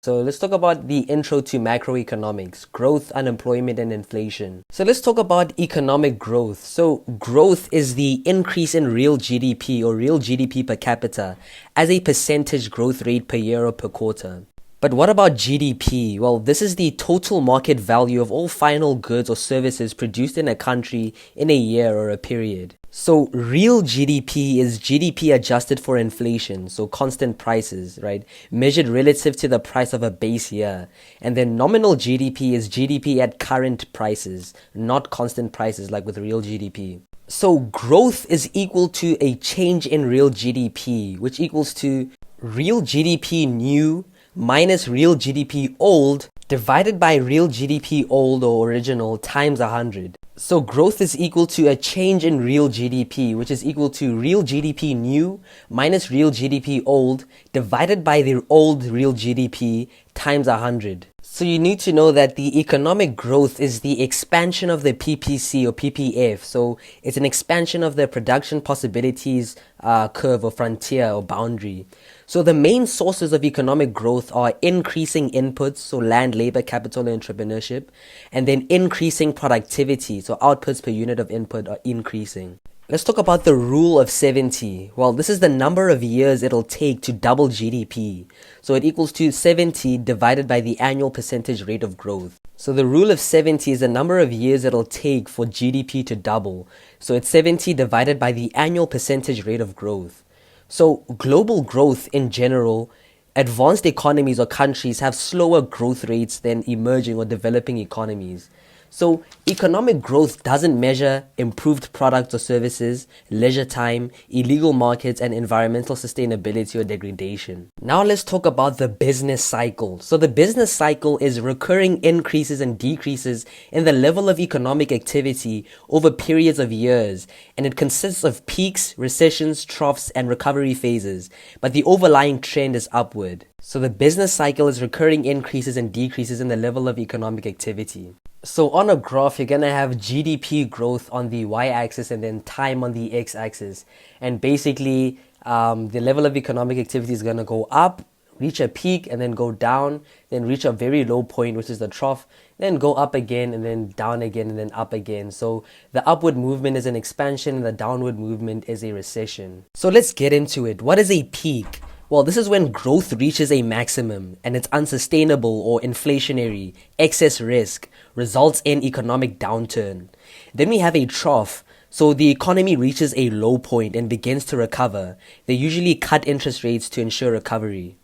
So let's talk about the intro to macroeconomics, growth, unemployment, and inflation. So let's talk about economic growth. So growth is the increase in real GDP or real GDP per capita as a percentage growth rate per year or per quarter. But what about GDP? Well, this is the total market value of all final goods or services produced in a country in a year or a period. So real GDP is GDP adjusted for inflation, so constant prices, right? Measured relative to the price of a base year. And then nominal GDP is GDP at current prices, not constant prices like with real GDP. So growth is equal to a change in real GDP, which equals to real GDP new minus real GDP old divided by real GDP old or original times 100. So growth is equal to a change in real GDP, which is equal to real GDP new minus real GDP old divided by the old real GDP times 100. So you need to know that the economic growth is the expansion of the PPC or PPF. So it's an expansion of the production possibilities curve or frontier or boundary. So the main sources of economic growth are increasing inputs, so land, labor, capital, and entrepreneurship, and then increasing productivity, so outputs per unit of input are increasing. Let's talk about the rule of 70. Well, this is the number of years it'll take to double GDP. So it equals to 70 divided by the annual percentage rate of growth. So the rule of 70 is the number of years it'll take for GDP to double. So it's 70 divided by the annual percentage rate of growth. So global growth in general, advanced economies or countries have slower growth rates than emerging or developing economies. So economic growth doesn't measure improved products or services, leisure time, illegal markets, and environmental sustainability or degradation. Now let's talk about the business cycle. So the business cycle is recurring increases and decreases in the level of economic activity over periods of years, and it consists of peaks, recessions, troughs, and recovery phases, but the overlying trend is upward. So the business cycle is recurring increases and decreases in the level of economic activity. So on a graph, you're going to have GDP growth on the y-axis and then time on the x-axis. And basically, the level of economic activity is going to go up, reach a peak, and then go down, then reach a very low point, which is the trough, then go up again, and then down again, and then up again. So the upward movement is an expansion, and the downward movement is a recession. So let's get into it. What is a peak? Well, this is when growth reaches a maximum and it's unsustainable or inflationary, excess risk, results in economic downturn. Then we have a trough. So the economy reaches a low point and begins to recover. They usually cut interest rates to ensure recovery.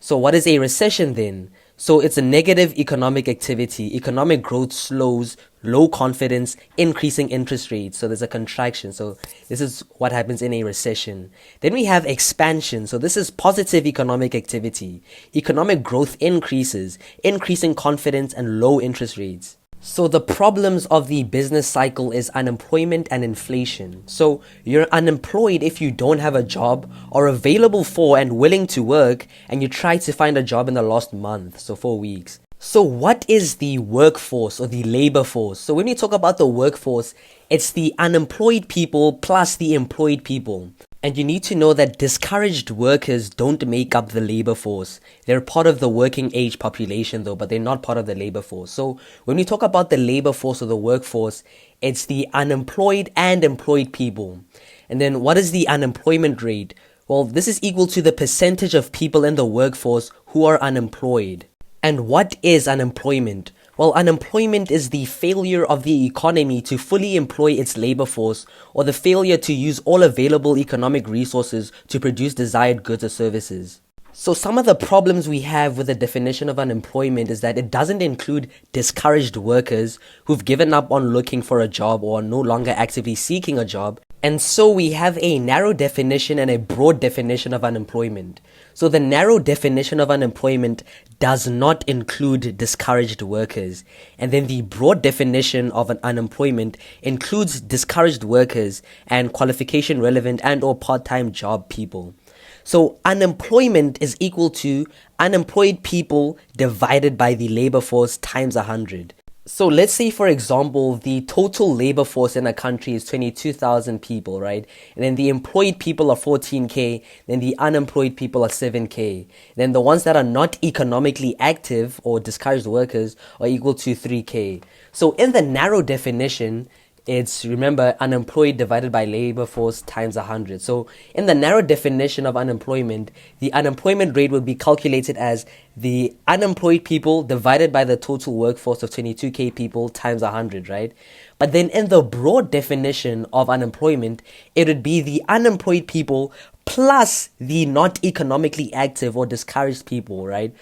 So what is a recession then? So it's a negative economic activity. Economic growth slows, low confidence, increasing interest rates. So there's a contraction. So this is what happens in a recession. Then we have expansion. So this is positive economic activity. Economic growth increases, increasing confidence and low interest rates. So the problems of the business cycle is unemployment and inflation. So you're unemployed if you don't have a job, or available for and willing to work, and you try to find a job in the last month, so 4 weeks. So what is the workforce or the labor force? So when we talk about the workforce, it's the unemployed people plus the employed people. And you need to know that discouraged workers don't make up the labor force. They're part of the working age population though, but they're not part of the labor force. So when we talk about the labor force or the workforce, it's the unemployed and employed people. And then what is the unemployment rate? Well, this is equal to the percentage of people in the workforce who are unemployed. And what is unemployment? Well, unemployment is the failure of the economy to fully employ its labor force, or the failure to use all available economic resources to produce desired goods or services. So some of the problems we have with the definition of unemployment is that it doesn't include discouraged workers who've given up on looking for a job or are no longer actively seeking a job. And so we have a narrow definition and a broad definition of unemployment. So the narrow definition of unemployment does not include discouraged workers. And then the broad definition of an unemployment includes discouraged workers and qualification relevant and or part-time job people. So unemployment is equal to unemployed people divided by the labor force times 100. So let's say, for example, the total labor force in a country is 22,000 people, right? And then the employed people are 14K, then the unemployed people are 7K. Then the ones that are not economically active or discouraged workers are equal to 3K. So in the narrow definition, it's, remember, unemployed divided by labor force times 100. So in the narrow definition of unemployment, the unemployment rate would be calculated as the unemployed people divided by the total workforce of 22K people times 100, right? But then in the broad definition of unemployment, it would be the unemployed people plus the not economically active or discouraged people, right?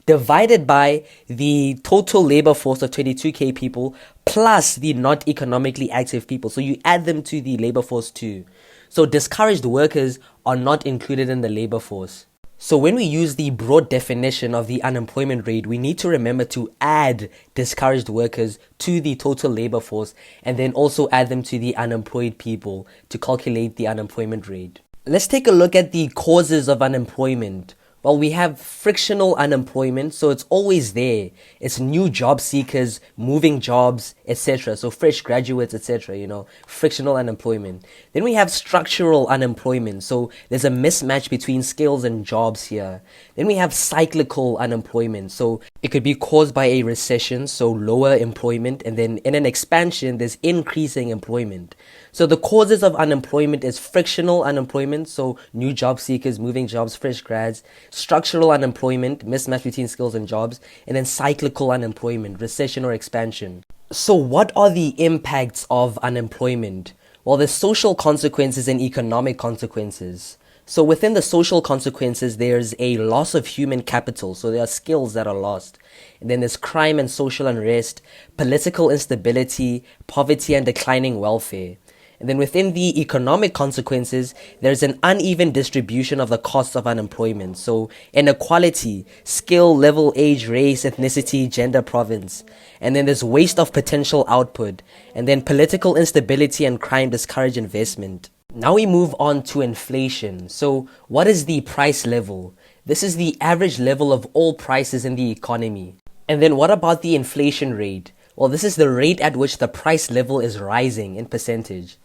Divided by the total labor force of 22K people plus the not economically active people. So you add them to the labor force too. So discouraged workers are not included in the labor force. So when we use the broad definition of the unemployment rate, we need to remember to add discouraged workers to the total labor force and then also add them to the unemployed people to calculate the unemployment rate. Let's take a look at the causes of unemployment. Well, we have frictional unemployment, so it's always there. It's new job seekers, moving jobs, etc. So fresh graduates, etc., frictional unemployment. Then we have structural unemployment, so there's a mismatch between skills and jobs here. Then we have cyclical unemployment, so it could be caused by a recession, so lower employment, and then in an expansion, there's increasing employment. So the causes of unemployment is frictional unemployment, so new job seekers, moving jobs, fresh grads, structural unemployment, mismatch between skills and jobs, and then cyclical unemployment, recession or expansion. So what are the impacts of unemployment? Well, there's social consequences and economic consequences. So within the social consequences, there's a loss of human capital. So there are skills that are lost. And then there's crime and social unrest, political instability, poverty and declining welfare. And then within the economic consequences, there's an uneven distribution of the costs of unemployment. So inequality, skill, level, age, race, ethnicity, gender, province. And then there's waste of potential output. And then political instability and crime discourage investment. Now we move on to inflation. So what is the price level? This is the average level of all prices in the economy. And then what about the inflation rate? Well, this is the rate at which the price level is rising in percentage.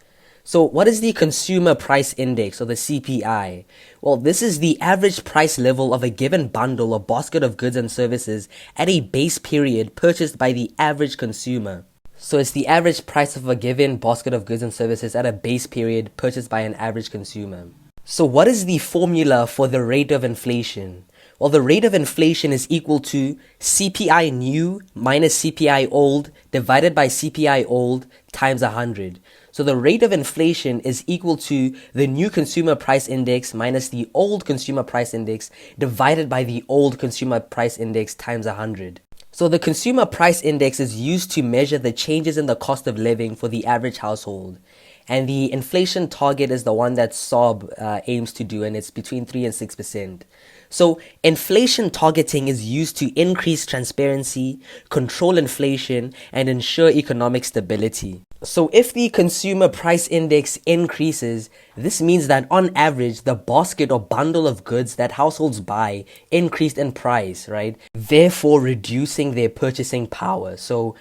So what is the consumer price index, or the CPI? Well, this is the average price level of a given bundle or basket of goods and services at a base period purchased by the average consumer. So it's the average price of a given basket of goods and services at a base period purchased by an average consumer. So what is the formula for the rate of inflation? Well, the rate of inflation is equal to CPI new minus CPI old divided by CPI old times 100. So the rate of inflation is equal to the new consumer price index minus the old consumer price index divided by the old consumer price index times 100. So the consumer price index is used to measure the changes in the cost of living for the average household. And the inflation target is the one that SOB aims to do, and it's between 3 and 6%. So inflation targeting is used to increase transparency, control inflation, and ensure economic stability. So if the consumer price index increases, this means that on average, the basket or bundle of goods that households buy increased in price, right? Therefore reducing their purchasing power. So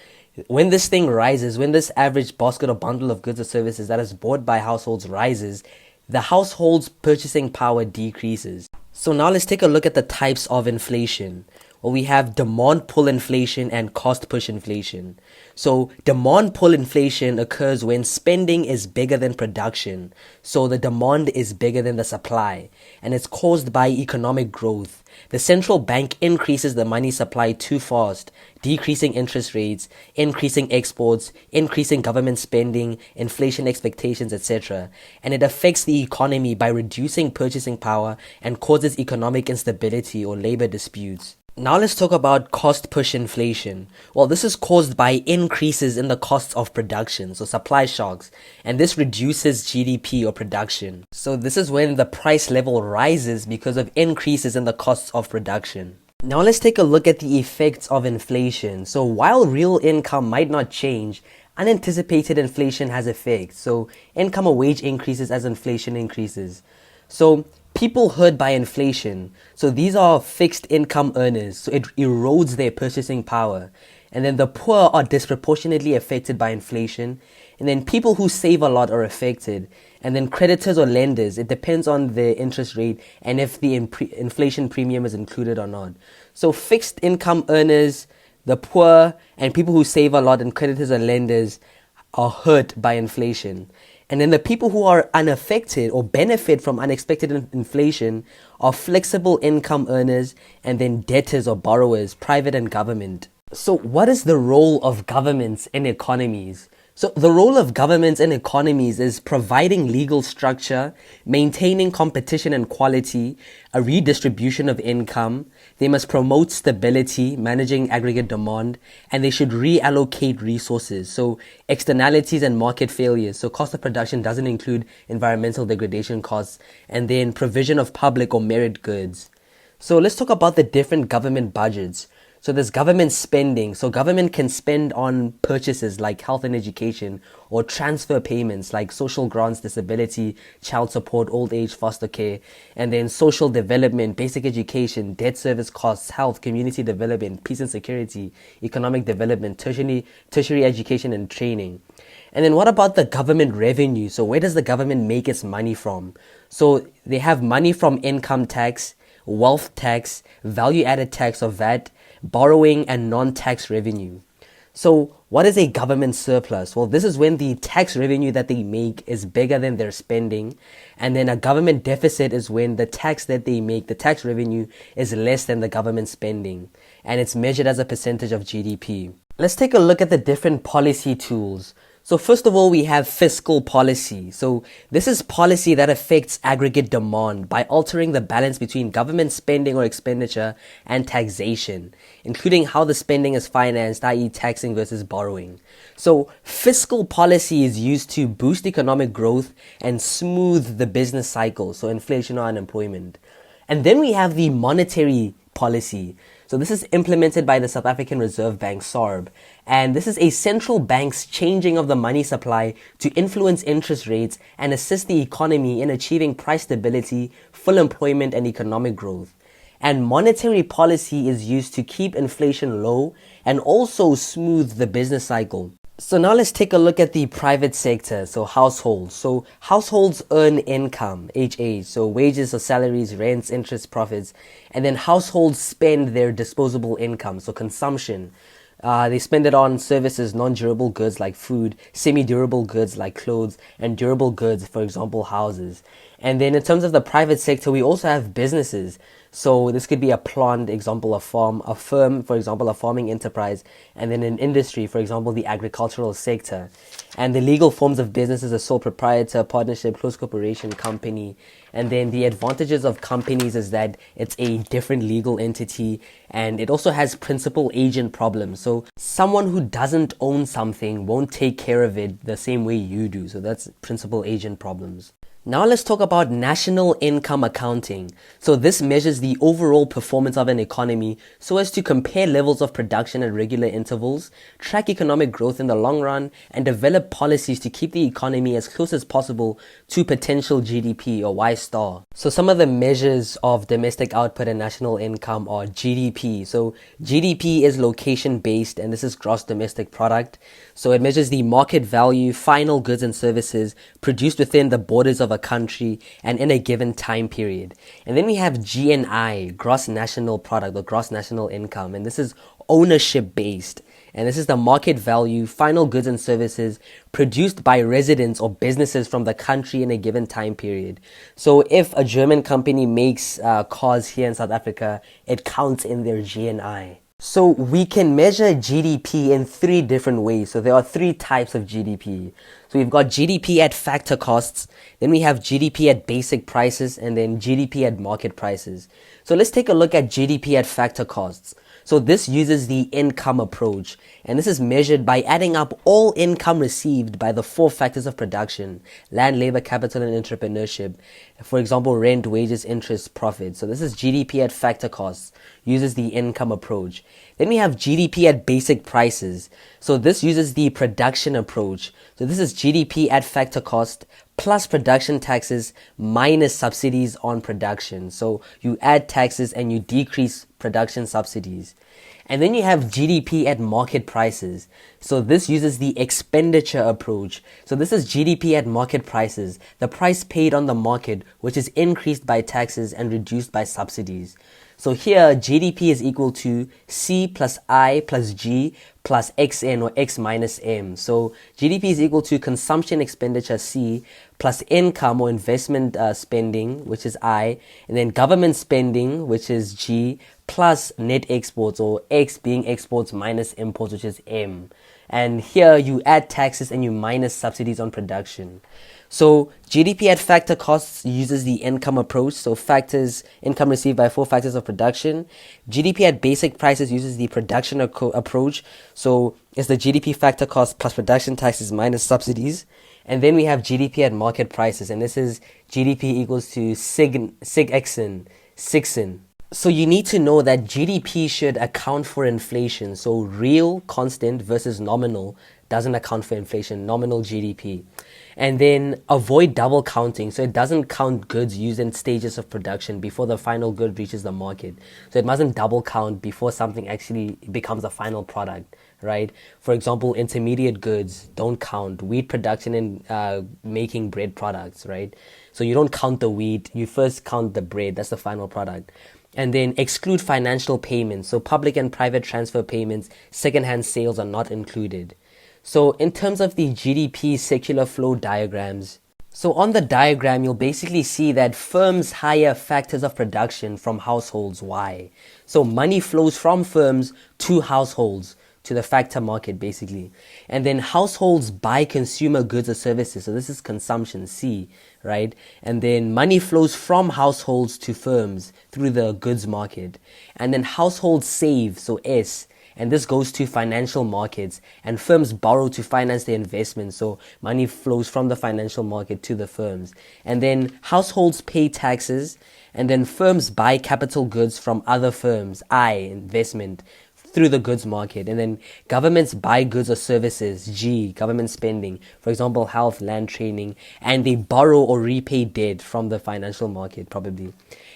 when this thing rises, when this average basket or bundle of goods or services that is bought by households rises, the household's purchasing power decreases. So now let's take a look at the types of inflation. Well, we have demand pull inflation and cost push inflation. So demand pull inflation occurs when spending is bigger than production. So the demand is bigger than the supply, and it's caused by economic growth. The central bank increases the money supply too fast, decreasing interest rates, increasing exports, increasing government spending, inflation expectations, etc. And it affects the economy by reducing purchasing power and causes economic instability or labor disputes. Now let's talk about cost push inflation. Well, this is caused by increases in the costs of production, so supply shocks, and this reduces GDP or production. So this is when the price level rises because of increases in the costs of production. Now let's take a look at the effects of inflation. So while real income might not change, unanticipated inflation has effects. So income or wage increases as inflation increases. So people hurt by inflation. So these are fixed income earners. So it erodes their purchasing power. And then the poor are disproportionately affected by inflation. And then people who save a lot are affected. And then creditors or lenders, it depends on the interest rate and if the inflation premium is included or not. So fixed income earners, the poor, and people who save a lot, and creditors and lenders are hurt by inflation. And then the people who are unaffected or benefit from unexpected inflation are flexible income earners, and then debtors or borrowers, private and government. So what is the role of governments in economies? So the role of governments in economies is providing legal structure, maintaining competition and quality, a redistribution of income. They must promote stability, managing aggregate demand, and they should reallocate resources. So externalities and market failures. So cost of production doesn't include environmental degradation costs, and then provision of public or merit goods. So let's talk about the different government budgets. So there's government spending. So government can spend on purchases like health and education, or transfer payments like social grants, disability, child support, old age, foster care, and then social development, basic education, debt service costs, health, community development, peace and security, economic development, tertiary education and training. And then what about the government revenue? So where does the government make its money from? So they have money from income tax, wealth tax, value-added tax or VAT, borrowing, and non-tax revenue. So what is a government surplus? Well, this is when the tax revenue that they make is bigger than their spending. And then a government deficit is when the tax that they make, the tax revenue, is less than the government spending. And it's measured as a percentage of GDP. Let's take a look at the different policy tools. So first of all, we have fiscal policy. So this is policy that affects aggregate demand by altering the balance between government spending or expenditure and taxation, including how the spending is financed, i.e. taxing versus borrowing. So fiscal policy is used to boost economic growth and smooth the business cycle, so inflation or unemployment. And then we have the monetary policy. So this is implemented by the South African Reserve Bank, SARB, and this is a central bank's changing of the money supply to influence interest rates and assist the economy in achieving price stability, full employment, and economic growth. And monetary policy is used to keep inflation low and also smooth the business cycle. So now let's take a look at the private sector, so households. So households earn income, HA, so wages or salaries, rents, interest, profits. And then households spend their disposable income, so consumption. They spend it on services, non-durable goods like food, semi-durable goods like clothes, and durable goods, for example, houses. And then in terms of the private sector, we also have businesses. So this could be a plant, example, a farm, a firm, for example, a farming enterprise, and then an industry, for example, the agricultural sector. And the legal forms of businesses are sole proprietor, partnership, close corporation, company. And then the advantages of companies is that it's a different legal entity, and it also has principal agent problems. So someone who doesn't own something won't take care of it the same way you do. So that's principal agent problems. Now let's talk about national income accounting. So this measures the overall performance of an economy so as to compare levels of production at regular intervals, track economic growth in the long run, and develop policies to keep the economy as close as possible to potential GDP or Y star. So some of the measures of domestic output and national income are GDP. So GDP is location based, and this is gross domestic product. So it measures the market value, final goods and services produced within the borders of a country and in a given time period. And then we have GNI, gross national product or gross national income, and this is ownership based. And this is the market value, final goods and services produced by residents or businesses from the country in a given time period. So if a German company makes cars here in South Africa, it counts in their GNI. So we can measure GDP in three different ways. So there are three types of GDP. So we've got GDP at factor costs, then we have GDP at basic prices, and then GDP at market prices. So let's take a look at GDP at factor costs. So this uses the income approach, and this is measured by adding up all income received by the four factors of production: land, labor, capital, and entrepreneurship. For example, rent, wages, interest, profit. So this is GDP at factor costs, uses the income approach. Then we have GDP at basic prices. So this uses the production approach. So this is GDP at factor cost plus production taxes minus subsidies on production. So you add taxes and you decrease production subsidies. And then you have GDP at market prices. So this uses the expenditure approach. So this is GDP at market prices, the price paid on the market, which is increased by taxes and reduced by subsidies. So here, GDP is equal to C plus I plus G plus XN or X minus M. So GDP is equal to consumption expenditure C plus income or investment spending, which is I, and then government spending, which is G, plus net exports, or X being exports minus imports, which is M. And here you add taxes and you minus subsidies on production. So GDP at factor costs uses the income approach. So factors, income received by 4 factors of production. GDP at basic prices uses the production approach. So it's the GDP factor cost plus production taxes minus subsidies. And then we have GDP at market prices. And this is GDP equals to sig xn. So you need to know that GDP should account for inflation. So real, constant versus nominal doesn't account for inflation, nominal GDP. And then avoid double counting. So it doesn't count goods used in stages of production before the final good reaches the market. So it mustn't double count before something actually becomes a final product, right? For example, intermediate goods don't count. Wheat production and making bread products, right? So you don't count the wheat. You first count the bread. That's the final product. And then exclude financial payments. So public and private transfer payments, secondhand sales are not included. So in terms of the GDP secular flow diagrams, so on the diagram, you'll basically see that firms hire factors of production from households. Why? So money flows from firms to households, to the factor market basically. And then households buy consumer goods or services. So this is consumption, C, right? And then money flows from households to firms through the goods market. And then households save, so S. And this goes to financial markets, and firms borrow to finance their investments. So money flows from the financial market to the firms. And then households pay taxes, and then firms buy capital goods from other firms, I, investment, through the goods market. And then governments buy goods or services, G, government spending, for example, health, land, training, and they borrow or repay debt from the financial market, probably.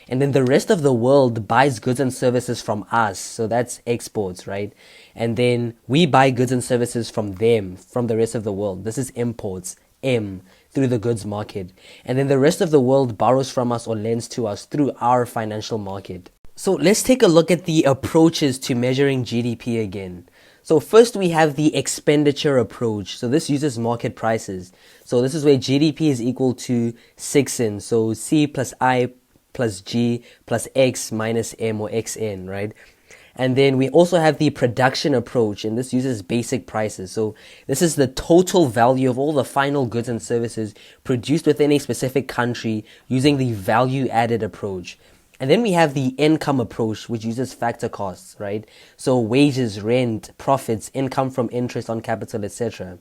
And then the rest of the world buys goods and services from us. So that's exports, right? And then we buy goods and services from them, from the rest of the world. This is imports, M, through the goods market. And then the rest of the world borrows from us or lends to us through our financial market. So let's take a look at the approaches to measuring GDP again. So first we have the expenditure approach. So this uses market prices. So this is where GDP is equal to 6N. So C plus I plus G plus X minus M or XN, right? And then we also have the production approach, and this uses basic prices. So this is the total value of all the final goods and services produced within a specific country using the value added approach. And then we have the income approach, which uses factor costs, right? So wages, rent, profits, income from interest on capital, etc.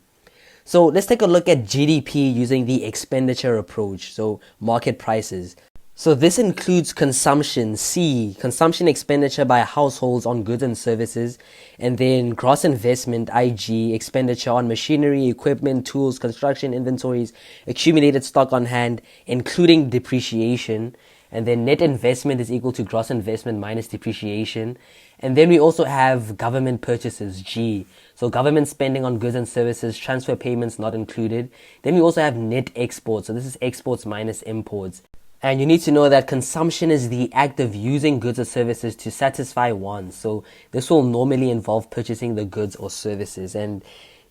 So let's take a look at GDP using the expenditure approach, so market prices. So this includes consumption, C, consumption expenditure by households on goods and services, and then gross investment, IG, expenditure on machinery, equipment, tools, construction, inventories, accumulated stock on hand, including depreciation, and then net investment is equal to gross investment minus depreciation. And then we also have government purchases, G. So government spending on goods and services, transfer payments not included. Then we also have net exports. So this is exports minus imports. And you need to know that consumption is the act of using goods or services to satisfy wants. So this will normally involve purchasing the goods or services. And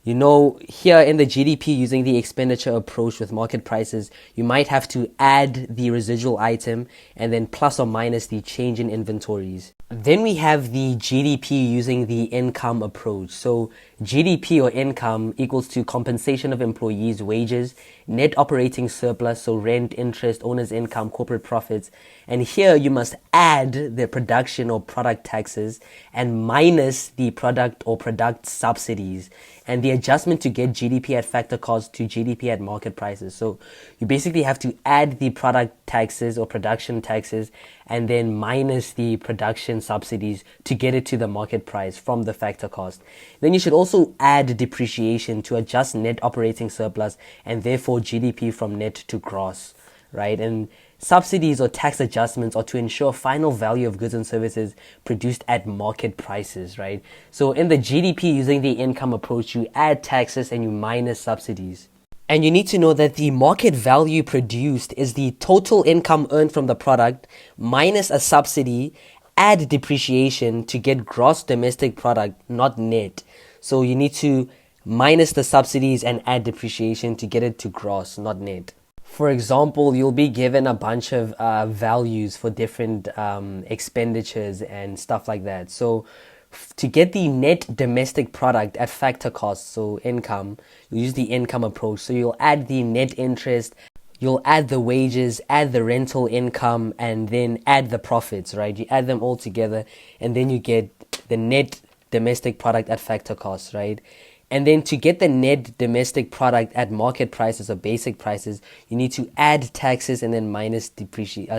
you know, here in the GDP using the expenditure approach with market prices, you might have to add the residual item and then plus or minus the change in inventories. Then we have the GDP using the income approach. So GDP or income equals to compensation of employees' wages, net operating surplus, so rent, interest, owner's income, corporate profits. And here you must add the production or product taxes and minus the product or product subsidies and the adjustment to get GDP at factor cost to GDP at market prices. So you basically have to add the product taxes or production taxes and then minus the production subsidies to get it to the market price from the factor cost. Then you should also add depreciation to adjust net operating surplus and therefore GDP from net to gross, right? And subsidies or tax adjustments are to ensure final value of goods and services produced at market prices, right? So in the GDP, using the income approach, you add taxes and you minus subsidies. And you need to know that the market value produced is the total income earned from the product minus a subsidy, add depreciation to get gross domestic product, not net. So you need to minus the subsidies and add depreciation to get it to gross, not net. For example, you'll be given a bunch of values for different expenditures and stuff like that. So to get the net domestic product at factor cost, so income, you use the income approach. So you'll add the net interest, you'll add the wages, add the rental income, and then add the profits, right? You add them all together, and then you get the net domestic product at factor cost, right? And then to get the net domestic product at market prices or basic prices, you need to add taxes and then minus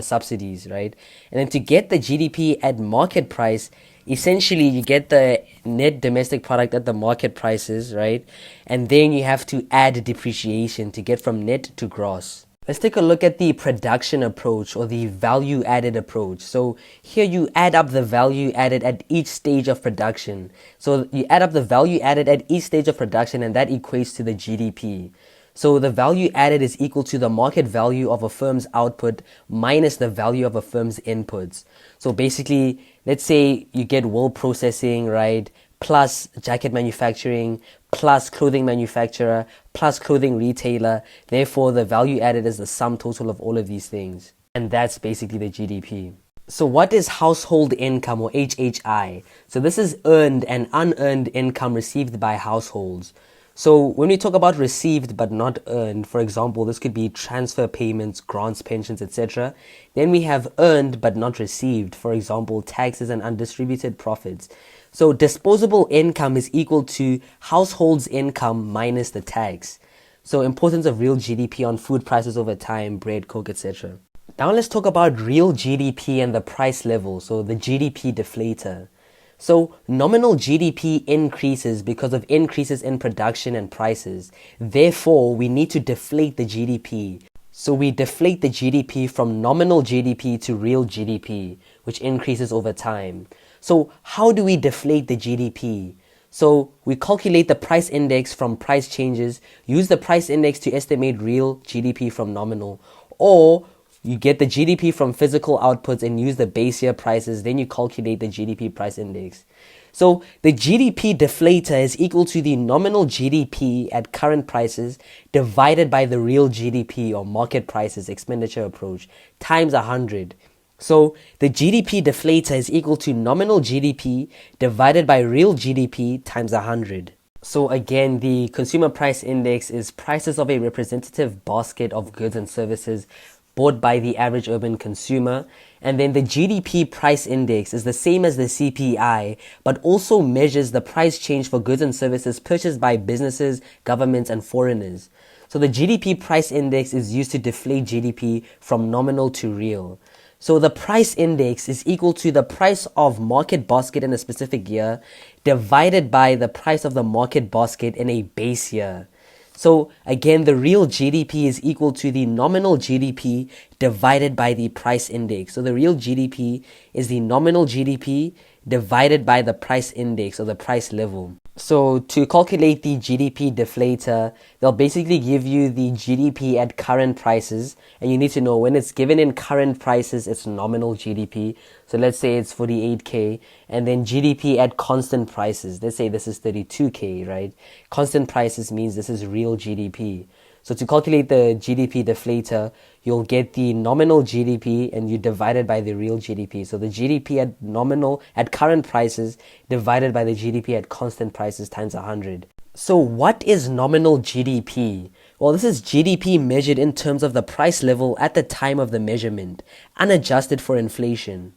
subsidies, right? And then to get the GDP at market price, essentially you get the net domestic product at the market prices, right? And then you have to add depreciation to get from net to gross. Let's take a look at the production approach or the value added approach. So here you add up the value added at each stage of production. So you add up the value added at each stage of production, and that equates to the GDP. So the value added is equal to the market value of a firm's output minus the value of a firm's inputs. So basically, let's say you get wool processing, right? Plus jacket manufacturing, plus clothing manufacturer, plus clothing retailer. Therefore, the value added is the sum total of all of these things. And that's basically the GDP. So what is household income, or HHI? So this is earned and unearned income received by households. So when we talk about received but not earned, for example, this could be transfer payments, grants, pensions, etc. Then we have earned but not received, for example, taxes and undistributed profits. So disposable income is equal to household's income minus the tax. So importance of real GDP on food prices over time, bread, coke, etc. Now let's talk about real GDP and the price level, so the GDP deflator. So nominal GDP increases because of increases in production and prices. Therefore, we need to deflate the GDP. So we deflate the GDP from nominal GDP to real GDP, which increases over time. So how do we deflate the GDP? So we calculate the price index from price changes, use the price index to estimate real GDP from nominal, or you get the GDP from physical outputs and use the base year prices, then you calculate the GDP price index. So the GDP deflator is equal to the nominal GDP at current prices divided by the real GDP or market prices expenditure approach times 100. So the GDP deflator is equal to nominal GDP divided by real GDP times 100. So again, the consumer price index is prices of a representative basket of goods and services bought by the average urban consumer. And then the GDP price index is the same as the CPI, but also measures the price change for goods and services purchased by businesses, governments, and foreigners. So the GDP price index is used to deflate GDP from nominal to real. So the price index is equal to the price of market basket in a specific year divided by the price of the market basket in a base year. So again, the real GDP is equal to the nominal GDP divided by the price index. So the real GDP is the nominal GDP divided by the price index or the price level. So to calculate the GDP deflator, they'll basically give you the GDP at current prices, and you need to know when it's given in current prices, it's nominal GDP. So let's say it's 48K, and then GDP at constant prices. Let's say this is 32K, right? Constant prices means this is real GDP. So to calculate the GDP deflator, you'll get the nominal GDP and you divide it by the real GDP. So the GDP at nominal, at current prices, divided by the GDP at constant prices times 100. So what is nominal GDP? Well, this is GDP measured in terms of the price level at the time of the measurement, unadjusted for inflation.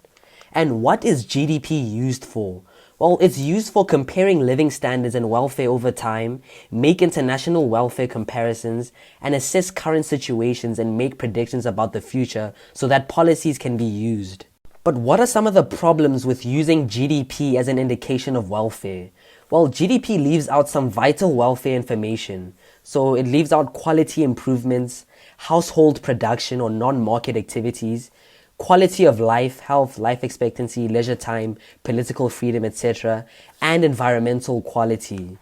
And what is GDP used for? Well, it's used for comparing living standards and welfare over time, make international welfare comparisons, and assess current situations and make predictions about the future so that policies can be used. But what are some of the problems with using GDP as an indication of welfare? Well, GDP leaves out some vital welfare information. So it leaves out quality improvements, household production or non-market activities, quality of life, health, life expectancy, leisure time, political freedom, etc., and environmental quality.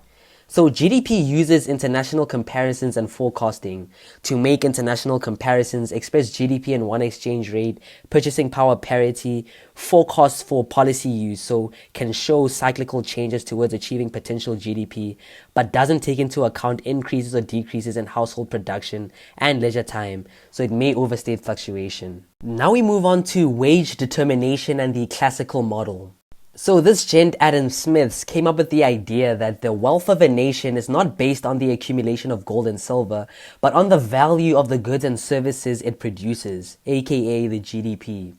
So GDP uses international comparisons and forecasting to make international comparisons, express GDP in one exchange rate, purchasing power parity, forecasts for policy use, so can show cyclical changes towards achieving potential GDP, but doesn't take into account increases or decreases in household production and leisure time, so it may overstate fluctuation. Now we move on to wage determination and the classical model. So this gent, Adam Smith, came up with the idea that the wealth of a nation is not based on the accumulation of gold and silver, but on the value of the goods and services it produces, aka the GDP.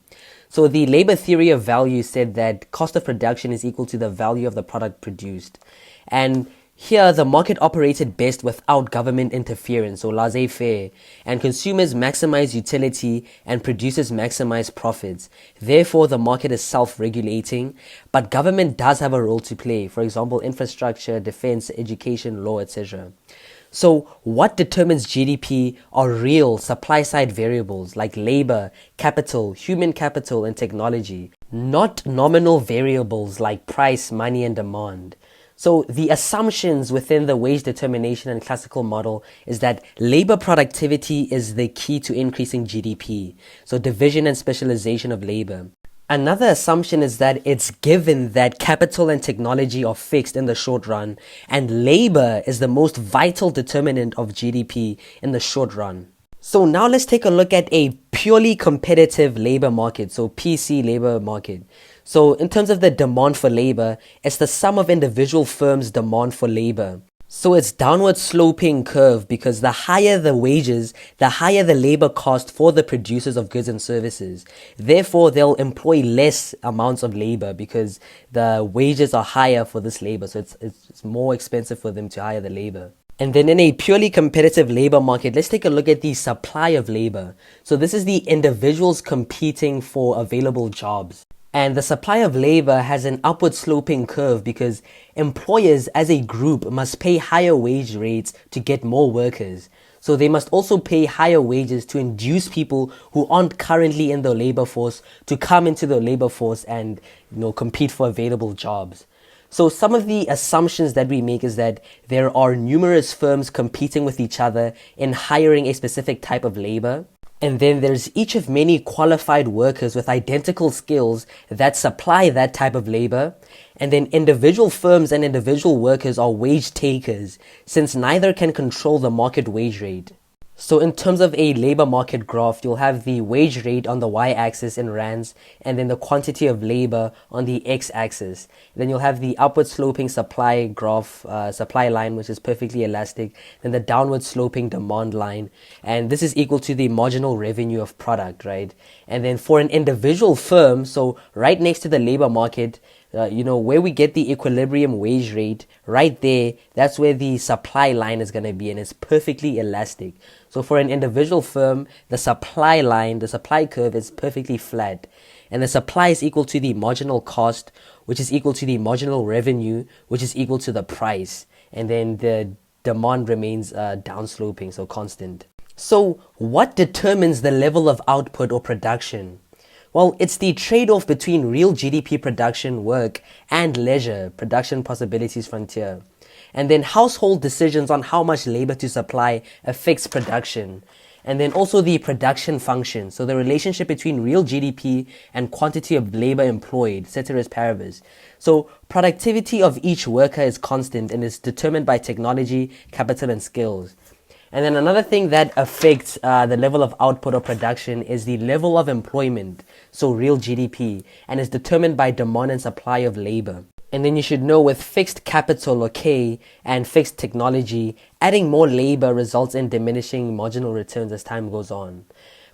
So the labor theory of value said that cost of production is equal to the value of the product produced. And here, the market operated best without government interference or laissez-faire, and consumers maximize utility and producers maximize profits. Therefore, the market is self-regulating, but government does have a role to play, for example, infrastructure, defense, education, law, etc. So, what determines GDP are real supply-side variables like labor, capital, human capital, and technology, not nominal variables like price, money, and demand. So the assumptions within the wage determination and classical model is that labor productivity is the key to increasing GDP. So division and specialization of labor. Another assumption is that it's given that capital and technology are fixed in the short run, and labor is the most vital determinant of GDP in the short run. So now let's take a look at a purely competitive labor market, so PC labor market. So in terms of the demand for labor, it's the sum of individual firms' demand for labor. So it's downward sloping curve because the higher the wages, the higher the labor cost for the producers of goods and services. Therefore, they'll employ less amounts of labor because the wages are higher for this labor. So it's more expensive for them to hire the labor. And then in a purely competitive labor market, let's take a look at the supply of labor. So this is the individuals competing for available jobs. And the supply of labor has an upward sloping curve because employers as a group must pay higher wage rates to get more workers. So they must also pay higher wages to induce people who aren't currently in the labor force to come into the labor force and, compete for available jobs. So some of the assumptions that we make is that there are numerous firms competing with each other in hiring a specific type of labor. And then there's each of many qualified workers with identical skills that supply that type of labor. And then individual firms and individual workers are wage takers, since neither can control the market wage rate. So in terms of a labor market graph, you'll have the wage rate on the y-axis in rands, and then the quantity of labor on the x-axis. Then you'll have the upward sloping supply graph, supply line, which is perfectly elastic, then the downward sloping demand line, and this is equal to the marginal revenue of product, right? And then for an individual firm, so right next to the labor market, where we get the equilibrium wage rate, right there, that's where the supply line is going to be, and it's perfectly elastic. So for an individual firm, the supply line, the supply curve is perfectly flat. And the supply is equal to the marginal cost, which is equal to the marginal revenue, which is equal to the price. And then the demand remains downsloping, so constant. So what determines the level of output or production? Well, it's the trade-off between real GDP production, work, and leisure, production possibilities frontier. And then household decisions on how much labor to supply affects production. And then also the production function, so the relationship between real GDP and quantity of labor employed, ceteris paribus. So productivity of each worker is constant and is determined by technology, capital, and skills. And then another thing that affects the level of output or production is the level of employment, so real GDP, and is determined by demand and supply of labor. And then you should know with fixed capital or K and fixed technology, adding more labor results in diminishing marginal returns as time goes on.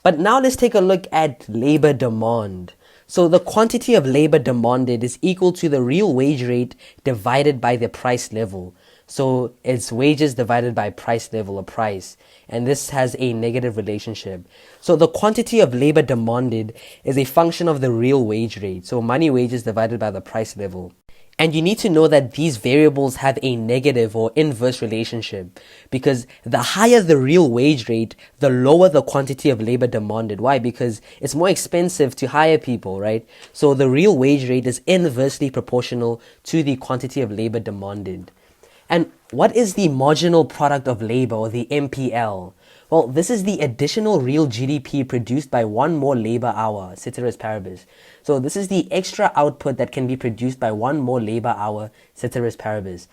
But now let's take a look at labor demand. So the quantity of labor demanded is equal to the real wage rate divided by the price level. So it's wages divided by price level or price. And this has a negative relationship. So the quantity of labor demanded is a function of the real wage rate. So money wages divided by the price level. And you need to know that these variables have a negative or inverse relationship, because the higher the real wage rate, the lower the quantity of labor demanded. Why? Because it's more expensive to hire people, right? So the real wage rate is inversely proportional to the quantity of labor demanded. And what is the marginal product of labor, or the MPL? Well, this is the additional real GDP produced by one more labor hour, ceteris paribus. So this is the extra output that can be produced by one more labor hour, ceteris paribus.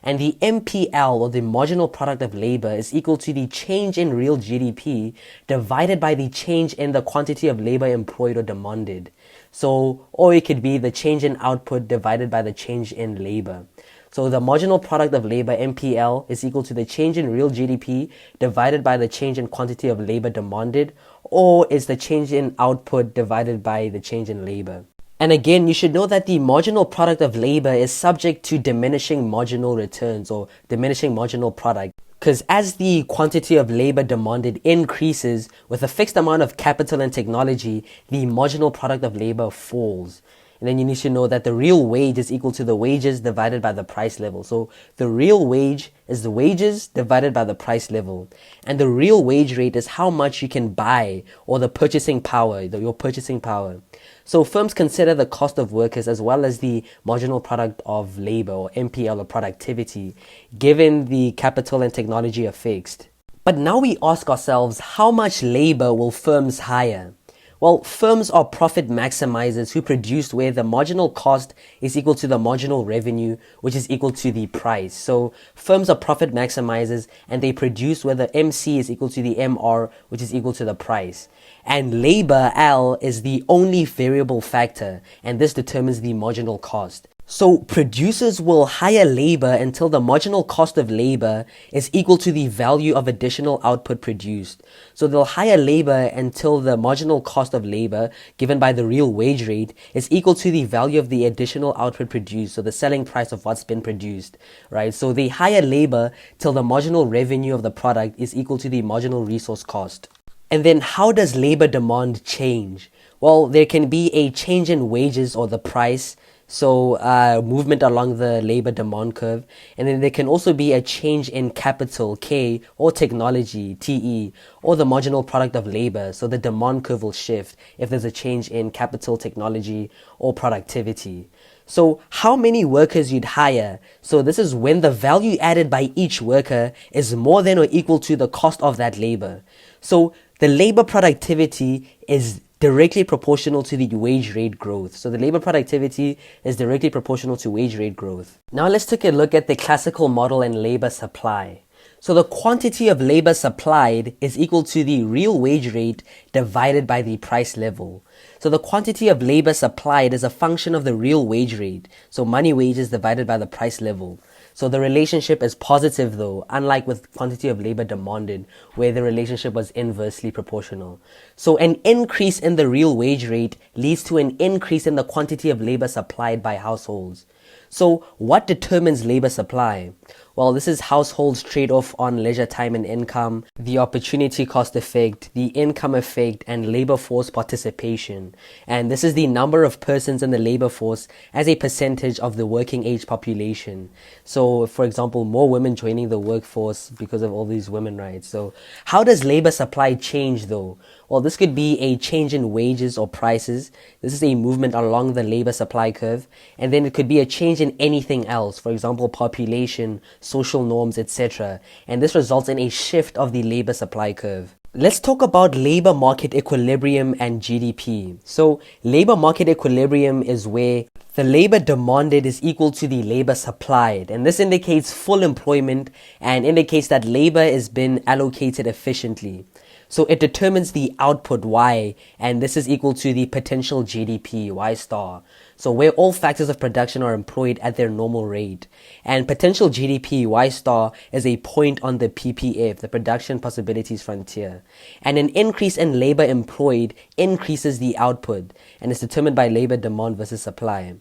And the MPL, or the marginal product of labor, is equal to the change in real GDP divided by the change in the quantity of labor employed or demanded. So, or it could be the change in output divided by the change in labor. So the marginal product of labor, MPL, is equal to the change in real GDP divided by the change in quantity of labor demanded, or is the change in output divided by the change in labor. And again, you should know that the marginal product of labor is subject to diminishing marginal returns, or diminishing marginal product. Because as the quantity of labor demanded increases with a fixed amount of capital and technology, the marginal product of labor falls. And then you need to know that the real wage is equal to the wages divided by the price level. So the real wage is the wages divided by the price level. And the real wage rate is how much you can buy, or the purchasing power, your purchasing power. So firms consider the cost of workers as well as the marginal product of labor, or MPL, or productivity, given the capital and technology are fixed. But now we ask ourselves, how much labor will firms hire? Well, firms are profit maximizers who produce where the marginal cost is equal to the marginal revenue, which is equal to the price. So firms are profit maximizers, and they produce where the MC is equal to the MR, which is equal to the price. And labor, L, is the only variable factor, and this determines the marginal cost. So producers will hire labor until the marginal cost of labor is equal to the value of additional output produced. So they'll hire labor until the marginal cost of labor, given by the real wage rate, is equal to the value of the additional output produced, so the selling price of what's been produced, right? So they hire labor till the marginal revenue of the product is equal to the marginal resource cost. And then how does labor demand change? Well, there can be a change in wages, or the price, so movement along the labor demand curve. And then there can also be a change in capital, K, or technology, TE, or the marginal product of labor. So the demand curve will shift if there's a change in capital, technology, or productivity. So how many workers you'd hire? So this is when the value added by each worker is more than or equal to the cost of that labor. So the labor productivity is directly proportional to the wage rate growth. So the labor productivity is directly proportional to wage rate growth. Now let's take a look at the classical model and labor supply. So the quantity of labor supplied is equal to the real wage rate divided by the price level. So the quantity of labor supplied is a function of the real wage rate. So money wages divided by the price level. So the relationship is positive though, unlike with quantity of labor demanded, where the relationship was inversely proportional. So an increase in the real wage rate leads to an increase in the quantity of labor supplied by households. So what determines labor supply? Well, this is households' trade-off on leisure time and income, the opportunity cost effect, the income effect, and labor force participation. And this is the number of persons in the labor force as a percentage of the working age population. So, for example, more women joining the workforce because of all these women rights. So how does labor supply change though? Well, this could be a change in wages or prices. This is a movement along the labor supply curve. And then it could be a change in anything else, for example, population, social norms, etc. And this results in a shift of the labor supply curve. Let's talk about labor market equilibrium and GDP. So labor market equilibrium is where the labor demanded is equal to the labor supplied. And this indicates full employment and indicates that labor is being allocated efficiently. So it determines the output Y, and this is equal to the potential GDP, Y star. So where all factors of production are employed at their normal rate. And potential GDP, Y star, is a point on the PPF, the production possibilities frontier. And an increase in labor employed increases the output, and is determined by labor demand versus supply.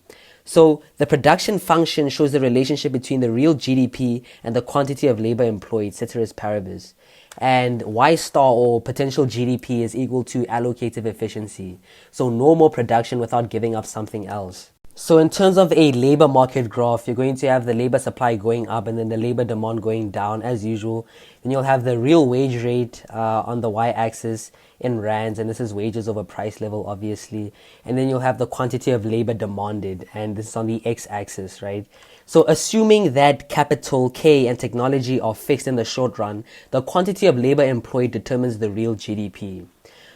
So the production function shows the relationship between the real GDP and the quantity of labor employed, ceteris paribus. And Y star, or potential GDP, is equal to allocative efficiency. So no more production without giving up something else. So in terms of a labor market graph, you're going to have the labor supply going up and then the labor demand going down as usual. Then you'll have the real wage rate on the y-axis in rands, and this is wages over price level, obviously. And then you'll have the quantity of labor demanded, and this is on the x-axis, right? So assuming that capital K and technology are fixed in the short run, the quantity of labor employed determines the real GDP.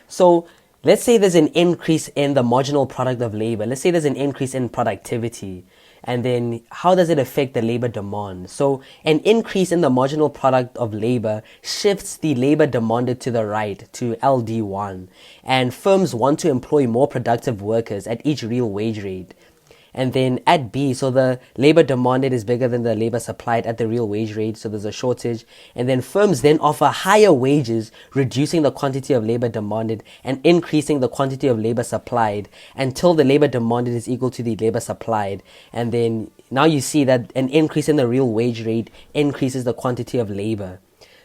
So let's say there's an increase in the marginal product of labor. Let's say there's an increase in productivity. And then how does it affect the labor demand? So an increase in the marginal product of labor shifts the labor demanded to the right, to LD1. And firms want to employ more productive workers at each real wage rate. And then at B, so the labor demanded is bigger than the labor supplied at the real wage rate, so there's a shortage. And then firms then offer higher wages, reducing the quantity of labor demanded and increasing the quantity of labor supplied until the labor demanded is equal to the labor supplied. And then now you see that an increase in the real wage rate increases the quantity of labor.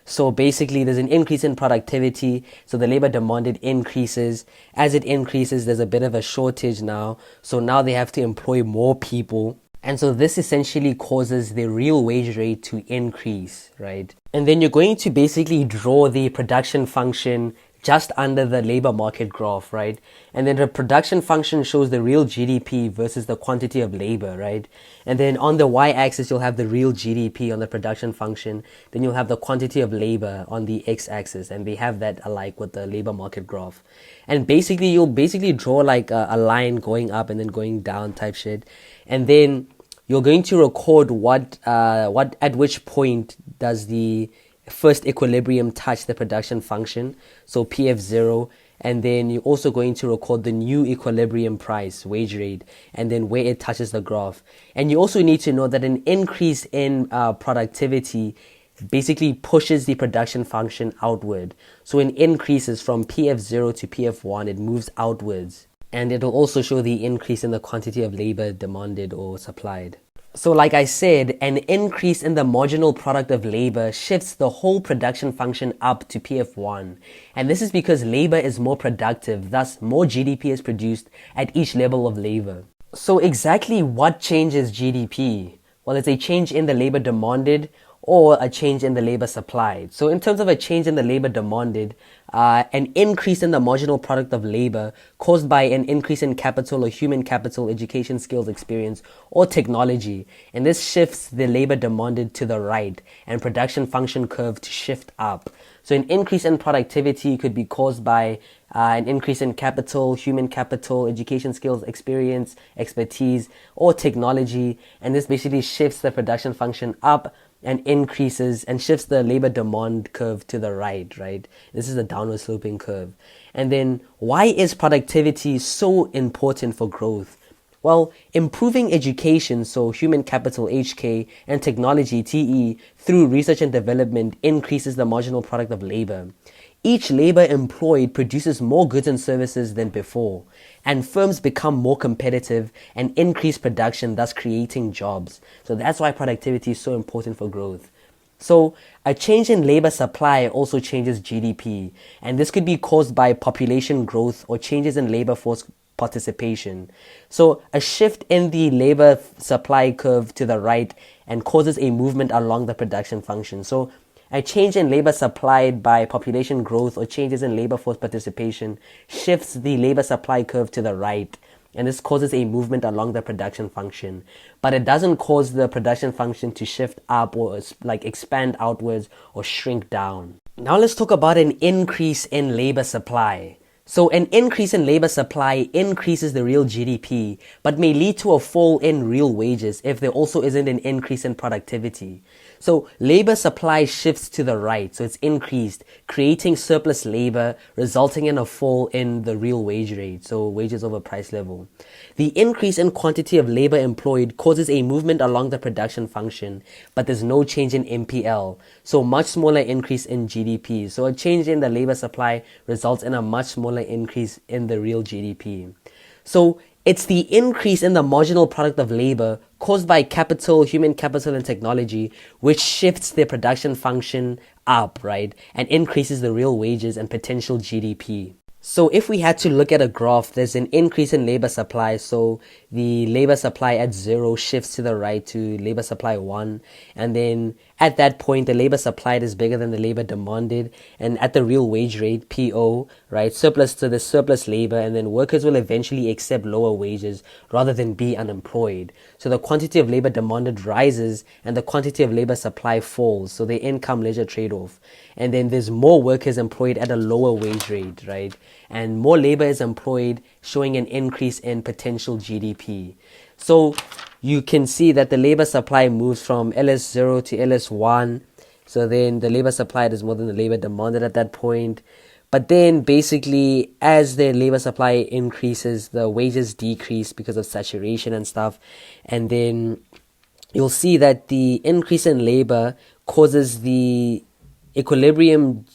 So basically, there's an increase in productivity, so the labor demanded increases. As it increases, there's a bit of a shortage now, so now they have to employ more people. And so this essentially causes the real wage rate to increase, right? And then you're going to basically draw the production function just under the labor market graph, right? And then the production function shows the real GDP versus the quantity of labor, right? And then on the y-axis, you'll have the real GDP on the production function. Then you'll have the quantity of labor on the x-axis, and they have that alike with the labor market graph. And basically, you'll basically draw like a line going up and then going down type shit. And then you're going to record at which point does the first equilibrium touch the production function, so PF0, and then you're also going to record the new equilibrium price, wage rate, and then where it touches the graph. And you also need to know that an increase in productivity basically pushes the production function outward. So it increases from PF0 to PF1, it moves outwards. And it'll also show the increase in the quantity of labor demanded or supplied. So like I said, an increase in the marginal product of labor shifts the whole production function up to PF1. And this is because labor is more productive, thus more GDP is produced at each level of labor. So exactly what changes GDP? Well, it's a change in the labor demanded or a change in the labor supplied. So in terms of a change in the labor demanded, an increase in the marginal product of labor caused by an increase in capital or human capital, education, skills, experience, or technology. And this shifts the labor demanded to the right and production function curve to shift up. So an increase in productivity could be caused by an increase in capital, human capital, education, skills, experience, expertise, or technology. And this basically shifts the production function up and increases and shifts the labor demand curve to the right? This is a downward sloping curve. And then why is productivity so important for growth? Well, improving education, so human capital HK, and technology TE through research and development increases the marginal product of labor. Each labor employed produces more goods and services than before, and firms become more competitive and increase production, thus creating jobs. So that's why productivity is so important for growth. So a change in labor supply also changes GDP, and this could be caused by population growth or changes in labor force participation. So a shift in the labor supply curve to the right and causes a movement along the production function. So a change in labor supplied by population growth or changes in labor force participation shifts the labor supply curve to the right, and this causes a movement along the production function. But it doesn't cause the production function to shift up or like expand outwards or shrink down. Now let's talk about an increase in labor supply. So an increase in labor supply increases the real GDP, but may lead to a fall in real wages if there also isn't an increase in productivity. So labor supply shifts to the right, so it's increased, creating surplus labor, resulting in a fall in the real wage rate, so wages over price level. The increase in quantity of labor employed causes a movement along the production function, but there's no change in MPL, so much smaller increase in GDP. So a change in the labor supply results in a much smaller increase in the real GDP. So it's the increase in the marginal product of labor caused by capital, human capital, and technology, which shifts their production function up, and increases the real wages and potential GDP. So if we had to look at a graph, there's an increase in labor supply. So the labor supply at 0 shifts to the right to labor supply 1, and then at that point the labor supplied is bigger than the labor demanded, and at the real wage rate PO, right, surplus to the surplus labor, and then workers will eventually accept lower wages rather than be unemployed. So the quantity of labor demanded rises and the quantity of labor supply falls, so the income leisure trade-off, and then there's more workers employed at a lower wage rate, right, and more labor is employed, showing an increase in potential GDP. So you can see that the labor supply moves from LS0 to LS1. So then the labor supplied is more than the labor demanded at that point. But then basically, as the labor supply increases, the wages decrease because of saturation and stuff. And then you'll see that the increase in labor causes the equilibrium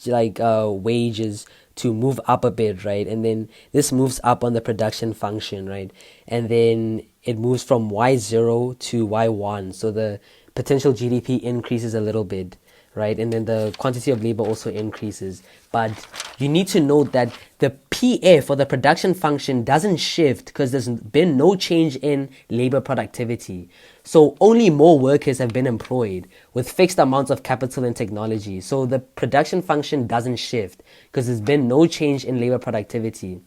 wages to move up a bit, right? And then this moves up on the production function, right? And then it moves from Y0 to Y1. So the potential GDP increases a little bit, right? And then the quantity of labor also increases. But you need to note that the PF, or the production function, doesn't shift because there's been no change in labor productivity. So only more workers have been employed with fixed amounts of capital and technology. So the production function doesn't shift because there's been no change in labor productivity.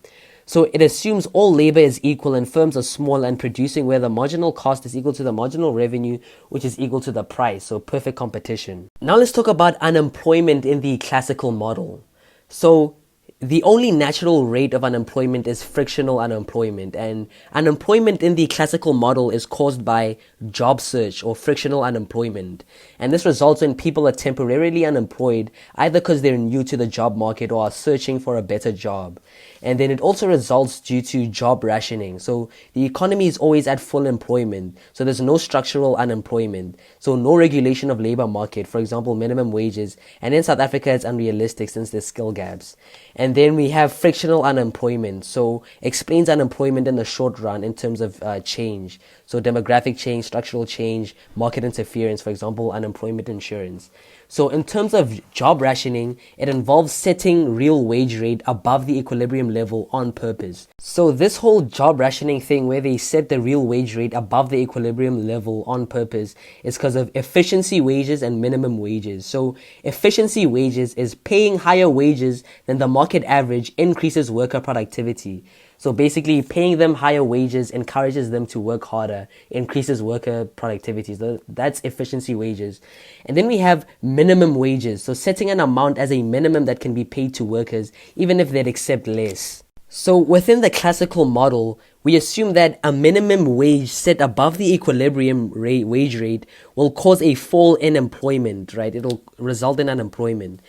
So it assumes all labor is equal and firms are small and producing where the marginal cost is equal to the marginal revenue, which is equal to the price. So perfect competition. Now let's talk about unemployment in the classical model. So the only natural rate of unemployment is frictional unemployment, and unemployment in the classical model is caused by job search or frictional unemployment, and this results when people are temporarily unemployed either because they're new to the job market or are searching for a better job. And then it also results due to job rationing. So the economy is always at full employment, so there's no structural unemployment, so no regulation of labor market, for example minimum wages, and in South Africa it's unrealistic since there's skill gaps. And then we have frictional unemployment, so explains unemployment in the short run in terms of change. So demographic change, structural change, market interference, for example, unemployment insurance. So in terms of job rationing, it involves setting real wage rate above the equilibrium level on purpose. So this whole job rationing thing where they set the real wage rate above the equilibrium level on purpose is because of efficiency wages and minimum wages. So efficiency wages is paying higher wages than the market average increases worker productivity. So basically, paying them higher wages encourages them to work harder, increases worker productivity. So that's efficiency wages. And then we have minimum wages. So setting an amount as a minimum that can be paid to workers, even if they'd accept less. So within the classical model, we assume that a minimum wage set above the equilibrium wage rate will cause a fall in employment, right? It'll result in unemployment.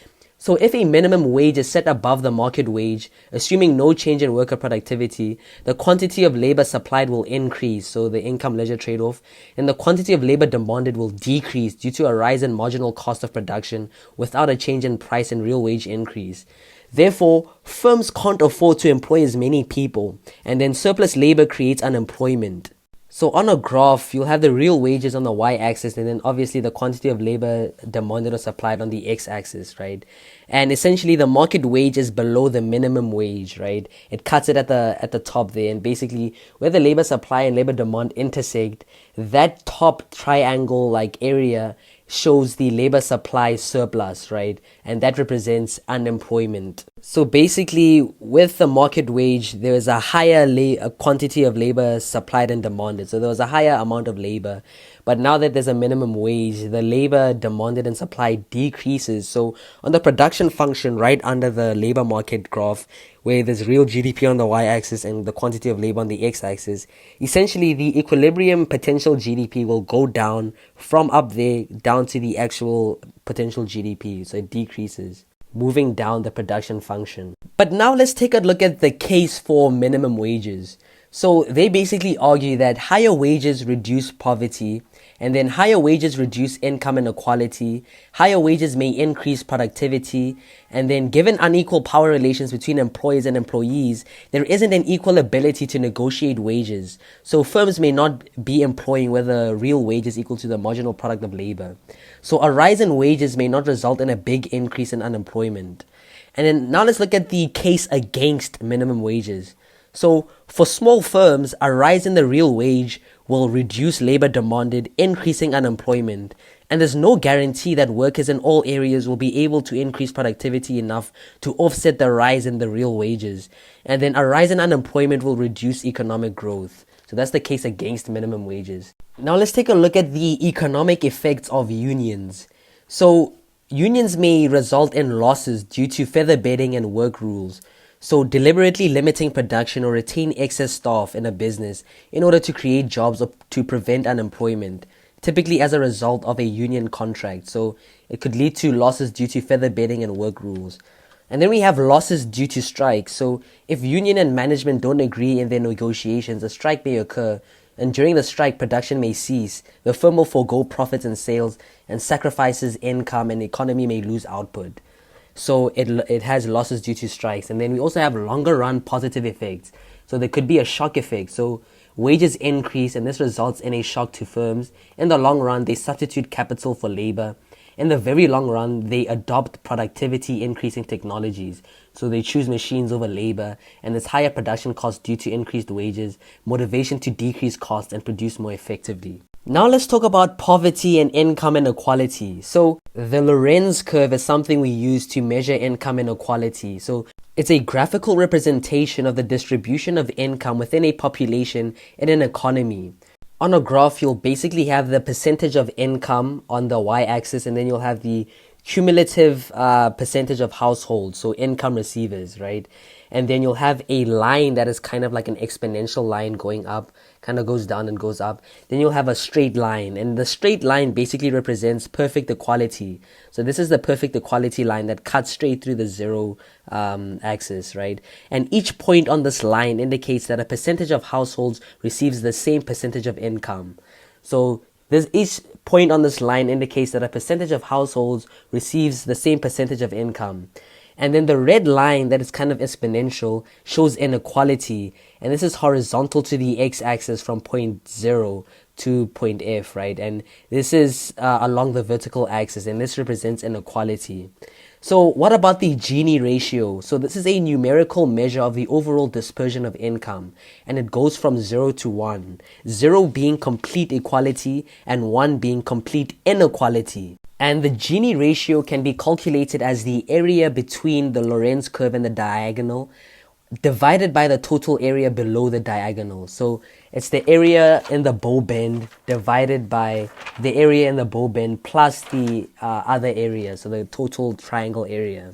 So if a minimum wage is set above the market wage, assuming no change in worker productivity, the quantity of labor supplied will increase, so the income leisure trade-off, and the quantity of labor demanded will decrease due to a rise in marginal cost of production without a change in price and real wage increase. Therefore, firms can't afford to employ as many people, and then surplus labor creates unemployment. So on a graph, you'll have the real wages on the y-axis and then obviously the quantity of labor demanded or supplied on the x-axis, right? And essentially the market wage is below the minimum wage, right? It cuts it at the top there, and basically where the labor supply and labor demand intersect, that top triangle like area shows the labor supply surplus, right? And that represents unemployment. So basically, with the market wage, there is a higher quantity of labor supplied and demanded. So there was a higher amount of labor. But now that there's a minimum wage, the labor demanded and supplied decreases. So on the production function right under the labor market graph, where there's real GDP on the y-axis and the quantity of labor on the x-axis, essentially the equilibrium potential GDP will go down from up there down to the actual potential GDP. So it decreases, moving down the production function. But now let's take a look at the case for minimum wages. So they basically argue that higher wages reduce poverty, and then higher wages reduce income inequality, higher wages may increase productivity, and then given unequal power relations between employers and employees, there isn't an equal ability to negotiate wages. So firms may not be employing where the real wage is equal to the marginal product of labor. So a rise in wages may not result in a big increase in unemployment. And then now let's look at the case against minimum wages. So for small firms, a rise in the real wage will reduce labor demanded, increasing unemployment. And there's no guarantee that workers in all areas will be able to increase productivity enough to offset the rise in the real wages. And then a rise in unemployment will reduce economic growth. So that's the case against minimum wages. Now let's take a look at the economic effects of unions. So unions may result in losses due to feather bedding and work rules. So deliberately limiting production or retain excess staff in a business in order to create jobs or to prevent unemployment, typically as a result of a union contract. So it could lead to losses due to feather bedding and work rules. And then we have losses due to strikes. So if union and management don't agree in their negotiations, a strike may occur. And during the strike, production may cease. The firm will forego profits and sales and sacrifices income, and the economy may lose output. So it has losses due to strikes. And then we also have longer run positive effects. So there could be a shock effect. So wages increase, and this results in a shock to firms. In the long run, they substitute capital for labor. In the very long run, they adopt productivity increasing technologies. So they choose machines over labor, and there's higher production costs due to increased wages, motivation to decrease costs and produce more effectively. Now let's talk about poverty and income inequality. So the Lorenz curve is something we use to measure income inequality. So it's a graphical representation of the distribution of income within a population in an economy. On a graph, you'll basically have the percentage of income on the y-axis, and then you'll have the cumulative percentage of households, so income receivers, right? And then you'll have a line that is kind of like an exponential line going up, kind of goes down and goes up. Then you'll have a straight line, and the straight line basically represents perfect equality. So this is the perfect equality line that cuts straight through the zero axis, right? And each point on this line indicates that a percentage of households receives the same percentage of income. So each point on this line indicates that a percentage of households receives the same percentage of income. And then the red line that is kind of exponential shows inequality. And this is horizontal to the x-axis from point 0 to point F, right? And this is along the vertical axis, and this represents inequality. So what about the Gini ratio? So this is a numerical measure of the overall dispersion of income, and it goes from 0 to 1. 0 being complete equality and 1 being complete inequality. And the Gini ratio can be calculated as the area between the Lorenz curve and the diagonal divided by the total area below the diagonal. So it's the area in the bow bend divided by the area in the bow bend plus the other area, so the total triangle area.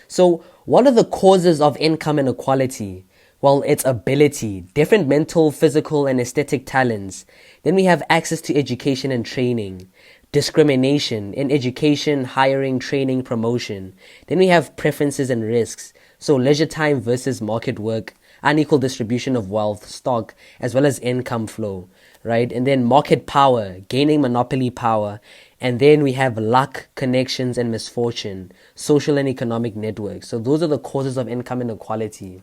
So what are the causes of income inequality? Well, it's ability, different mental, physical, and aesthetic talents. Then we have access to education and training. Discrimination in education, hiring, training, promotion. Then we have preferences and risks. So leisure time versus market work, unequal distribution of wealth, stock, as well as income flow, right? And then market power, gaining monopoly power. And then we have luck, connections, and misfortune, social and economic networks. So those are the causes of income inequality.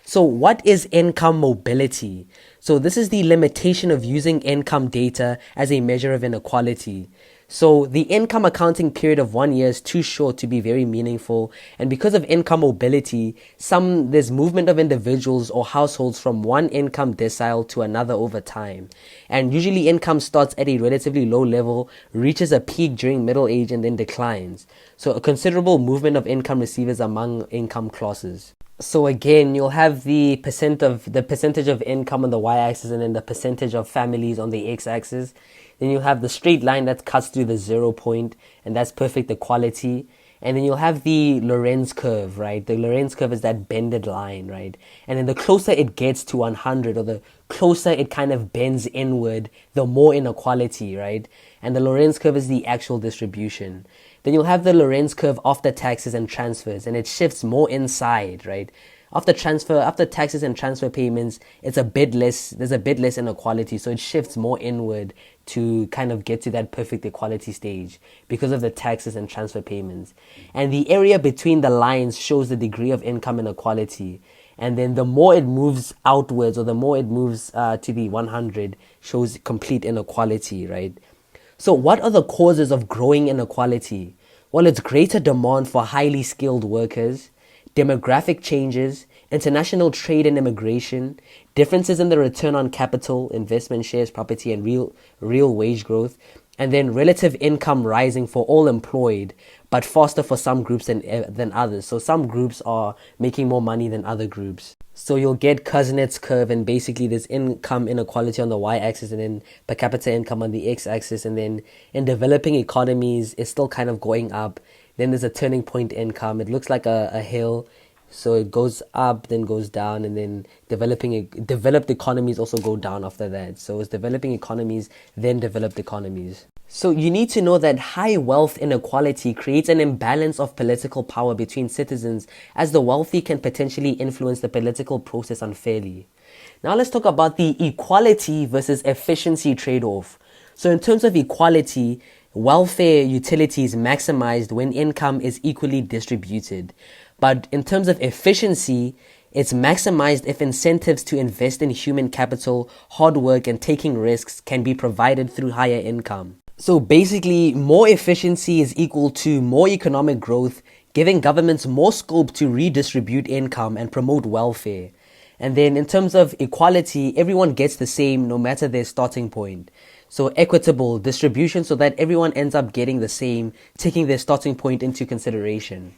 So what is income mobility? So this is the limitation of using income data as a measure of inequality. So the income accounting period of 1 year is too short to be very meaningful. And because of income mobility, there's movement of individuals or households from one income decile to another over time. And usually income starts at a relatively low level, reaches a peak during middle age, and then declines. So a considerable movement of income receivers among income classes. So again, you'll have the percentage of income on the y-axis, and then the percentage of families on the x-axis. Then you'll have the straight line that cuts through the 0 point, and that's perfect equality. And then you'll have the Lorenz curve, right? The Lorenz curve is that bended line, right? And then the closer it gets to 100, or the closer it kind of bends inward, the more inequality, right? And the Lorenz curve is the actual distribution. Then you'll have the Lorenz curve after taxes and transfers, and it shifts more inside, right? After taxes and transfer payments, there's a bit less inequality, so it shifts more inward to kind of get to that perfect equality stage because of the taxes and transfer payments. And the area between the lines shows the degree of income inequality. And then the more it moves outwards, or the more it moves to the 100, shows complete inequality, right? So what are the causes of growing inequality? Well, it's greater demand for highly skilled workers, demographic changes, international trade and immigration, differences in the return on capital, investment shares, property, and real wage growth, and then relative income rising for all employed, but faster for some groups than others. So some groups are making more money than other groups. So you'll get Kuznets curve, and basically there's income inequality on the y-axis and then per capita income on the x-axis, and then in developing economies it's still kind of going up. Then there's a turning point income. It looks like a hill, so it goes up, then goes down, and then developed economies also go down after that. So it's developing economies, then developed economies. So you need to know that high wealth inequality creates an imbalance of political power between citizens, as the wealthy can potentially influence the political process unfairly. Now let's talk about the equality versus efficiency trade-off. So in terms of equality, welfare utility is maximized when income is equally distributed. But in terms of efficiency, it's maximized if incentives to invest in human capital, hard work, and taking risks can be provided through higher income. So basically, more efficiency is equal to more economic growth, giving governments more scope to redistribute income and promote welfare. And then in terms of equality, everyone gets the same no matter their starting point. So equitable distribution so that everyone ends up getting the same, taking their starting point into consideration.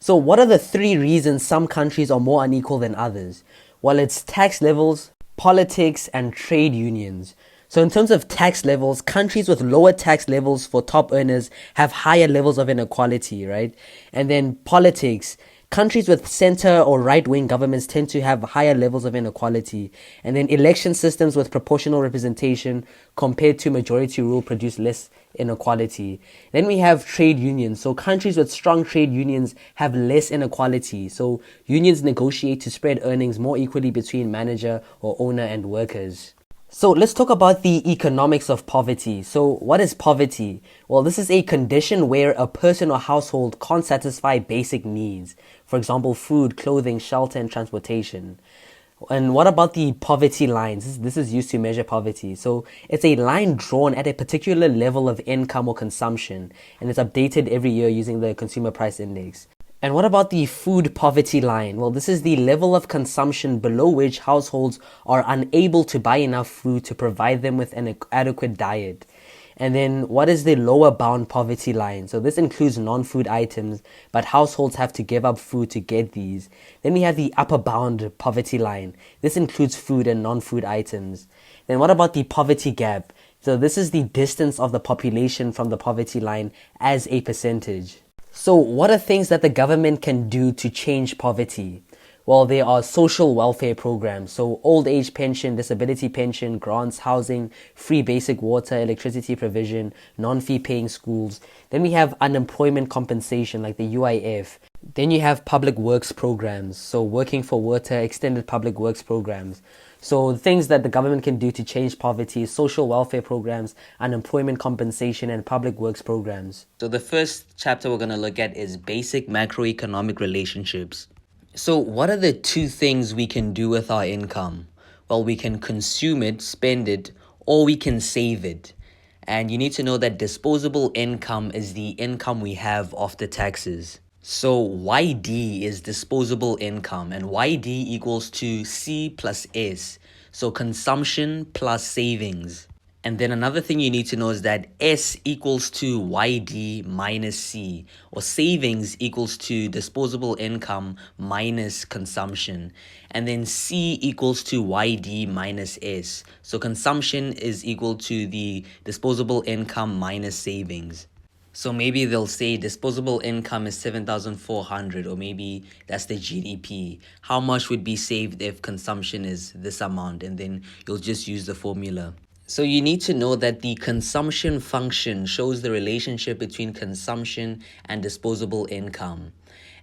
So what are the 3 reasons some countries are more unequal than others? Well, it's tax levels, politics, and trade unions. So in terms of tax levels, countries with lower tax levels for top earners have higher levels of inequality, right? And then politics, countries with center or right-wing governments tend to have higher levels of inequality. And then election systems with proportional representation compared to majority rule produce less inequality. Then we have trade unions. So countries with strong trade unions have less inequality. So unions negotiate to spread earnings more equally between manager or owner and workers. So let's talk about the economics of poverty. So what is poverty? Well, this is a condition where a person or household can't satisfy basic needs. For example, food, clothing, shelter, and transportation. And what about the poverty lines? This is used to measure poverty. So it's a line drawn at a particular level of income or consumption, and it's updated every year using the Consumer Price Index. And what about the food poverty line? Well, this is the level of consumption below which households are unable to buy enough food to provide them with an adequate diet. And then what is the lower bound poverty line? So this includes non-food items, but households have to give up food to get these. Then we have the upper bound poverty line. This includes food and non-food items. Then what about the poverty gap? So this is the distance of the population from the poverty line as a percentage. So what are things that the government can do to change poverty? Well, there are social welfare programs, so old age pension, disability pension, grants, housing, free basic water, electricity provision, non-fee paying schools. Then we have unemployment compensation like the UIF. Then you have public works programs, so working for water, extended public works programs. So things that the government can do to change poverty: social welfare programs, unemployment compensation, and public works programs. So the first chapter we're going to look at is basic macroeconomic relationships. So what are the 2 things we can do with our income? Well, we can consume it, spend it, or we can save it. And you need to know that disposable income is the income we have after taxes. So YD is disposable income, and YD equals to C plus S. So consumption plus savings. And then another thing you need to know is that S equals to YD minus C, or savings equals to disposable income minus consumption. And then C equals to YD minus S. So consumption is equal to the disposable income minus savings. So maybe they'll say disposable income is 7,400, or maybe that's the GDP. How much would be saved if consumption is this amount? And then you'll just use the formula. So you need to know that the consumption function shows the relationship between consumption and disposable income.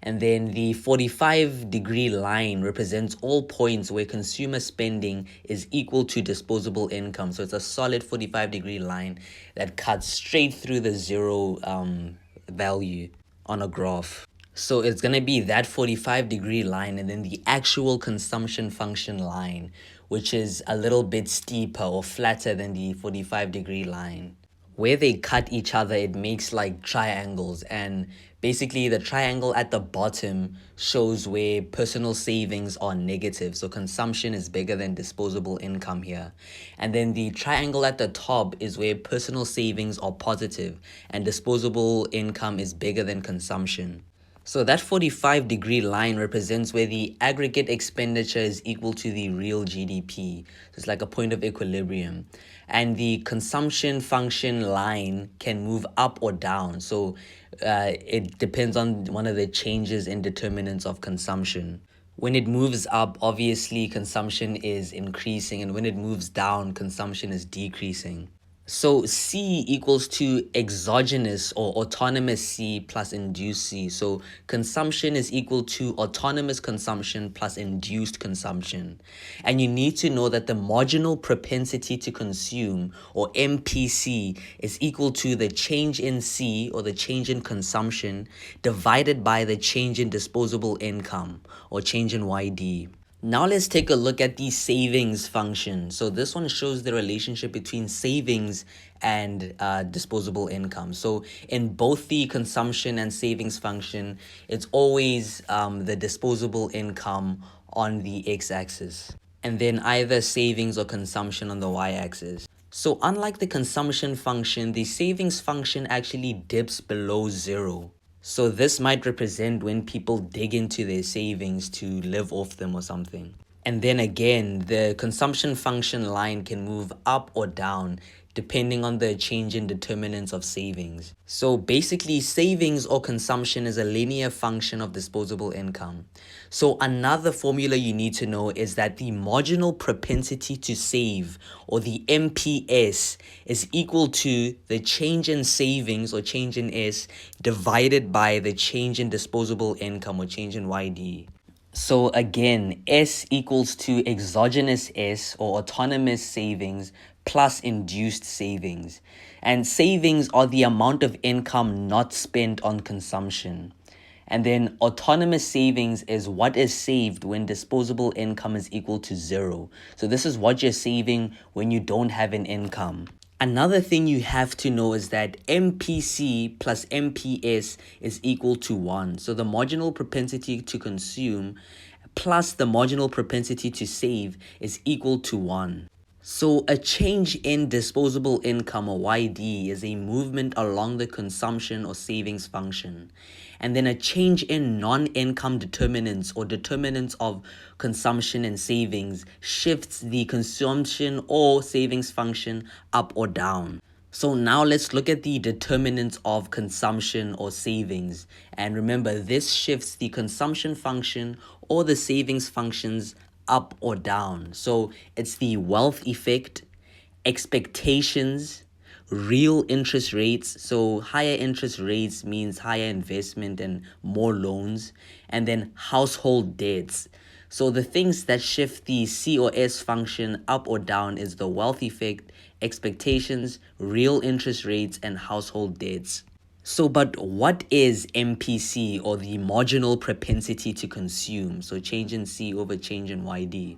And then the 45-degree line represents all points where consumer spending is equal to disposable income. So it's a solid 45-degree line that cuts straight through the zero value on a graph. So it's going to be that 45-degree line and then the actual consumption function line, which is a little bit steeper or flatter than the 45-degree line. Where they cut each other, it makes like triangles, and Basically, the triangle at the bottom shows where personal savings are negative. So consumption is bigger than disposable income here. And then the triangle at the top is where personal savings are positive and disposable income is bigger than consumption. So that 45-degree line represents where the aggregate expenditure is equal to the real GDP. So it's like a point of equilibrium. And the consumption function line can move up or down. So it depends on one of the changes in determinants of consumption. When it moves up, obviously consumption is increasing, and when it moves down, consumption is decreasing. So C equals to exogenous or autonomous C plus induced C. So consumption is equal to autonomous consumption plus induced consumption. And you need to know that the marginal propensity to consume, or MPC, is equal to the change in C, or the change in consumption, divided by the change in disposable income, or change in YD. Now let's take a look at the savings function. So this one shows the relationship between savings and disposable income. So in both the consumption and savings function, it's always the disposable income on the x-axis, and then either savings or consumption on the y-axis. So unlike the consumption function, the savings function actually dips below zero. So this might represent when people dig into their savings to live off them or something. And then again, the consumption function line can move up or down depending on the change in determinants of savings. So basically, savings or consumption is a linear function of disposable income. So another formula you need to know is that the marginal propensity to save, or the MPS, is equal to the change in savings, or change in S, divided by the change in disposable income, or change in YD. So again, S equals to exogenous S, or autonomous savings, plus induced savings. And savings are the amount of income not spent on consumption. And then autonomous savings is what is saved when disposable income is equal to zero. So this is what you're saving when you don't have an income. Another thing you have to know is that MPC plus MPS is equal to 1. So the marginal propensity to consume plus the marginal propensity to save is equal to 1. So a change in disposable income, or YD, is a movement along the consumption or savings function. And then a change in non-income determinants, or determinants of consumption and savings, shifts the consumption or savings function up or down. So now let's look at the determinants of consumption or savings. And remember, this shifts the consumption function or the savings functions up or down. So it's the wealth effect, expectations, real interest rates. So higher interest rates means higher investment and more loans. And then household debts. So the things that shift the C or S function up or down is the wealth effect, expectations, real interest rates, and household debts. So, but what is MPC, or the marginal propensity to consume? So change in C over change in YD.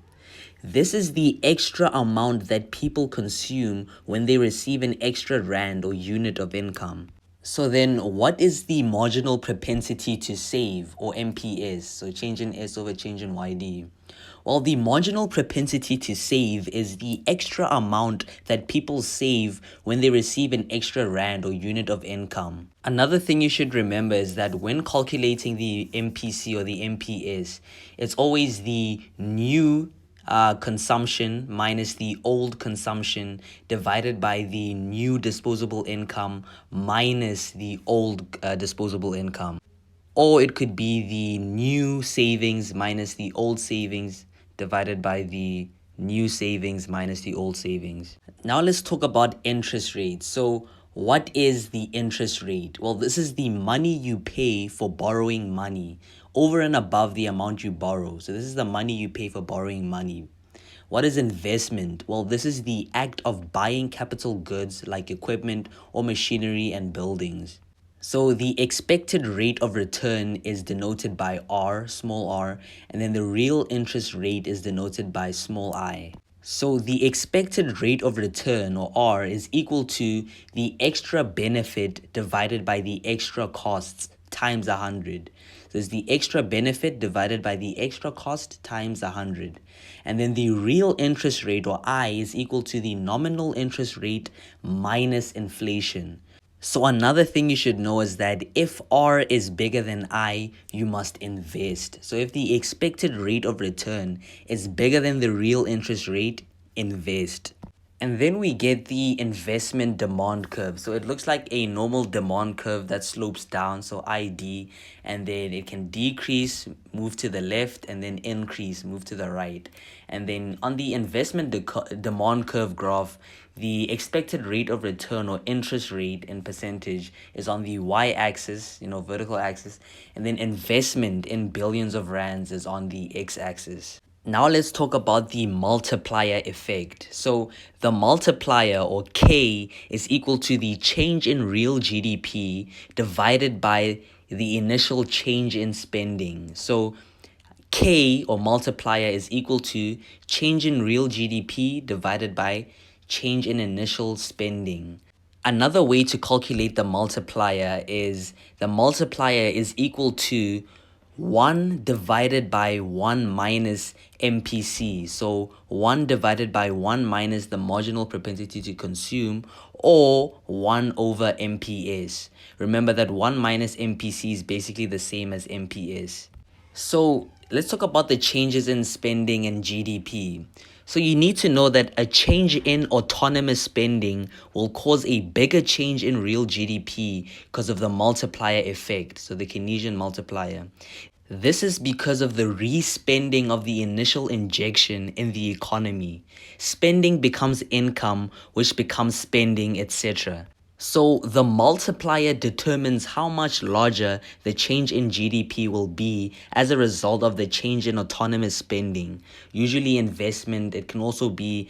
This is the extra amount that people consume when they receive an extra rand or unit of income. So then what is the marginal propensity to save, or MPS? So change in S over change in YD. Well, the marginal propensity to save is the extra amount that people save when they receive an extra rand or unit of income. Another thing you should remember is that when calculating the MPC or the MPS, it's always the new consumption minus the old consumption divided by the new disposable income minus the old disposable income. Or it could be the new savings minus the old savings divided by the new savings minus the old savings. Now let's talk about interest rates. So what is the interest rate? Well, this is the money you pay for borrowing money over and above the amount you borrow. So this is the money you pay for borrowing money. What is investment? Well, this is the act of buying capital goods like equipment or machinery and buildings. So the expected rate of return is denoted by R, small r, and then the real interest rate is denoted by small I. So the expected rate of return, or R, is equal to the extra benefit divided by the extra costs times 100. So it's the extra benefit divided by the extra cost times 100. And then the real interest rate, or I, is equal to the nominal interest rate minus inflation. So another thing you should know is that if R is bigger than I, you must invest. So if the expected rate of return is bigger than the real interest rate, invest. And then we get the investment demand curve. So it looks like a normal demand curve that slopes down, so ID, and then it can decrease, move to the left, and then increase, move to the right. And then on the investment demand curve graph, the expected rate of return, or interest rate in percentage, is on the y-axis, vertical axis, and then investment in billions of rands is on the x-axis. Now let's talk about the multiplier effect. So the multiplier, or K, is equal to the change in real GDP divided by the initial change in spending. So K, or multiplier, is equal to change in real GDP divided by change in initial spending. Another way to calculate the multiplier is equal to 1 divided by 1 minus MPC. So 1 divided by 1 minus the marginal propensity to consume, or 1 over MPS. Remember that 1 minus MPC is basically the same as MPS. So let's talk about the changes in spending and GDP. So you need to know that a change in autonomous spending will cause a bigger change in real GDP because of the multiplier effect, so the Keynesian multiplier. This is because of the re-spending of the initial injection in the economy. Spending becomes income, which becomes spending, etc. So the multiplier determines how much larger the change in GDP will be as a result of the change in autonomous spending. Usually investment, it can also be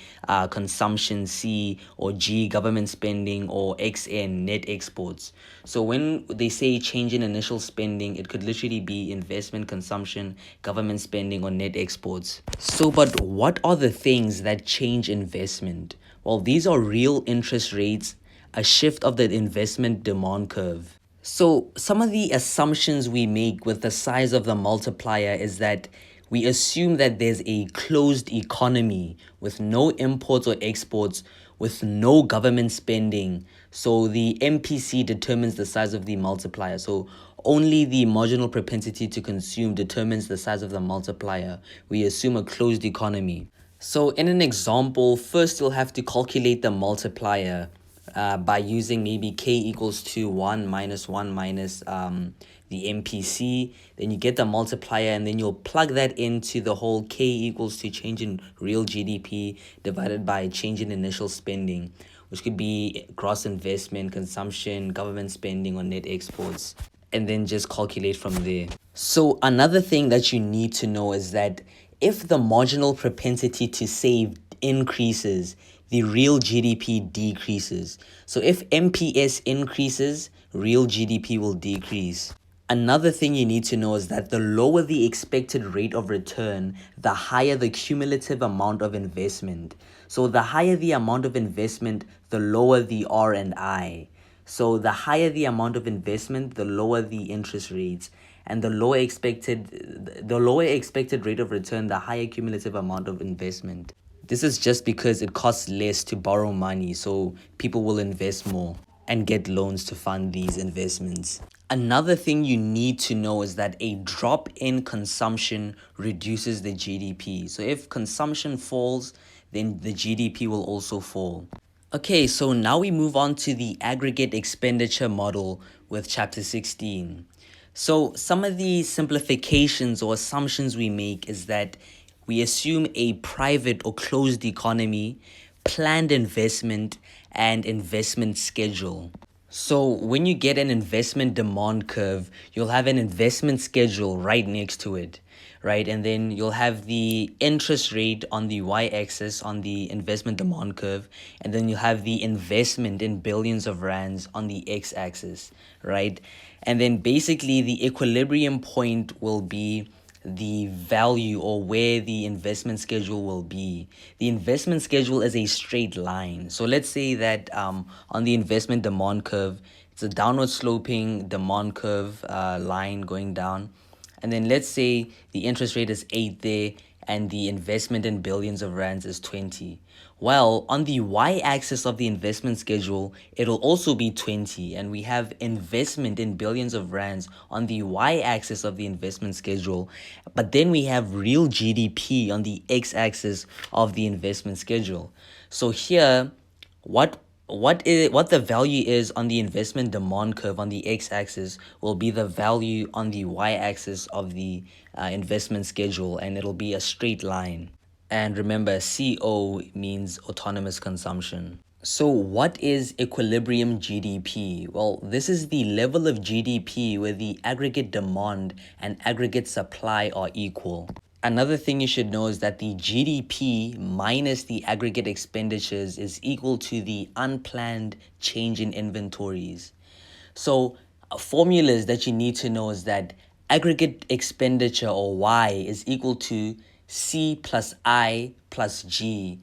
consumption, C, or G, government spending, or XN, net exports. So when they say change in initial spending, it could literally be investment, consumption, government spending, or net exports. So, but what are the things that change investment? Well, these are real interest rates, a shift of the investment demand curve. So some of the assumptions we make with the size of the multiplier is that we assume that there's a closed economy with no imports or exports, with no government spending. So the MPC determines the size of the multiplier. So only the marginal propensity to consume determines the size of the multiplier. We assume a closed economy. So in an example, first you'll have to calculate the multiplier by using maybe K equals to 1 minus 1 minus the MPC. Then you get the multiplier, and then you'll plug that into the whole K equals to change in real GDP divided by change in initial spending, which could be gross investment, consumption, government spending, or net exports, and then just calculate from there. So another thing that you need to know is that if the marginal propensity to save increases, the real GDP decreases. So if MPS increases, real GDP will decrease. Another thing you need to know is that the lower the expected rate of return, the higher the cumulative amount of investment. So the higher the amount of investment, the lower the R and I. So the higher the amount of investment, the lower the interest rates. And the lower expected rate of return, the higher cumulative amount of investment. This is just because it costs less to borrow money, so people will invest more and get loans to fund these investments. Another thing you need to know is that a drop in consumption reduces the GDP. So if consumption falls, then the GDP will also fall. Okay, so now we move on to the aggregate expenditure model with chapter 16. So some of the simplifications or assumptions we make is that we assume a private or closed economy, planned investment, and investment schedule. So when you get an investment demand curve, you'll have an investment schedule right next to it, right? And then you'll have the interest rate on the y-axis on the investment demand curve, and then you have the investment in billions of rands on the x-axis, right? And then basically the equilibrium point will be the value or where the investment schedule will be. The investment schedule is a straight line. So let's say that on the investment demand curve, it's a downward sloping demand curve line going down. And then let's say the interest rate is 8 there and the investment in billions of rands is 20. Well, on the y-axis of the investment schedule, it'll also be 20, and we have investment in billions of rands on the y-axis of the investment schedule, but then we have real GDP on the x-axis of the investment schedule. So here, what the value is on the investment demand curve on the x-axis will be the value on the y-axis of the investment schedule, and it'll be a straight line. And remember, CO means autonomous consumption. So what is equilibrium GDP? Well, this is the level of GDP where the aggregate demand and aggregate supply are equal. Another thing you should know is that the GDP minus the aggregate expenditures is equal to the unplanned change in inventories. So formulas that you need to know is that aggregate expenditure, or Y, is equal to C plus I plus G,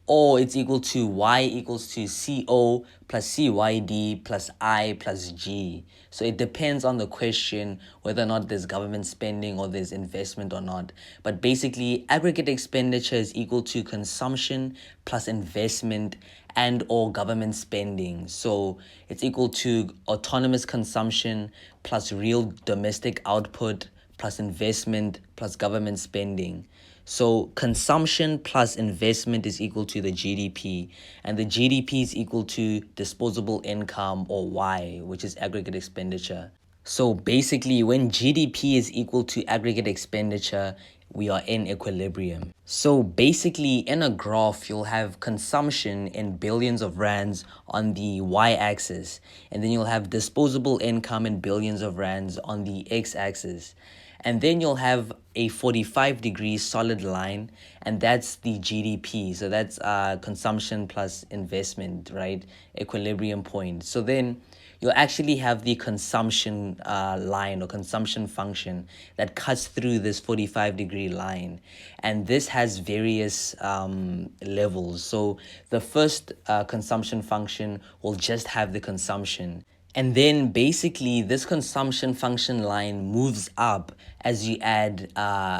or it's equal to Y equals to CO plus CYD plus I plus G. So it depends on the question whether or not there's government spending or there's investment or not. But basically, aggregate expenditure is equal to consumption plus investment and or government spending. So it's equal to autonomous consumption plus real domestic output plus investment plus government spending. So consumption plus investment is equal to the GDP, and the GDP is equal to disposable income, or Y, which is aggregate expenditure. So basically, when GDP is equal to aggregate expenditure, we are in equilibrium. So basically, in a graph, you'll have consumption in billions of rands on the y-axis, and then you'll have disposable income in billions of rands on the x-axis. And then you'll have a 45-degree solid line, and that's the GDP. So that's consumption plus investment, right? Equilibrium point. So then you'll actually have the consumption line or consumption function that cuts through this 45-degree line. And this has various levels. So the first consumption function will just have the consumption. And then basically this consumption function line moves up as you add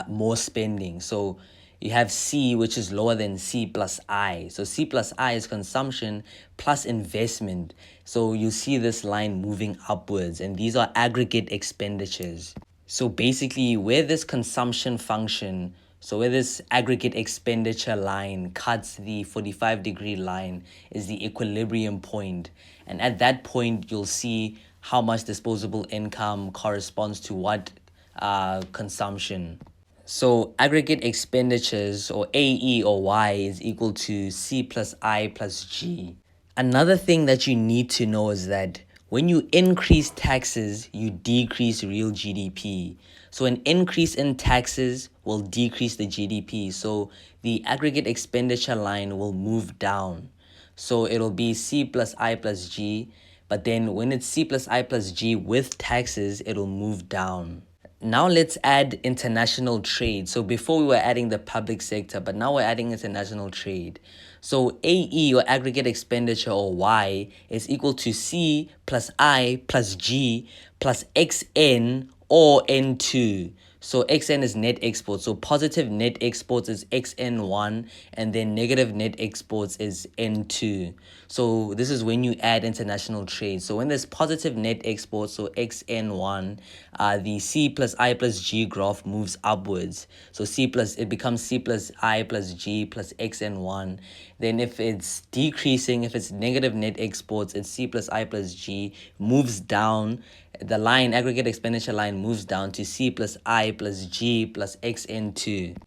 more spending. So you have C, which is lower than C plus I. So C plus I is consumption plus investment. So you see this line moving upwards, and these are aggregate expenditures. So basically where this consumption function, so where this aggregate expenditure line cuts the 45-degree line is the equilibrium point. And at that point, you'll see how much disposable income corresponds to what consumption. So aggregate expenditures, or AE or Y, is equal to C plus I plus G. Another thing that you need to know is that when you increase taxes, you decrease real GDP. So an increase in taxes will decrease the GDP. So the aggregate expenditure line will move down. So it'll be C plus I plus G. But then when it's C plus I plus G with taxes, it'll move down. Now let's add international trade. So before we were adding the public sector, but now we're adding international trade. So AE, or aggregate expenditure, or Y, is equal to C plus I plus G plus XN, or N2. So XN is net exports. So positive net exports is XN1, and then negative net exports is N2. So this is when you add international trade. So when there's positive net exports, so XN1, the C plus I plus G graph moves upwards. So it becomes C plus I plus G plus XN1. Then if it's decreasing, if it's negative net exports, it's C plus I plus G moves down. The line, aggregate expenditure line, moves down to C plus I plus G plus XN2.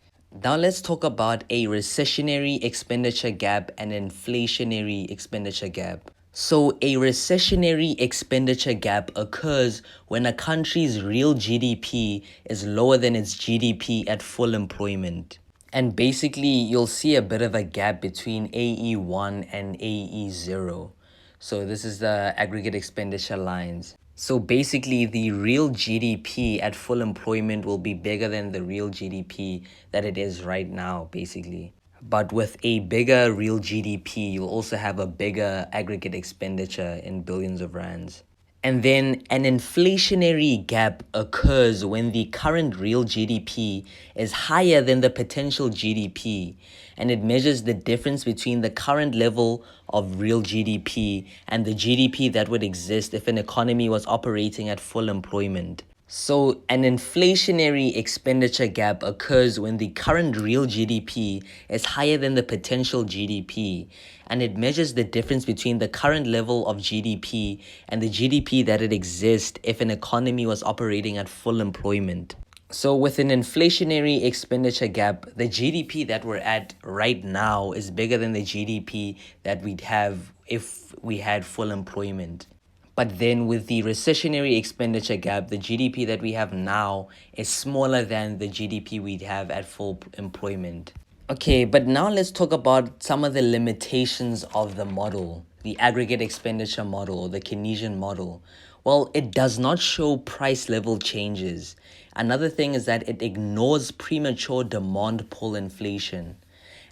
Now let's talk about a recessionary expenditure gap and inflationary expenditure gap. So a recessionary expenditure gap occurs when a country's real GDP is lower than its GDP at full employment. And basically, you'll see a bit of a gap between AE1 and AE0. So this is the aggregate expenditure lines. So basically, the real GDP at full employment will be bigger than the real GDP that it is right now, basically. But with a bigger real GDP, you'll also have a bigger aggregate expenditure in billions of rands. And then an inflationary gap occurs when the current real GDP is higher than the potential GDP, and it measures the difference between the current level of real GDP and the GDP that would exist if an economy was operating at full employment. So, an inflationary expenditure gap occurs when the current real GDP is higher than the potential GDP, and it measures the difference between the current level of GDP and the GDP that would exist if an economy was operating at full employment. So, with an inflationary expenditure gap, the GDP that we're at right now is bigger than the GDP that we'd have if we had full employment. But then with the recessionary expenditure gap, the GDP that we have now is smaller than the GDP we'd have at full employment. Okay, but now let's talk about some of the limitations of the model, the aggregate expenditure model or the Keynesian model. Well, it does not show price level changes. Another thing is that it ignores premature demand pull inflation.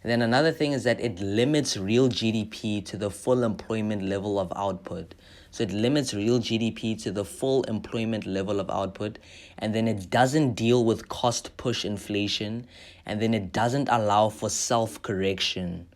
And then another thing is that it limits real GDP to the full employment level of output. So it limits real GDP to the full employment level of output. And then it doesn't deal with cost push inflation. And then it doesn't allow for self-correction.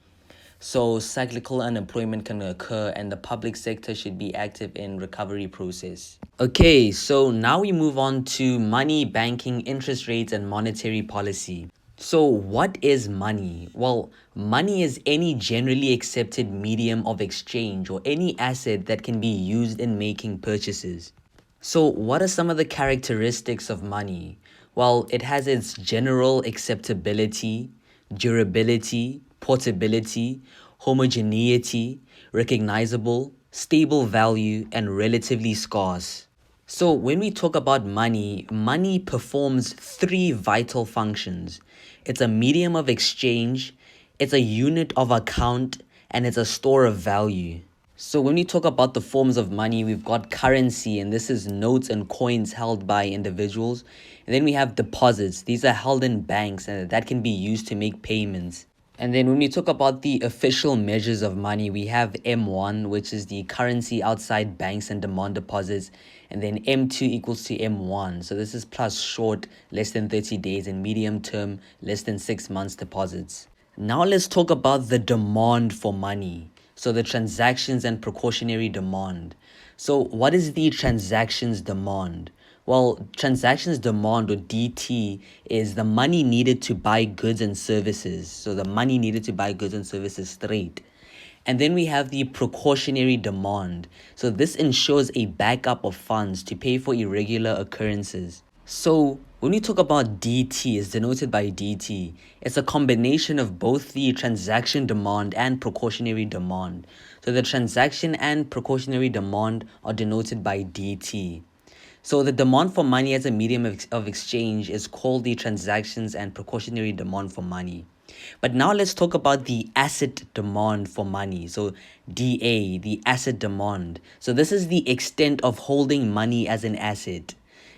So cyclical unemployment can occur and the public sector should be active in recovery process. Okay, so now we move on to money, banking, interest rates, and monetary policy. So what is money? Well, money is any generally accepted medium of exchange or any asset that can be used in making purchases. So what are some of the characteristics of money? Well, it has its general acceptability, durability, portability, homogeneity, recognizable, stable value, and relatively scarce. So when we talk about money, money performs three vital functions. It's a medium of exchange, it's a unit of account, and it's a store of value. So when we talk about the forms of money, we've got currency, and this is notes and coins held by individuals. And then we have deposits. These are held in banks, and that can be used to make payments. And then when we talk about the official measures of money, we have M1, which is the currency outside banks and demand deposits. And then M2 equals to M1. So this is plus short, less than 30 days, and medium term, less than 6 months deposits. Now let's talk about the demand for money. So the transactions and precautionary demand. So what is the transactions demand? Well, transactions demand, or DT, is the money needed to buy goods and services. So the money needed to buy goods and services straight. And then we have the precautionary demand. So this ensures a backup of funds to pay for irregular occurrences. So when we talk about DT, it's denoted by DT. It's a combination of both the transaction demand and precautionary demand. So the transaction and precautionary demand are denoted by DT. So the demand for money as a medium of exchange is called the transactions and precautionary demand for money. But now let's talk about the asset demand for money. So DA, the asset demand. So this is the extent of holding money as an asset.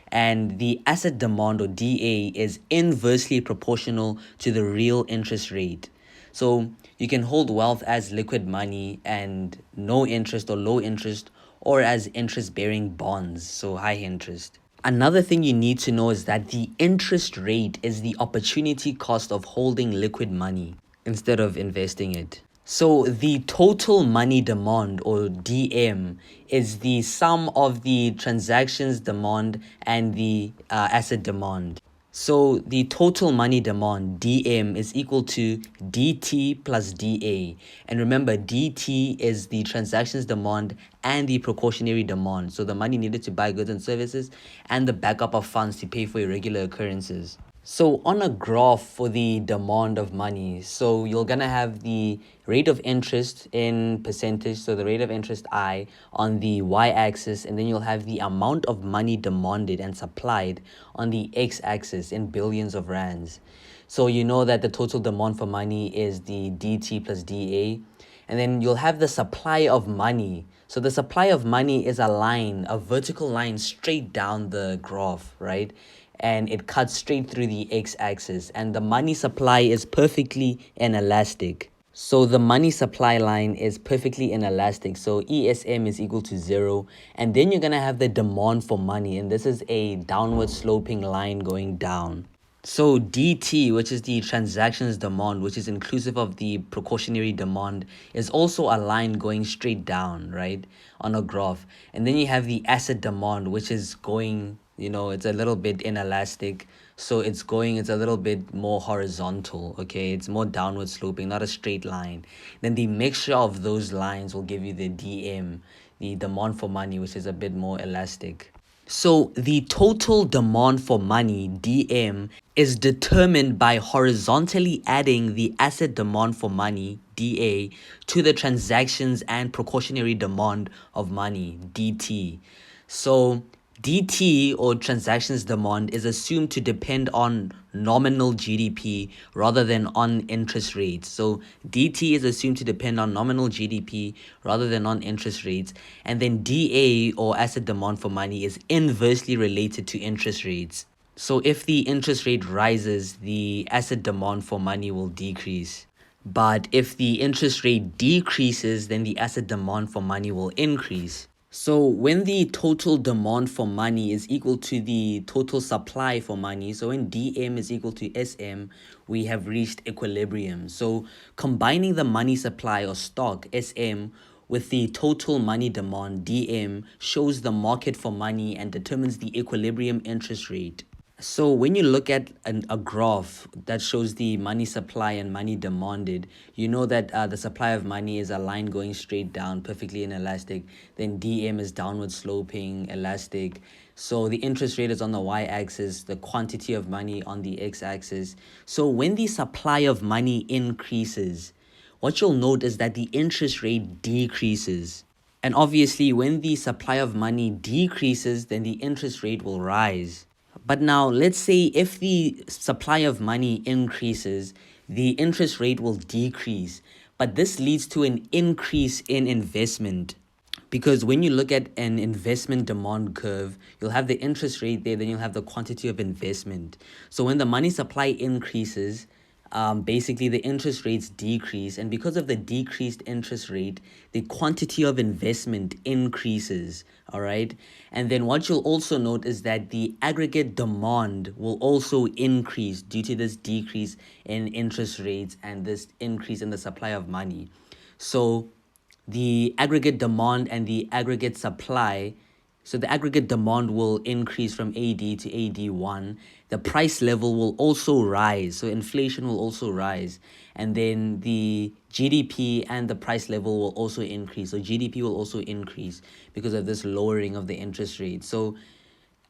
And the asset demand, or DA, is inversely proportional to the real interest rate. So you can hold wealth as liquid money and no interest or low interest, or as interest-bearing bonds, so high interest. Another thing you need to know is that the interest rate is the opportunity cost of holding liquid money instead of investing it. So the total money demand, or DM, is the sum of the transactions demand and the asset demand. So the total money demand, DM, is equal to DT plus DA. And remember, DT is the transactions demand and the precautionary demand. So the money needed to buy goods and services and the backup of funds to pay for irregular occurrences. So on a graph for the demand of money, so you're going to have the rate of interest in percentage, so the rate of interest I on the y-axis, and then you'll have the amount of money demanded and supplied on the x-axis in billions of rands. So you know that the total demand for money is the DT plus DA, And then you'll have the supply of money. So the supply of money is a line, a vertical line straight down the graph, right? And it cuts straight through the x-axis. And the money supply is perfectly inelastic. So the money supply line is perfectly inelastic. So ESM is equal to 0. And then you're going to have the demand for money. And this is a downward sloping line going down. So DT, which is the transactions demand, which is inclusive of the precautionary demand, is also a line going straight down, right, on a graph. And then you have the asset demand, which is going, it's a little bit inelastic. So it's a little bit more horizontal, okay? It's more downward sloping, not a straight line. Then the mixture of those lines will give you the DM, the demand for money, which is a bit more elastic. So the total demand for money, DM, is determined by horizontally adding the asset demand for money, DA, to the transactions and precautionary demand of money, DT. So DT, or transactions demand, is assumed to depend on nominal GDP rather than on interest rates. So DT is assumed to depend on nominal GDP rather than on interest rates. And then DA, or asset demand for money, is inversely related to interest rates. So if the interest rate rises, the asset demand for money will decrease. But if the interest rate decreases, then the asset demand for money will increase. So when the total demand for money is equal to the total supply for money, so when DM is equal to SM, we have reached equilibrium. So combining the money supply or stock, SM, with the total money demand, DM, shows the market for money and determines the equilibrium interest rate. So when you look at a graph that shows the money supply and money demanded, you know that the supply of money is a line going straight down, perfectly inelastic. Then DM is downward sloping, elastic. So the interest rate is on the y-axis, the quantity of money on the x-axis. So when the supply of money increases, what you'll note is that the interest rate decreases. And obviously, when the supply of money decreases, then the interest rate will rise. But now, let's say if the supply of money increases, the interest rate will decrease. But this leads to an increase in investment. Because when you look at an investment demand curve, you'll have the interest rate there, then you'll have the quantity of investment. So when the money supply increases, basically the interest rates decrease, and because of the decreased interest rate, the quantity of investment increases. All right. And then what you'll also note is that the aggregate demand will also increase due to this decrease in interest rates and this increase in the supply of money. So the aggregate demand and the aggregate supply, so the aggregate demand will increase from AD to AD1. The price level will also rise. So inflation will also rise. And then the GDP and the price level will also increase. So GDP will also increase because of this lowering of the interest rate. So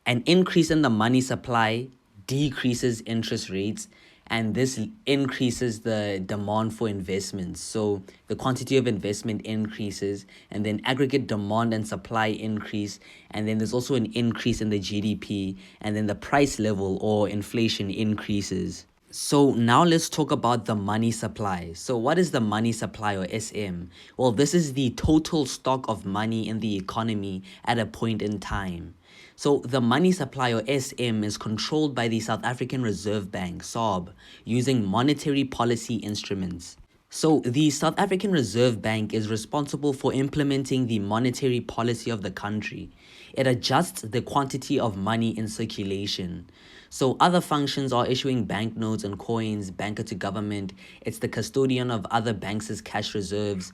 an increase in the money supply decreases interest rates, and this increases the demand for investments. So the quantity of investment increases, and then aggregate demand and supply increase, and then there's also an increase in the GDP, and then the price level or inflation increases. So now let's talk about the money supply. So what is the money supply, or SM? Well, this is the total stock of money in the economy at a point in time. So the money supply, or SM, is controlled by the South African Reserve Bank, SARB, using monetary policy instruments. So the South African Reserve Bank is responsible for implementing the monetary policy of the country. It adjusts the quantity of money in circulation. So other functions are issuing banknotes and coins, banker to government. It's the custodian of other banks' cash reserves,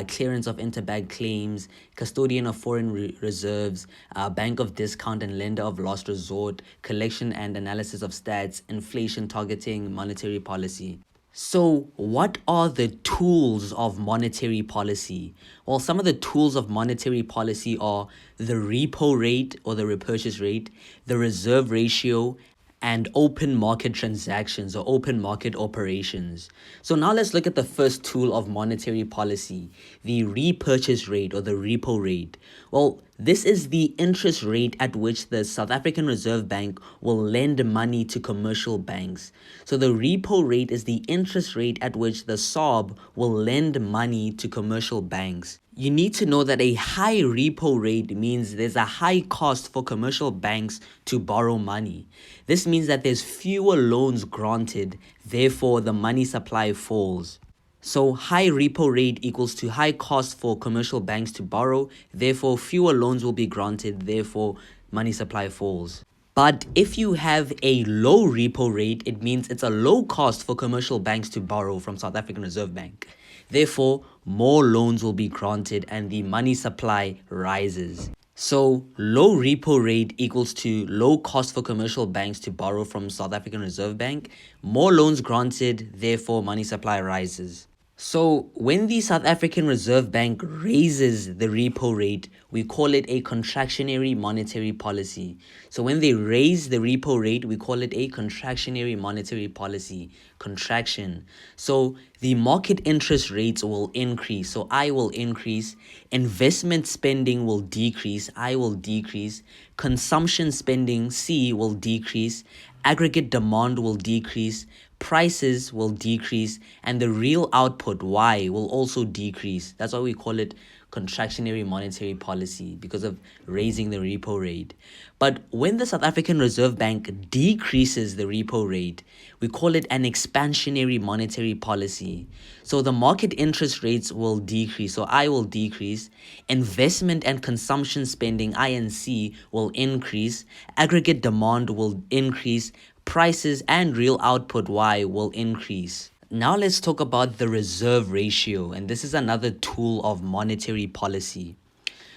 clearance of interbank claims, custodian of foreign reserves, bank of discount and lender of last resort, collection and analysis of stats, inflation targeting, monetary policy. So what are the tools of monetary policy? Well, some of the tools of monetary policy are the repo rate, or the repurchase rate, the reserve ratio, and open market transactions, or open market operations. So now let's look at the first tool of monetary policy, the repurchase rate, or the repo rate. Well, This is the interest rate at which the South African Reserve Bank will lend money to commercial banks. So the repo rate is the interest rate at which the SARB will lend money to commercial banks. You need to know that a high repo rate means there's a high cost for commercial banks to borrow money. This means that there's fewer loans granted, therefore the money supply falls. So high repo rate equals to high cost for commercial banks to borrow, therefore fewer loans will be granted, therefore money supply falls. But if you have a low repo rate, it means it's a low cost for commercial banks to borrow from South African Reserve Bank. Therefore, more loans will be granted and the money supply rises. So low repo rate equals to low cost for commercial banks to borrow from South African Reserve Bank. More loans granted, therefore money supply rises. So when the South African Reserve Bank raises the repo rate, we call it a contractionary monetary policy. So when they raise the repo rate, we call it a contractionary monetary policy, contraction. So the market interest rates will increase. So I will increase. Investment spending will decrease. I will decrease. Consumption spending, C, will decrease. Aggregate demand will decrease. Prices will decrease, and the real output, Y, will also decrease. That's why we call it contractionary monetary policy, because of raising the repo rate. But when the South African Reserve Bank decreases the repo rate, we call it an expansionary monetary policy. So the market interest rates will decrease. So I will decrease. Investment and consumption spending, INC, will increase. Aggregate demand will increase. Prices and real output, Y, will increase. Now let's talk about the reserve ratio, and this is another tool of monetary policy.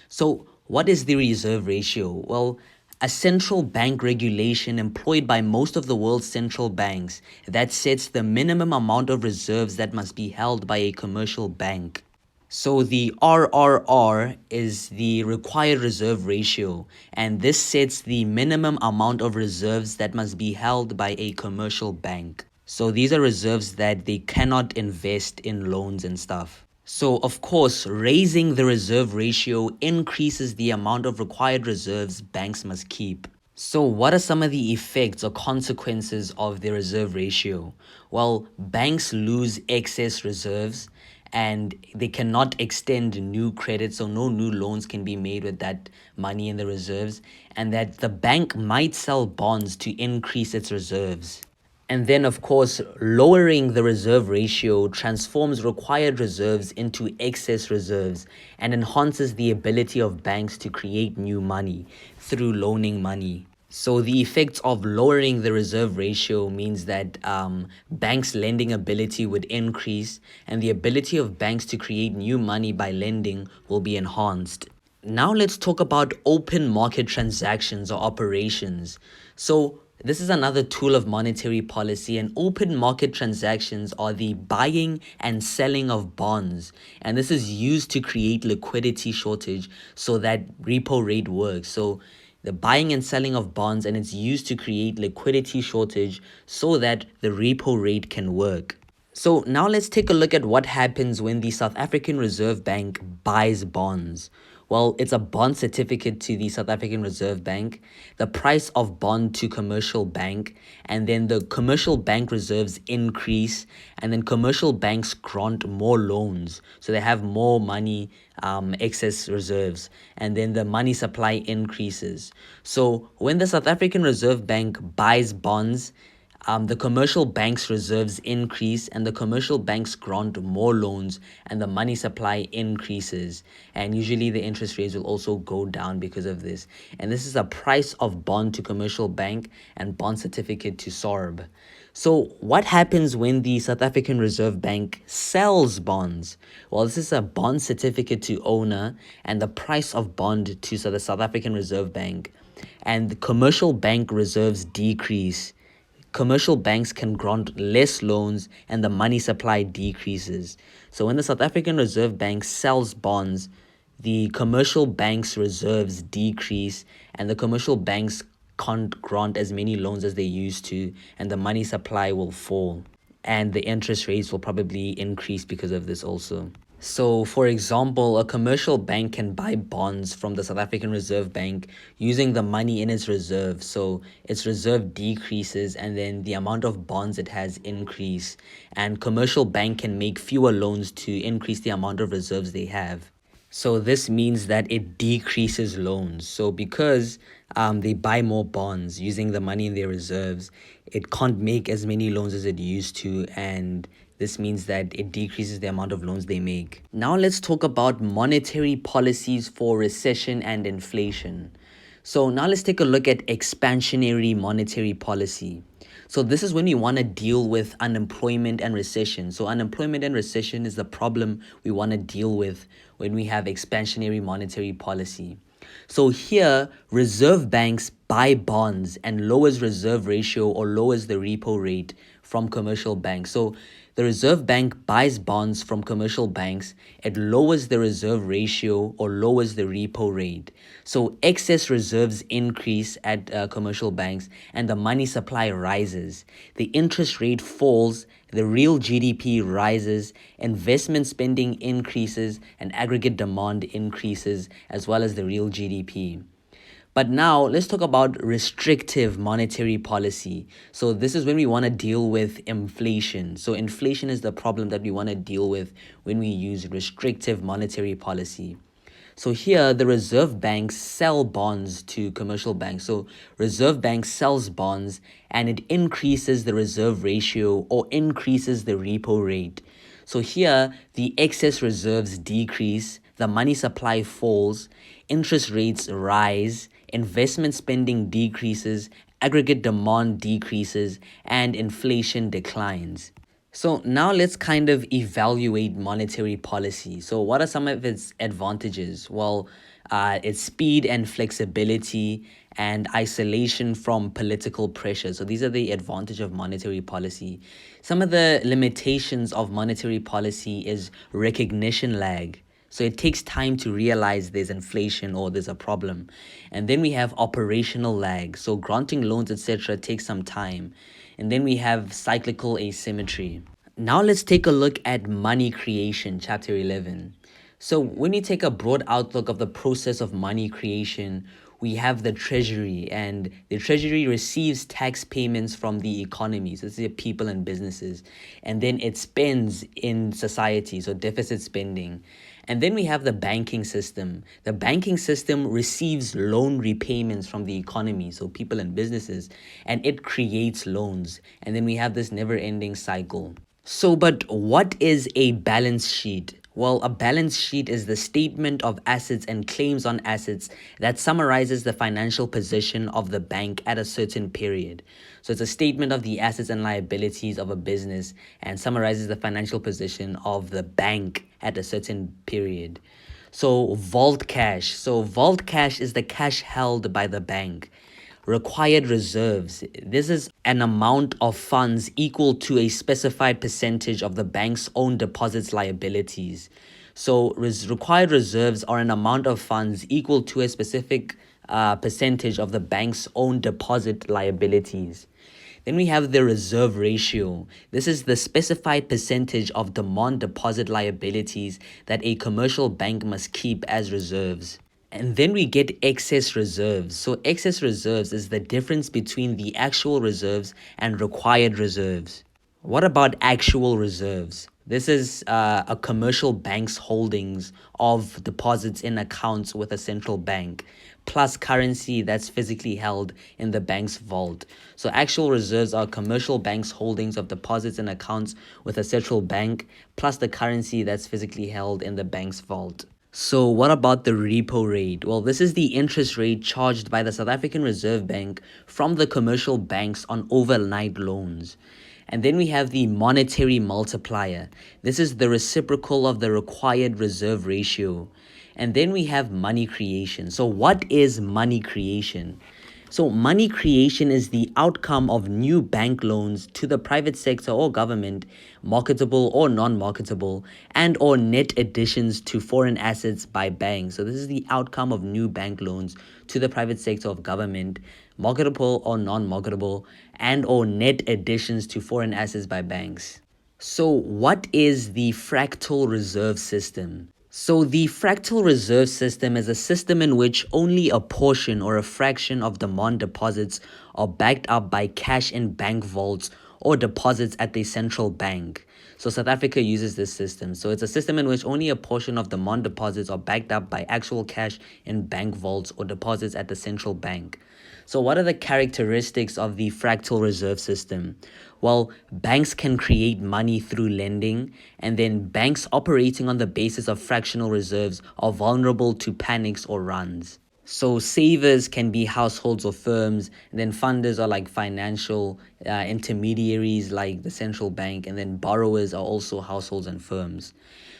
So what is the reserve ratio? Well, a central bank regulation employed by most of the world's central banks that sets the minimum amount of reserves that must be held by a commercial bank. So the RRR is the required reserve ratio, and this sets the minimum amount of reserves that must be held by a commercial bank. So these are reserves that they cannot invest in loans and stuff. So of course, raising the reserve ratio increases the amount of required reserves banks must keep. So what are some of the effects or consequences of the reserve ratio? Well, banks lose excess reserves and they cannot extend new credit, so no new loans can be made with that money in the reserves, and that the bank might sell bonds to increase its reserves. And then, of course, lowering the reserve ratio transforms required reserves into excess reserves and enhances the ability of banks to create new money through loaning money. So the effects of lowering the reserve ratio means that banks' lending ability would increase, and the ability of banks to create new money by lending will be enhanced. Now let's talk about open market transactions or operations. So this is another tool of monetary policy, and open market transactions are the buying and selling of bonds. And this is used to create liquidity shortage so that repo rate works. So the buying and selling of bonds, and it's used to create liquidity shortage so that the repo rate can work. So now let's take a look at what happens when the South African Reserve Bank buys bonds. Well, it's a bond certificate to the South African Reserve Bank, the price of bond to commercial bank, and then the commercial bank reserves increase, and then commercial banks grant more loans. So they have more money, excess reserves, and then the money supply increases. So when the South African Reserve Bank buys bonds, the commercial bank's reserves increase, and the commercial banks grant more loans, and the money supply increases. And usually the interest rates will also go down because of this. And this is a price of bond to commercial bank and bond certificate to SARB. So what happens when the South African Reserve Bank sells bonds? Well, this is a bond certificate to owner and the price of bond to the South African Reserve Bank. And the commercial bank reserves decrease. Commercial banks can grant less loans and the money supply decreases. So when the South African Reserve Bank sells bonds, the commercial bank's reserves decrease and the commercial banks can't grant as many loans as they used to, and the money supply will fall. And the interest rates will probably increase because of this also. So, for example, a commercial bank can buy bonds from the South African Reserve Bank using the money in its reserve. So, its reserve decreases and then the amount of bonds it has increase. And commercial bank can make fewer loans to increase the amount of reserves they have. So this means that it decreases loans. So because they buy more bonds using the money in their reserves, it can't make as many loans as it used to, and this means that it decreases the amount of loans they make. Now let's talk about monetary policies for recession and inflation. So now let's take a look at expansionary monetary policy. So this is when we want to deal with unemployment and recession. So unemployment and recession is the problem we want to deal with when we have expansionary monetary policy. So here, reserve banks buy bonds and lowers reserve ratio or lowers the repo rate from commercial banks. So the Reserve Bank buys bonds from commercial banks. It lowers the reserve ratio or lowers the repo rate. So excess reserves increase at commercial banks and the money supply rises. The interest rate falls, the real GDP rises, investment spending increases, and aggregate demand increases, as well as the real GDP. But now let's talk about restrictive monetary policy. So this is when we want to deal with inflation. So inflation is the problem that we want to deal with when we use restrictive monetary policy. So here, the Reserve Bank sell bonds to commercial banks. So Reserve Bank sells bonds and it increases the reserve ratio or increases the repo rate. So here, the excess reserves decrease, the money supply falls, interest rates rise, investment spending decreases, aggregate demand decreases, and inflation declines. So now let's kind of evaluate monetary policy. So what are some of its advantages? Well, its speed and flexibility and isolation from political pressure. So these are the advantage of monetary policy. Some of the limitations of monetary policy is recognition lag. So it takes time to realize there's inflation or there's a problem. And then we have operational lag. So granting loans, etc., takes some time. And then we have cyclical asymmetry. Now let's take a look at money creation, chapter 11. So when we take a broad outlook of the process of money creation, we have the treasury, and the treasury receives tax payments from the economy, so this is people and businesses, and then it spends in society, so deficit spending. And then we have the banking system. The banking system receives loan repayments from the economy, so people and businesses, and it creates loans. And then we have this never-ending cycle. So, but what is a balance sheet? Well, a balance sheet is the statement of assets and claims on assets that summarizes the financial position of the bank at a certain period. So it's a statement of the assets and liabilities of a business and summarizes the financial position of the bank at a certain period. So vault cash. So vault cash is the cash held by the bank. Required reserves. This is an amount of funds equal to a specified percentage of the bank's own deposits liabilities. So required reserves are an amount of funds equal to a specific percentage of the bank's own deposit liabilities. Then we have the reserve ratio. This is the specified percentage of demand deposit liabilities that a commercial bank must keep as reserves. And then we get excess reserves. So excess reserves is the difference between the actual reserves and required reserves. What about actual reserves? This is a commercial bank's holdings of deposits in accounts with a central bank, plus currency that's physically held in the bank's vault. So actual reserves are commercial banks' holdings of deposits in accounts with a central bank, plus the currency that's physically held in the bank's vault. So what about the repo rate? Well, this is the interest rate charged by the South African Reserve Bank from the commercial banks on overnight loans. And then we have the monetary multiplier. This is the reciprocal of the required reserve ratio. And then we have money creation. So what is money creation? So money creation is the outcome of new bank loans to the private sector or government, marketable or non-marketable, and or net additions to foreign assets by banks. So this is the outcome of new bank loans to the private sector of government, marketable or non-marketable, and or net additions to foreign assets by banks. So what is the fractal reserve system? So the fractal reserve system is a system in which only a portion or a fraction of demand deposits are backed up by cash in bank vaults or deposits at the central bank. So South Africa uses this system. So it's a system in which only a portion of demand deposits are backed up by actual cash in bank vaults or deposits at the central bank. So what are the characteristics of the fractal reserve system? Well, banks can create money through lending, and then banks operating on the basis of fractional reserves are vulnerable to panics or runs. So savers can be households or firms, and then funders are like financial intermediaries like the central bank, and then borrowers are also households and firms.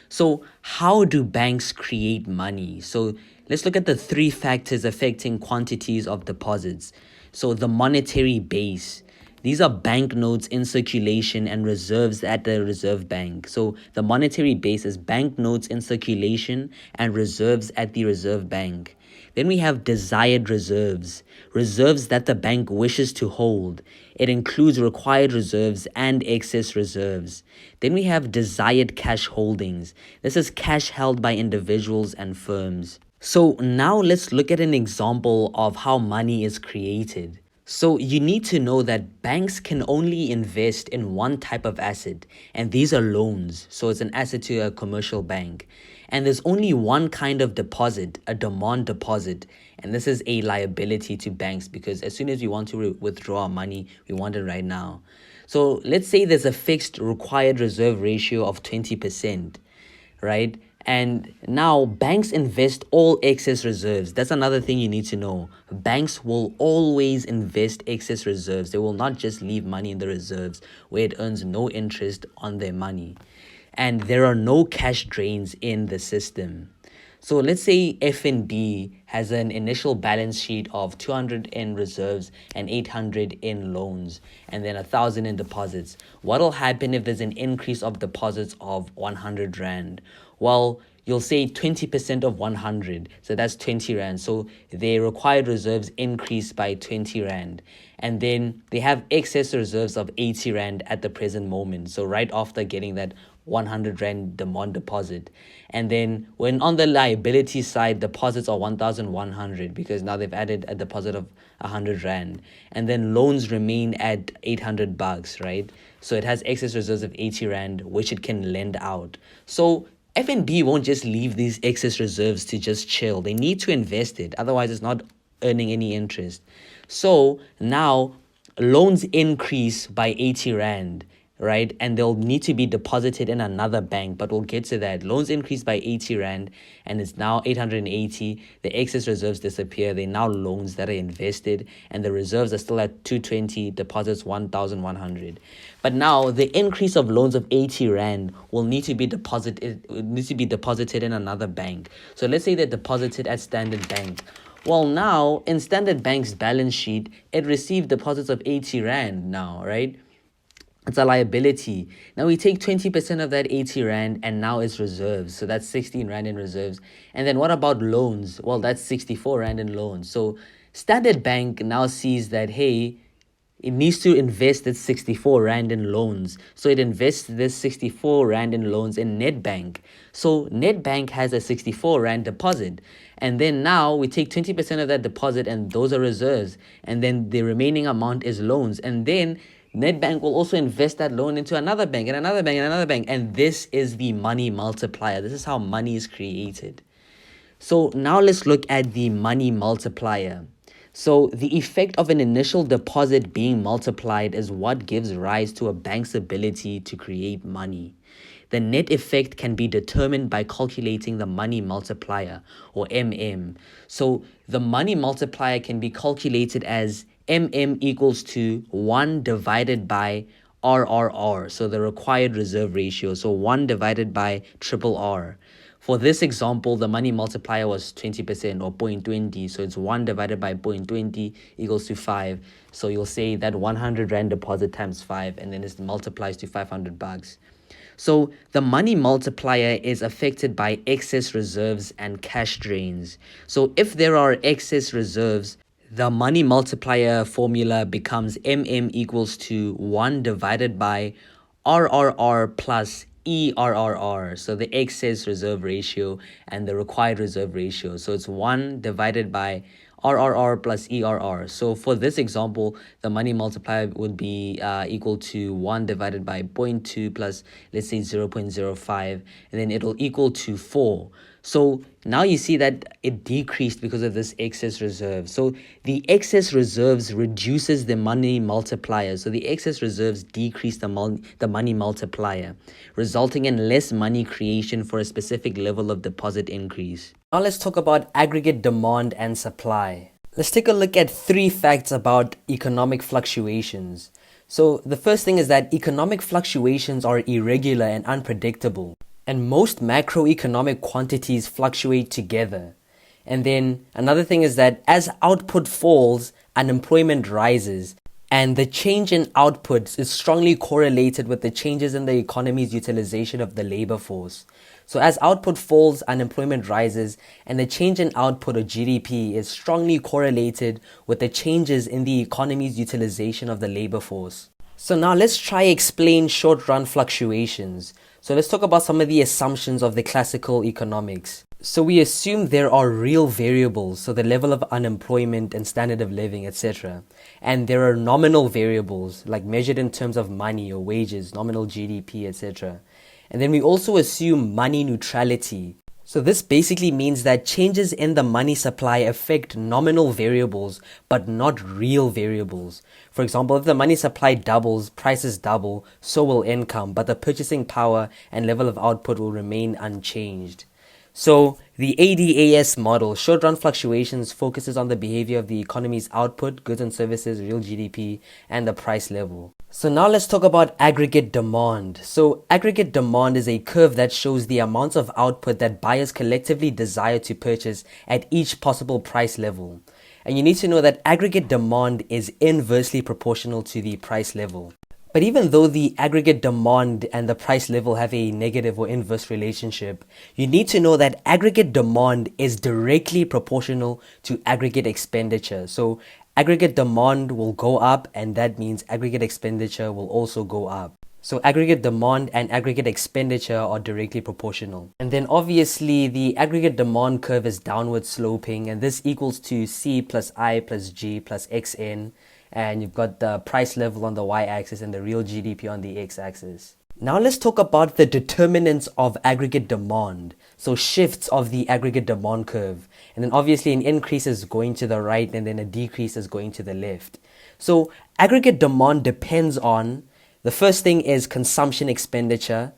So how do banks create money? So let's look at the three factors affecting quantities of deposits. So the monetary base. These are banknotes in circulation and reserves at the Reserve Bank. So the monetary base is banknotes in circulation and reserves at the Reserve Bank. Then we have desired reserves, reserves that the bank wishes to hold. It includes required reserves and excess reserves. Then we have desired cash holdings. This is cash held by individuals and firms. So now let's look at an example of how money is created. So you need to know that banks can only invest in one type of asset, and these are loans. So it's an asset to a commercial bank. And there's only one kind of deposit, a demand deposit. And this is a liability to banks because as soon as we want to withdraw our money, we want it right now. So let's say there's a fixed required reserve ratio of 20%, right? And now banks invest all excess reserves. That's another thing you need to know. Banks will always invest excess reserves. They will not just leave money in the reserves where it earns no interest on their money. And there are no cash drains in the system. So let's say FNB has an initial balance sheet of 200 in reserves and 800 in loans and then 1,000 in deposits. What will happen if there's an increase of deposits of 100 Rand? Well, you'll say 20% of 100, so that's 20 Rand. So their required reserves increase by 20 Rand. And then they have excess reserves of 80 Rand at the present moment. So right after getting that 100 Rand demand deposit. And then when on the liability side, deposits are 1,100 because now they've added a deposit of 100 Rand. And then loans remain at 800 bucks, right? So it has excess reserves of 80 Rand, which it can lend out. So FNB won't just leave these excess reserves to just chill. They need to invest it. Otherwise, it's not earning any interest. So now loans increase by 80 Rand, right? And they'll need to be deposited in another bank, but we'll get to that. Loans increase by 80 Rand and it's now 880. The excess reserves disappear. They're now loans that are invested and the reserves are still at 220, deposits 1,100. But now the increase of loans of 80 Rand will need to be deposited in another bank. So let's say they're deposited at Standard Bank. Well, now in Standard Bank's balance sheet, it received deposits of 80 Rand now, right? It's a liability. Now we take 20% of that 80 Rand and now it's reserves. So that's 16 Rand in reserves. And then what about loans? Well, that's 64 Rand in loans. So Standard Bank now sees that, hey, it needs to invest its 64 Rand in loans. So it invests this 64 Rand in loans in Nedbank. So Nedbank has a 64 Rand deposit. And then now we take 20% of that deposit and those are reserves. And then the remaining amount is loans. And then Nedbank will also invest that loan into another bank and another bank and another bank. And this is the money multiplier. This is how money is created. So now let's look at the money multiplier. So the effect of an initial deposit being multiplied is what gives rise to a bank's ability to create money. The net effect can be determined by calculating the money multiplier, or MM. So the money multiplier can be calculated as MM equals to 1 divided by RRR, so the required reserve ratio, so 1 divided by triple R. For this example, the money multiplier was 20% or 0.20, so it's 1 divided by 0.20 equals to 5. So you'll say that 100 Rand deposit times 5, and then it multiplies to 500 bucks. So the money multiplier is affected by excess reserves and cash drains. So if there are excess reserves, the money multiplier formula becomes MM equals to 1 divided by RRR plus ERRR, so the excess reserve ratio and the required reserve ratio. So it's 1 divided by RRR plus ERR. So for this example, the money multiplier would be equal to 1 divided by 0.2 plus, let's say, 0.05, and then it'll equal to 4. So now you see that it decreased because of this excess reserve. So the excess reserves reduces the money multiplier. So the excess reserves decrease the money multiplier, resulting in less money creation for a specific level of deposit increase. Now let's talk about aggregate demand and supply. Let's take a look at 3 facts about economic fluctuations. So the first thing is that economic fluctuations are irregular and unpredictable, and most macroeconomic quantities fluctuate together. And then another thing is that as output falls, unemployment rises, and the change in output is strongly correlated with the changes in the economy's utilization of the labor force. So as output falls, unemployment rises, and the change in output or GDP is strongly correlated with the changes in the economy's utilization of the labor force. So now let's try explain short-run fluctuations. So let's talk about some of the assumptions of the classical economics. So we assume there are real variables, so the level of unemployment and standard of living, etc. And there are nominal variables, like measured in terms of money or wages, nominal GDP, etc. And then we also assume money neutrality. So this basically means that changes in the money supply affect nominal variables, but not real variables. For example, if the money supply doubles, prices double, so will income, but the purchasing power and level of output will remain unchanged. So the ADAS model, short-run fluctuations, focuses on the behavior of the economy's output, goods and services, real GDP, and the price level. So now let's talk about aggregate demand. So aggregate demand is a curve that shows the amounts of output that buyers collectively desire to purchase at each possible price level. And you need to know that aggregate demand is inversely proportional to the price level. But even though the aggregate demand and the price level have a negative or inverse relationship, you need to know that aggregate demand is directly proportional to aggregate expenditure. So aggregate demand will go up, and that means aggregate expenditure will also go up. So aggregate demand and aggregate expenditure are directly proportional. And then obviously the aggregate demand curve is downward sloping, and this equals to C plus I plus G plus XN. And you've got the price level on the y-axis and the real GDP on the x-axis. Now let's talk about the determinants of aggregate demand. So shifts of the aggregate demand curve. And then obviously an increase is going to the right, and then a decrease is going to the left. So aggregate demand depends on, the first thing is consumption expenditure.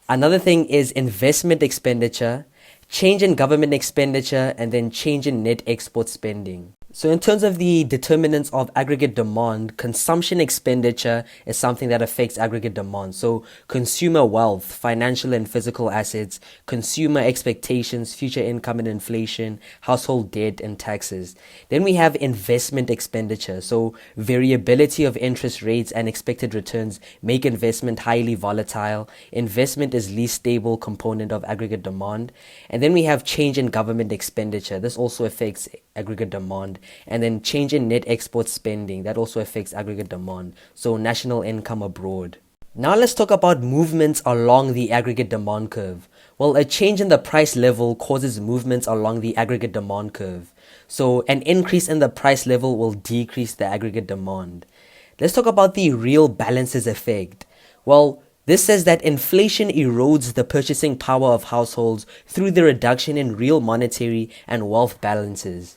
Another thing is investment expenditure, change in government expenditure, and then change in net export spending. So in terms of the determinants of aggregate demand, consumption expenditure is something that affects aggregate demand. So consumer wealth, financial and physical assets, consumer expectations, future income and inflation, household debt and taxes. Then we have investment expenditure. So variability of interest rates and expected returns make investment highly volatile. Investment is least stable component of aggregate demand. And then we have change in government expenditure. This also affects aggregate demand. And then change in net export spending, that also affects aggregate demand. So national income abroad. Now let's talk about movements along the aggregate demand curve. Well, a change in the price level causes movements along the aggregate demand curve. So an increase in the price level will decrease the aggregate demand. Let's talk about the real balances effect. Well, this says that inflation erodes the purchasing power of households through the reduction in real monetary and wealth balances.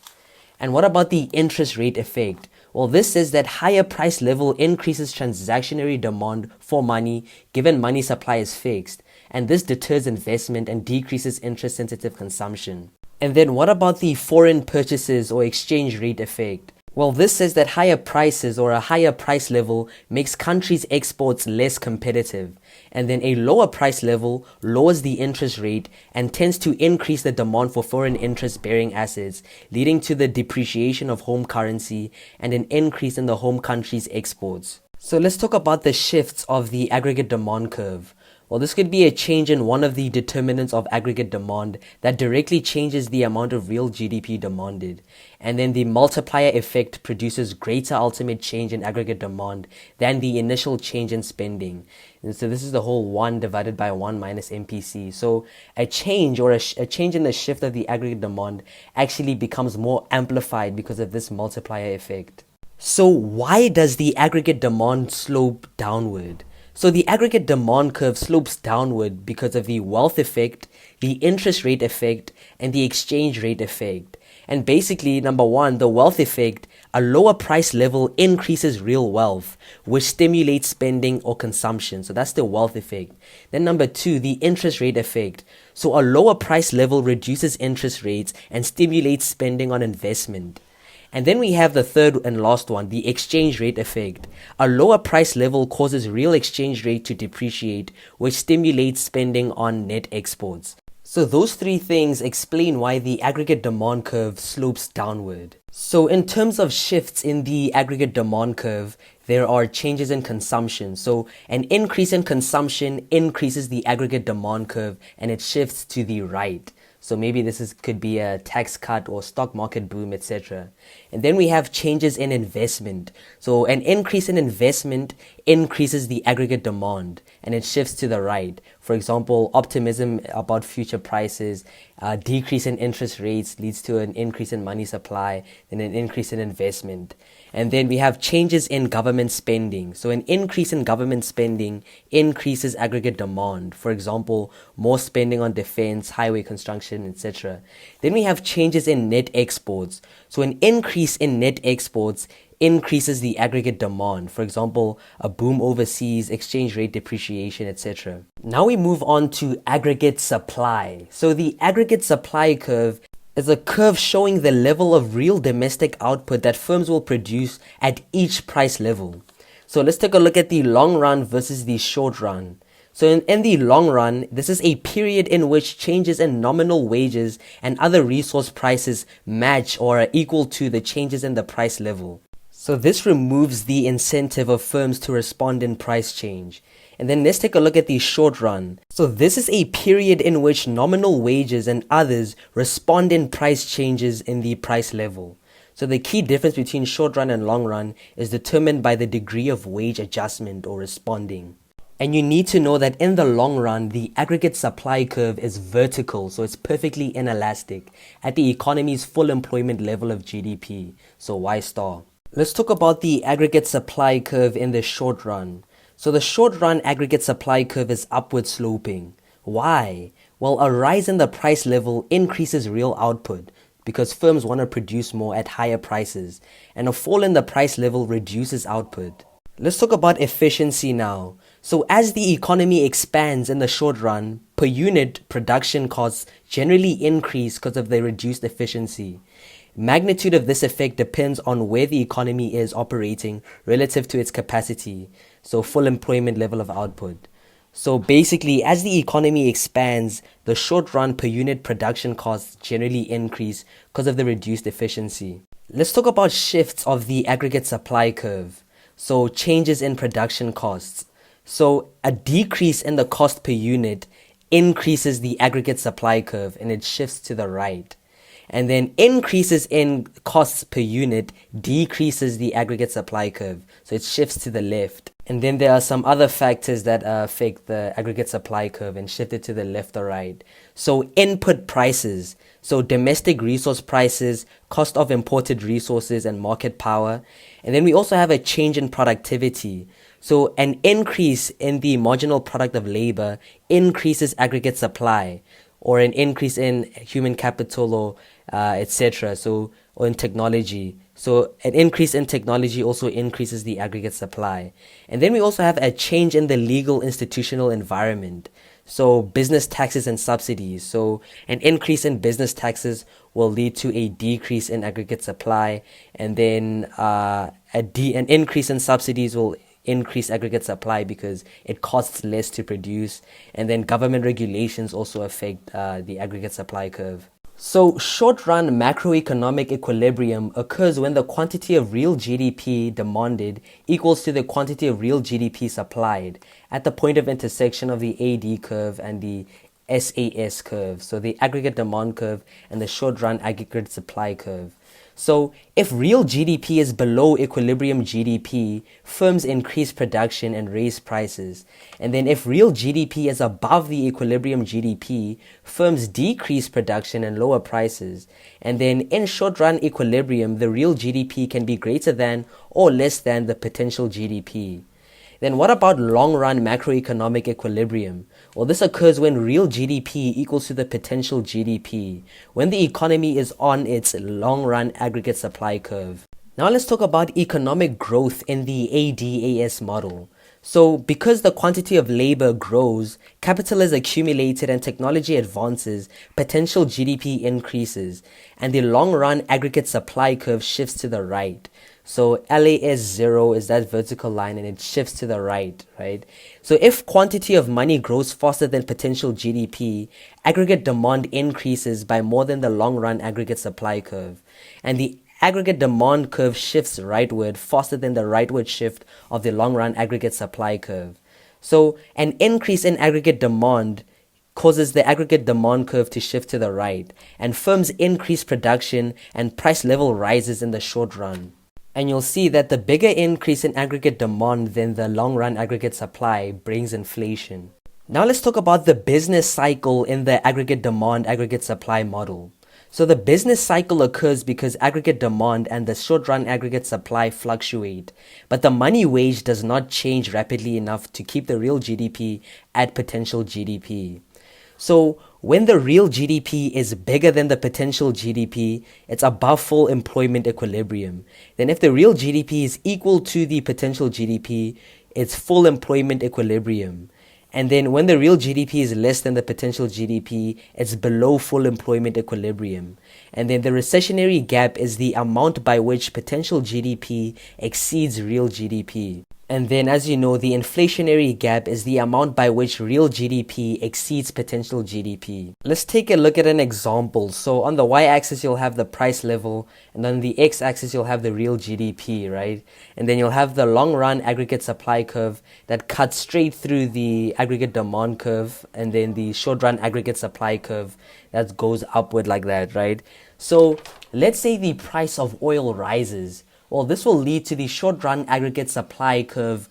And what about the interest rate effect? Well, this says that higher price level increases transactionary demand for money given money supply is fixed, and this deters investment and decreases interest sensitive consumption. And then what about the foreign purchases or exchange rate effect? Well, this says that higher prices or a higher price level makes countries' exports less competitive, and then a lower price level lowers the interest rate and tends to increase the demand for foreign interest-bearing assets, leading to the depreciation of home currency and an increase in the home country's exports. So let's talk about the shifts of the aggregate demand curve. Well, this could be a change in one of the determinants of aggregate demand that directly changes the amount of real GDP demanded. And then the multiplier effect produces greater ultimate change in aggregate demand than the initial change in spending. And so this is the whole 1 divided by 1 minus MPC. So a change or a change in the shift of the aggregate demand actually becomes more amplified because of this multiplier effect. So why does the aggregate demand slope downward? So the aggregate demand curve slopes downward because of the wealth effect, the interest rate effect, and the exchange rate effect. And basically, number one, the wealth effect, a lower price level increases real wealth, which stimulates spending or consumption. So that's the wealth effect. Then number two, the interest rate effect. So a lower price level reduces interest rates and stimulates spending on investment. And then we have the third and last one, the exchange rate effect. A lower price level causes real exchange rate to depreciate, which stimulates spending on net exports. So those three things explain why the aggregate demand curve slopes downward. So in terms of shifts in the aggregate demand curve, there are changes in consumption. So an increase in consumption increases the aggregate demand curve and it shifts to the right. So maybe could be a tax cut or stock market boom, etc. And then we have changes in investment. So an increase in investment increases the aggregate demand and it shifts to the right. For example, optimism about future prices, decrease in interest rates leads to an increase in money supply and an increase in investment. And then we have changes in government spending. So an increase in government spending increases aggregate demand. For example, more spending on defense, highway construction, etc. Then we have changes in net exports. So an increase in net exports increases the aggregate demand. For example, a boom overseas, exchange rate depreciation, etc. Now we move on to aggregate supply. So the aggregate supply curve is a curve showing the level of real domestic output that firms will produce at each price level. So let's take a look at the long run versus the short run. So in the long run, this is a period in which changes in nominal wages and other resource prices match or are equal to the changes in the price level. So this removes the incentive of firms to respond in price change. And then let's take a look at the short run. So this is a period in which nominal wages and others respond in price changes in the price level. So the key difference between short run and long run is determined by the degree of wage adjustment or responding. And you need to know that in the long run, the aggregate supply curve is vertical, so it's perfectly inelastic at the economy's full employment level of GDP. So Y star. Let's talk about the aggregate supply curve in the short run. So the short run aggregate supply curve is upward sloping. Why? Well, a rise in the price level increases real output because firms want to produce more at higher prices, and a fall in the price level reduces output. Let's talk about efficiency now. So as the economy expands in the short run, per unit production costs generally increase because of the reduced efficiency. Magnitude of this effect depends on where the economy is operating relative to its capacity, so full employment level of output. So basically, as the economy expands, the short run per unit production costs generally increase because of the reduced efficiency. Let's talk about shifts of the aggregate supply curve. So changes in production costs. So a decrease in the cost per unit increases the aggregate supply curve and it shifts to the right. And then increases in costs per unit decreases the aggregate supply curve. So it shifts to the left. And then there are some other factors that affect the aggregate supply curve and shift it to the left or right. So input prices. So domestic resource prices, cost of imported resources and market power. And then we also have a change in productivity. So an increase in the marginal product of labor increases aggregate supply, or an increase in human capital or etc. Or in technology. So an increase in technology also increases the aggregate supply. And then we also have a change in the legal institutional environment. So business taxes and subsidies. So an increase in business taxes will lead to a decrease in aggregate supply. And then an increase in subsidies will increase aggregate supply because it costs less to produce. And then government regulations also affect the aggregate supply curve. So, short-run macroeconomic equilibrium occurs when the quantity of real GDP demanded equals to the quantity of real GDP supplied at the point of intersection of the AD curve and the SAS curve, so the aggregate demand curve and the short-run aggregate supply curve. So, if real GDP is below equilibrium GDP, firms increase production and raise prices. And then if real GDP is above the equilibrium GDP, firms decrease production and lower prices. And then in short-run equilibrium, the real GDP can be greater than or less than the potential GDP. Then what about long-run macroeconomic equilibrium? Well, this occurs when real GDP equals to the potential GDP, when the economy is on its long-run aggregate supply curve. Now let's talk about economic growth in the ADAS model. So, because the quantity of labor grows, capital is accumulated and technology advances, potential GDP increases, and the long-run aggregate supply curve shifts to the right. So LAS0 is that vertical line and it shifts to the right? So if quantity of money grows faster than potential GDP, aggregate demand increases by more than the long-run aggregate supply curve. And the aggregate demand curve shifts rightward faster than the rightward shift of the long-run aggregate supply curve. So an increase in aggregate demand causes the aggregate demand curve to shift to the right, and firms increase production and price level rises in the short run. And you'll see that the bigger increase in aggregate demand than the long-run aggregate supply brings inflation. Now let's talk about the business cycle in the aggregate demand, aggregate supply model. So the business cycle occurs because aggregate demand and the short-run aggregate supply fluctuate, but the money wage does not change rapidly enough to keep the real GDP at potential GDP. So when the real GDP is bigger than the potential GDP, it's above full employment equilibrium. Then if the real GDP is equal to the potential GDP, it's full employment equilibrium. And then when the real GDP is less than the potential GDP, it's below full employment equilibrium. And then the recessionary gap is the amount by which potential GDP exceeds real GDP. And then, as you know, the inflationary gap is the amount by which real GDP exceeds potential GDP. Let's take a look at an example. So on the y-axis, you'll have the price level, and on the x-axis, you'll have the real GDP, right? And then you'll have the long-run aggregate supply curve that cuts straight through the aggregate demand curve, and then the short-run aggregate supply curve that goes upward like that, right? So let's say the price of oil rises. Well, this will lead to the short-run aggregate supply curve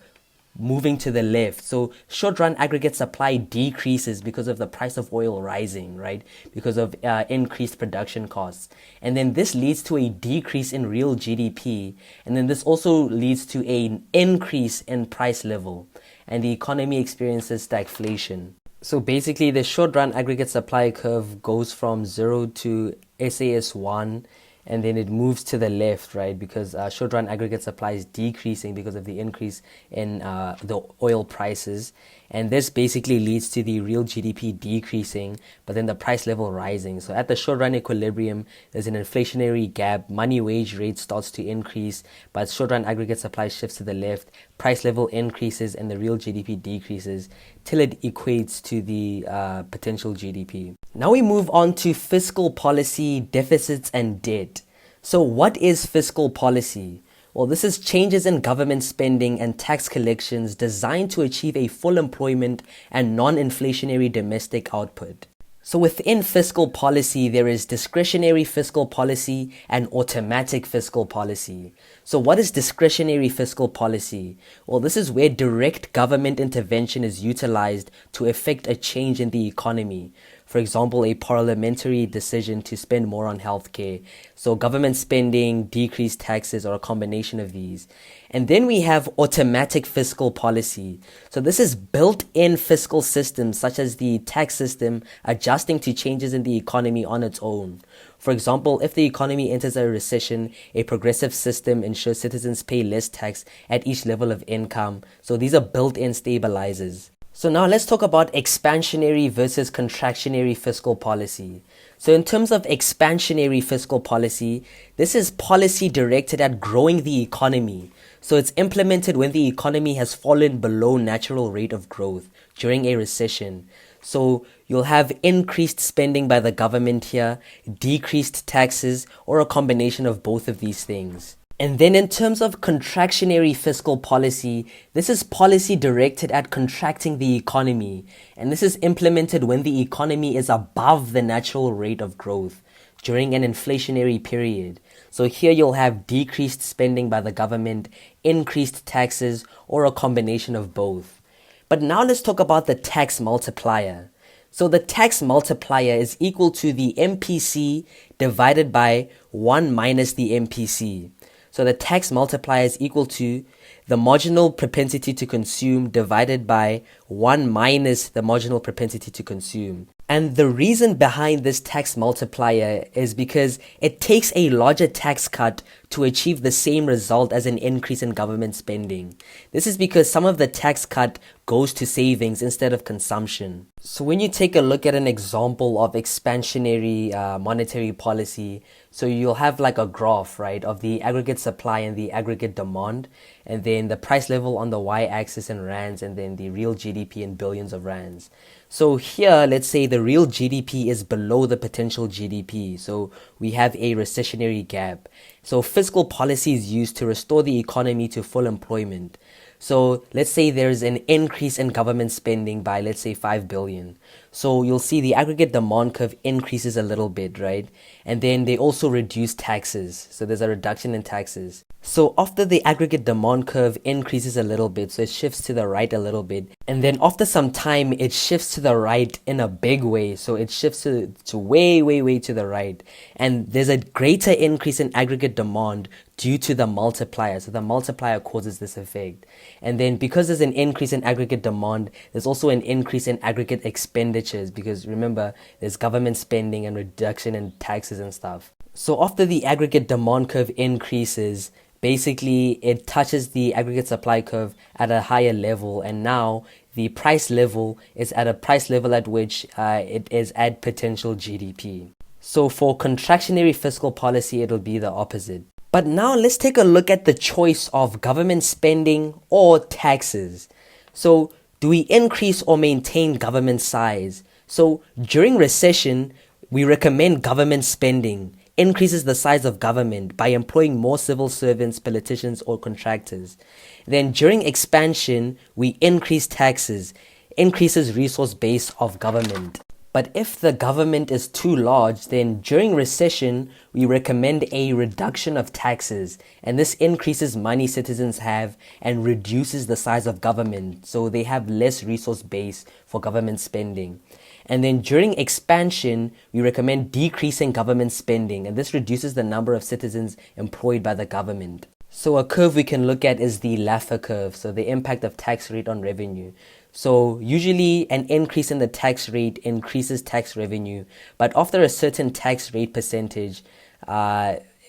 moving to the left. So short-run aggregate supply decreases because of the price of oil rising, right? Because of increased production costs. And then this leads to a decrease in real GDP. And then this also leads to an increase in price level. And the economy experiences stagflation. So basically, the short-run aggregate supply curve goes from 0 to SAS1. And then it moves to the left, right? Because short-run aggregate supply is decreasing because of the increase in the oil prices. And this basically leads to the real GDP decreasing, but then the price level rising. So at the short-run equilibrium, there's an inflationary gap. Money wage rate starts to increase, but short-run aggregate supply shifts to the left. Price level increases and the real GDP decreases till it equates to the potential GDP. Now we move on to fiscal policy, deficits, and debt. So what is fiscal policy? Well, this is changes in government spending and tax collections designed to achieve a full employment and non-inflationary domestic output. So within fiscal policy, there is discretionary fiscal policy and automatic fiscal policy. So what is discretionary fiscal policy? Well, this is where direct government intervention is utilized to effect a change in the economy. For example, a parliamentary decision to spend more on healthcare. So government spending, decreased taxes, or a combination of these. And then we have automatic fiscal policy. So this is built-in fiscal systems such as the tax system adjusting to changes in the economy on its own. For example, if the economy enters a recession, a progressive system ensures citizens pay less tax at each level of income. So these are built-in stabilizers. So now let's talk about expansionary versus contractionary fiscal policy. So in terms of expansionary fiscal policy, this is policy directed at growing the economy. So it's implemented when the economy has fallen below natural rate of growth during a recession. So you'll have increased spending by the government here, decreased taxes, or a combination of both of these things. And then in terms of contractionary fiscal policy, this is policy directed at contracting the economy. And this is implemented when the economy is above the natural rate of growth during an inflationary period. So here you'll have decreased spending by the government, increased taxes, or a combination of both. But now let's talk about the tax multiplier. So the tax multiplier is equal to the MPC divided by 1 minus the MPC. So the tax multiplier is equal to the marginal propensity to consume divided by 1 minus the marginal propensity to consume. And the reason behind this tax multiplier is because it takes a larger tax cut to achieve the same result as an increase in government spending. This is because some of the tax cut goes to savings instead of consumption. So when you take a look at an example of expansionary monetary policy, so you'll have like a graph, right, of the aggregate supply and the aggregate demand, and then the price level on the y-axis in rands, and then the real GDP in billions of rands. So here, let's say the real GDP is below the potential GDP. So we have a recessionary gap. So fiscal policy is used to restore the economy to full employment. So let's say there's an increase in government spending by, let's say, 5 billion. So you'll see the aggregate demand curve increases a little bit, right? And then they also reduce taxes. So there's a reduction in taxes. So after the aggregate demand curve increases a little bit, so it shifts to the right a little bit. And then after some time, it shifts to the right in a big way. So it shifts to way, way, way to the right. And there's a greater increase in aggregate demand due to the multiplier. So the multiplier causes this effect. And then because there's an increase in aggregate demand, there's also an increase in aggregate expenditures, because remember, there's government spending and reduction in taxes and stuff. So after the aggregate demand curve increases, basically it touches the aggregate supply curve at a higher level, and now the price level is at a price level at which it is at potential GDP. So for contractionary fiscal policy, it'll be the opposite. But now let's take a look at the choice of government spending or taxes. So do we increase or maintain government size? So during recession, we recommend government spending increases the size of government by employing more civil servants, politicians, or contractors. Then during expansion, we increase taxes, increases resource base of government. But if the government is too large, then during recession, we recommend a reduction of taxes. And this increases money citizens have and reduces the size of government. So they have less resource base for government spending. And then during expansion, we recommend decreasing government spending. And this reduces the number of citizens employed by the government. So a curve we can look at is the Laffer curve. So the impact of tax rate on revenue. So usually an increase in the tax rate increases tax revenue, but after a certain tax rate percentage,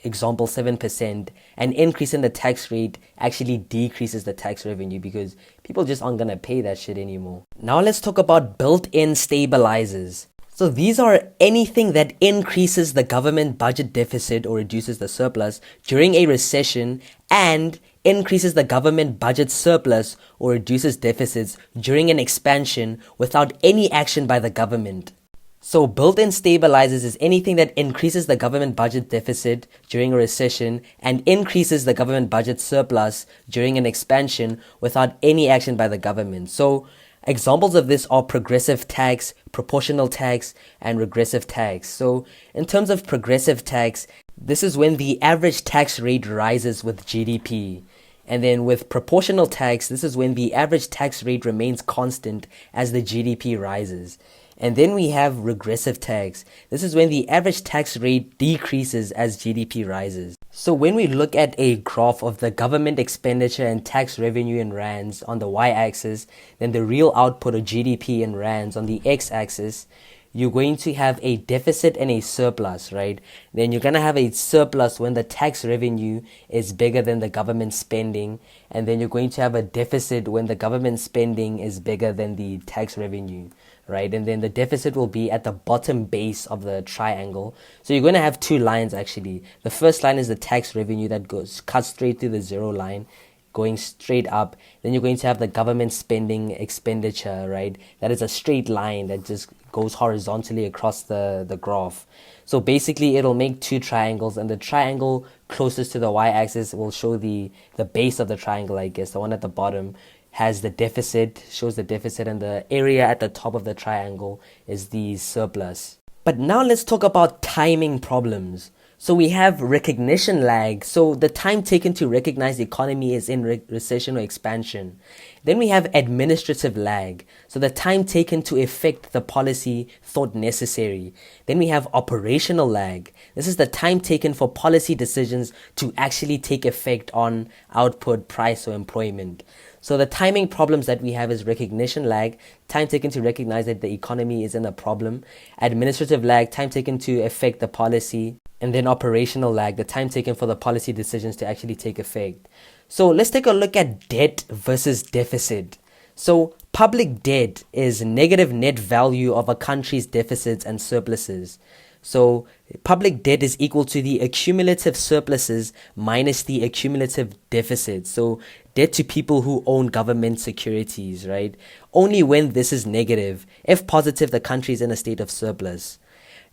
example 7%, an increase in the tax rate actually decreases the tax revenue because people just aren't gonna pay that shit anymore. Now let's talk about built-in stabilizers. So these are anything that increases the government budget deficit or reduces the surplus during a recession and increases the government budget surplus or reduces deficits during an expansion without any action by the government. So built-in stabilizers is anything that increases the government budget deficit during a recession and increases the government budget surplus during an expansion without any action by the government. So examples of this are progressive tax, proportional tax, and regressive tax. So in terms of progressive tax, this is when the average tax rate rises with GDP. And then with proportional tax, this is when the average tax rate remains constant as the GDP rises. And then we have regressive tax. This is when the average tax rate decreases as GDP rises. So when we look at a graph of the government expenditure and tax revenue in rands on the y-axis, then the real output of GDP in rands on the x-axis, you're going to have a deficit and a surplus, right? Then you're going to have a surplus when the tax revenue is bigger than the government spending. And then you're going to have a deficit when the government spending is bigger than the tax revenue, right? And then the deficit will be at the bottom base of the triangle. So you're going to have two lines actually. The first line is the tax revenue that cuts straight through the zero line. going straight up. Then you're going to have the government spending expenditure, right? That is a straight line that just goes horizontally across the graph. So basically it'll make two triangles, and the triangle closest to the y-axis will show the base of the triangle, I guess. The one at the bottom has the deficit, shows the deficit, and the area at the top of the triangle is the surplus. But now let's talk about timing problems. So we have recognition lag. So the time taken to recognize the economy is in recession or expansion. Then we have administrative lag. So the time taken to effect the policy thought necessary. Then we have operational lag. This is the time taken for policy decisions to actually take effect on output, price, or employment. So the timing problems that we have is recognition lag, time taken to recognize that the economy is in a problem, administrative lag, time taken to affect the policy, and then operational lag, the time taken for the policy decisions to actually take effect. So let's take a look at debt versus deficit. So public debt is negative net value of a country's deficits and surpluses. So public debt is equal to the accumulative surpluses minus the accumulative deficit. So debt to people who own government securities, right? Only when this is negative. If positive, the country is in a state of surplus.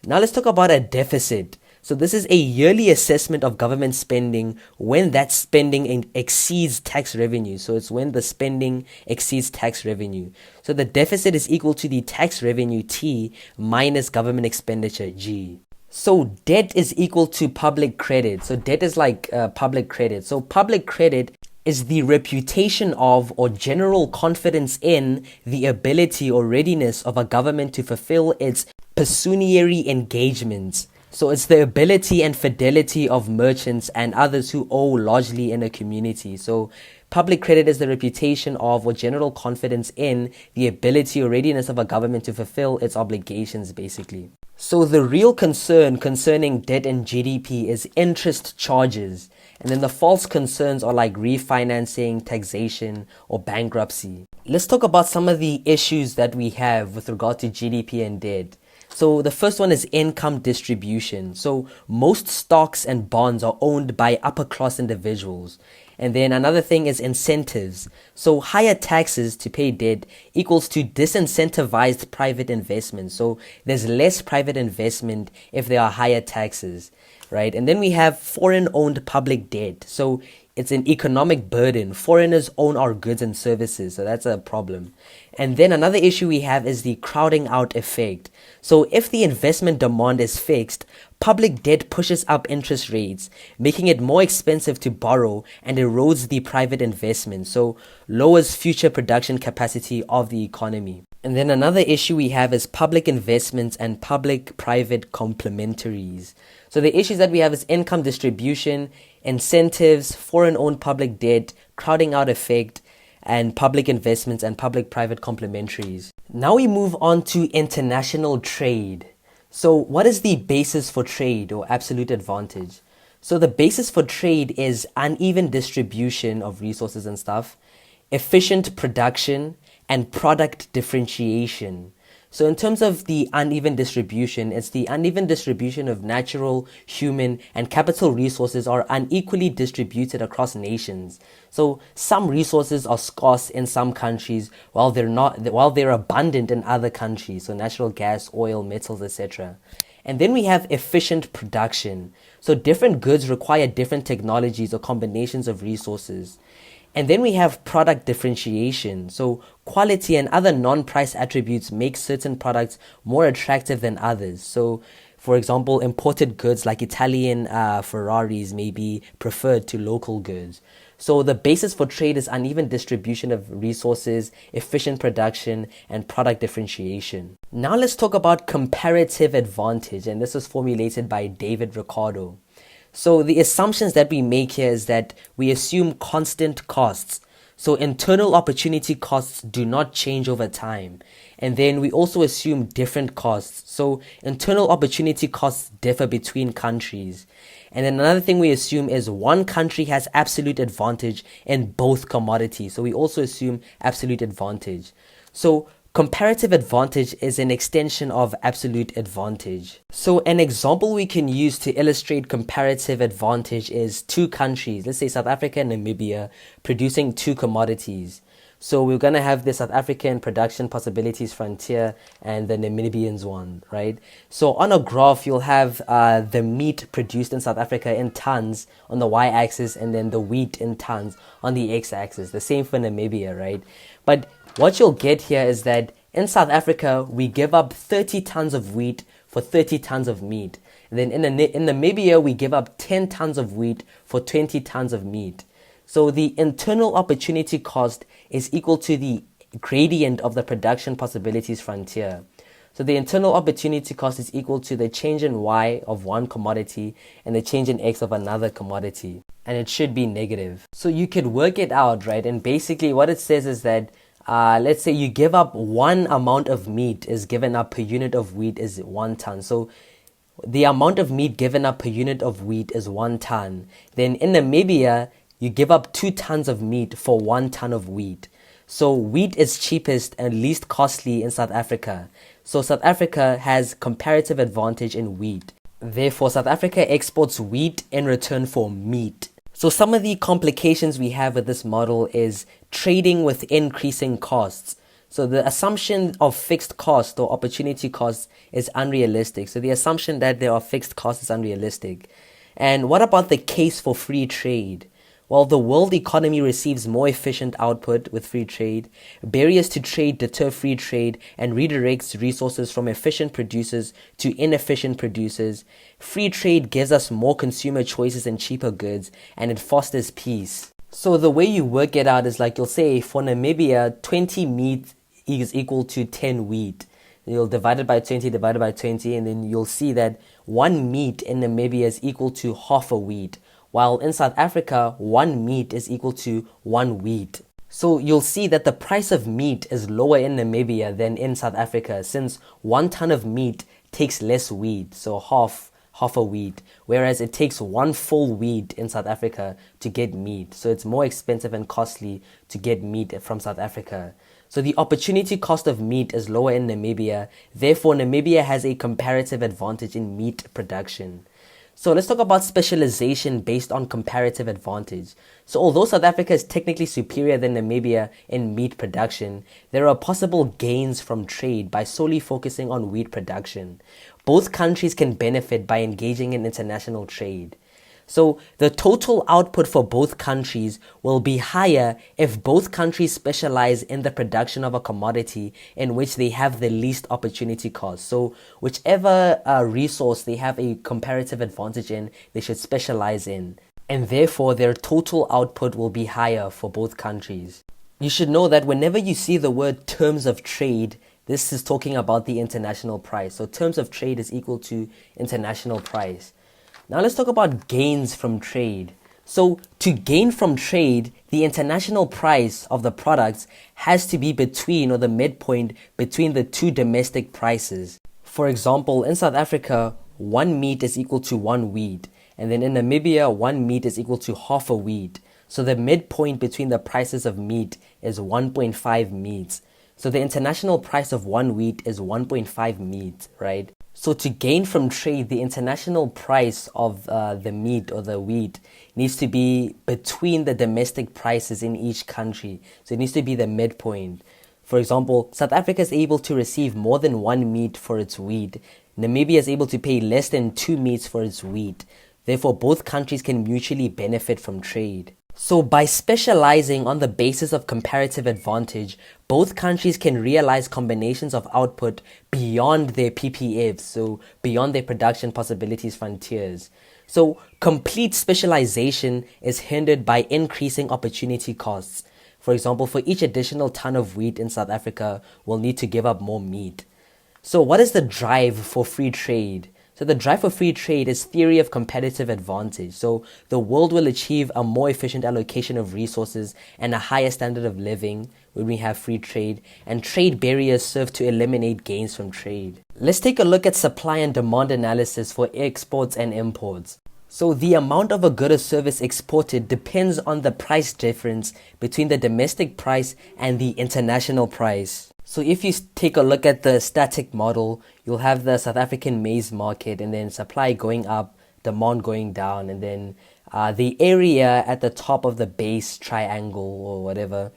Now let's talk about a deficit. So this is a yearly assessment of government spending when that spending exceeds tax revenue. So it's when the spending exceeds tax revenue. So the deficit is equal to the tax revenue T minus government expenditure G. So debt is equal to public credit. So debt is like public credit. So public credit is the reputation of or general confidence in the ability or readiness of a government to fulfill its pecuniary engagements. So it's the ability and fidelity of merchants and others who owe largely in a community. So public credit is the reputation of or general confidence in the ability or readiness of a government to fulfill its obligations, basically. So the real concern concerning debt and GDP is interest charges. And then the false concerns are like refinancing, taxation, or bankruptcy. Let's talk about some of the issues that we have with regard to GDP and debt. So the first one is income distribution. So most stocks and bonds are owned by upper class individuals. And then another thing is incentives. So higher taxes to pay debt equals to disincentivized private investment. So there's less private investment if there are higher taxes, right? And then we have foreign owned public debt. So it's an economic burden. Foreigners own our goods and services, so that's a problem. And then another issue we have is the crowding out effect. So if the investment demand is fixed, public debt pushes up interest rates, making it more expensive to borrow and erodes the private investment, so lowers future production capacity of the economy. And then another issue we have is public investments and public-private complementaries. So the issues that we have is income distribution, incentives, foreign-owned public debt, crowding out effect, and public investments and public-private complementaries. Now we move on to international trade. So what is the basis for trade or absolute advantage? So the basis for trade is uneven distribution of resources and stuff, efficient production, and product differentiation. So in terms of the uneven distribution, it's the uneven distribution of natural, human, and capital resources are unequally distributed across nations. So some resources are scarce in some countries while they're abundant in other countries. So natural gas, oil, metals, etc. And then we have efficient production. So different goods require different technologies or combinations of resources. And then we have product differentiation. So quality and other non-price attributes make certain products more attractive than others. So for example, imported goods like Italian Ferraris may be preferred to local goods. So the basis for trade is uneven distribution of resources, efficient production, and product differentiation. Now let's talk about comparative advantage, and this was formulated by David Ricardo. So the assumptions that we make here is that we assume constant costs. So internal opportunity costs do not change over time. And then we also assume different costs. So internal opportunity costs differ between countries. And then another thing we assume is one country has absolute advantage in both commodities. So we also assume absolute advantage. So comparative advantage is an extension of absolute advantage. So an example we can use to illustrate comparative advantage is two countries, let's say South Africa and Namibia, producing two commodities. So we're going to have the South African production possibilities frontier and the Namibians one, right? So on a graph, you'll have the meat produced in South Africa in tons on the y-axis, and then the wheat in tons on the x-axis. The same for Namibia, right? But what you'll get here is that in South Africa, we give up 30 tons of wheat for 30 tons of meat. And then in Namibia, we give up 10 tons of wheat for 20 tons of meat. So the internal opportunity cost is equal to the gradient of the production possibilities frontier. So the internal opportunity cost is equal to the change in Y of one commodity and the change in X of another commodity. And it should be negative. So you could work it out, right? And basically what it says is that let's say you give up one amount of meat is given up per unit of wheat is 1 ton. So the amount of meat given up per unit of wheat is 1 ton. Then in Namibia, you give up 2 tons of meat for 1 ton of wheat. So wheat is cheapest and least costly in South Africa. So South Africa has comparative advantage in wheat. Therefore, South Africa exports wheat in return for meat. So some of the complications we have with this model is trading with increasing costs. So the assumption of fixed cost or opportunity costs is unrealistic. So the assumption that there are fixed costs is unrealistic. And what about the case for free trade? While the world economy receives more efficient output with free trade, barriers to trade deter free trade and redirects resources from efficient producers to inefficient producers. Free trade gives us more consumer choices and cheaper goods, and it fosters peace. So the way you work it out is like you'll say for Namibia, 20 meat is equal to 10 wheat. You'll divide it by 20, divide it by 20, and then you'll see that 1 meat in Namibia is equal to half a wheat. While in South Africa, 1 meat is equal to 1 wheat. So you'll see that the price of meat is lower in Namibia than in South Africa, since 1 ton of meat takes less wheat, so half a wheat, whereas it takes 1 full wheat in South Africa to get meat. So it's more expensive and costly to get meat from South Africa. So the opportunity cost of meat is lower in Namibia. Therefore, Namibia has a comparative advantage in meat production. So let's talk about specialization based on comparative advantage. So although South Africa is technically superior than Namibia in meat production, there are possible gains from trade by solely focusing on wheat production. Both countries can benefit by engaging in international trade. So the total output for both countries will be higher if both countries specialize in the production of a commodity in which they have the least opportunity cost. So whichever resource they have a comparative advantage in, they should specialize in. And therefore, their total output will be higher for both countries. You should know that whenever you see the word terms of trade, this is talking about the international price. So terms of trade is equal to international price. Now let's talk about gains from trade. So to gain from trade, the international price of the products has to be between, or the midpoint between, the two domestic prices. For example, in South Africa, 1 meat is equal to 1 wheat. And then in Namibia, 1 meat is equal to half a wheat. So the midpoint between the prices of meat is 1.5 meats. So the international price of 1 wheat is 1.5 meat, right? So to gain from trade, the international price of the meat or the wheat needs to be between the domestic prices in each country. So it needs to be the midpoint. For example, South Africa is able to receive more than 1 meat for its wheat. Namibia is able to pay less than 2 meats for its wheat. Therefore, both countries can mutually benefit from trade. So by specializing on the basis of comparative advantage, both countries can realize combinations of output beyond their PPFs, so beyond their production possibilities frontiers. So complete specialization is hindered by increasing opportunity costs. For example, for each additional ton of wheat in South Africa, we'll need to give up more meat. So what is the drive for free trade? So the drive for free trade is theory of competitive advantage. So the world will achieve a more efficient allocation of resources and a higher standard of living when we have free trade, and trade barriers serve to eliminate gains from trade. Let's take a look at supply and demand analysis for exports and imports. So the amount of a good or service exported depends on the price difference between the domestic price and the international price. So if you take a look at the static model, you'll have the South African maize market, and then supply going up, demand going down, and then the area at the top of the base triangle or whatever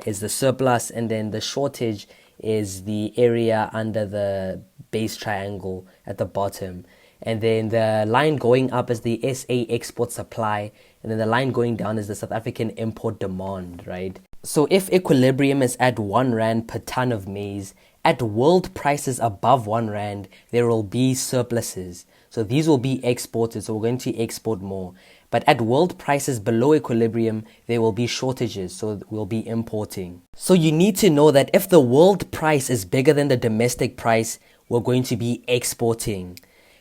is the surplus, and then the shortage is the area under the base triangle at the bottom. And then the line going up is the SA export supply, and then the line going down is the South African import demand, right? So if equilibrium is at 1 rand per ton of maize, at world prices above 1 rand, there will be surpluses. So these will be exported, so we're going to export more. But at world prices below equilibrium, there will be shortages, so we'll be importing. So you need to know that if the world price is bigger than the domestic price, we're going to be exporting.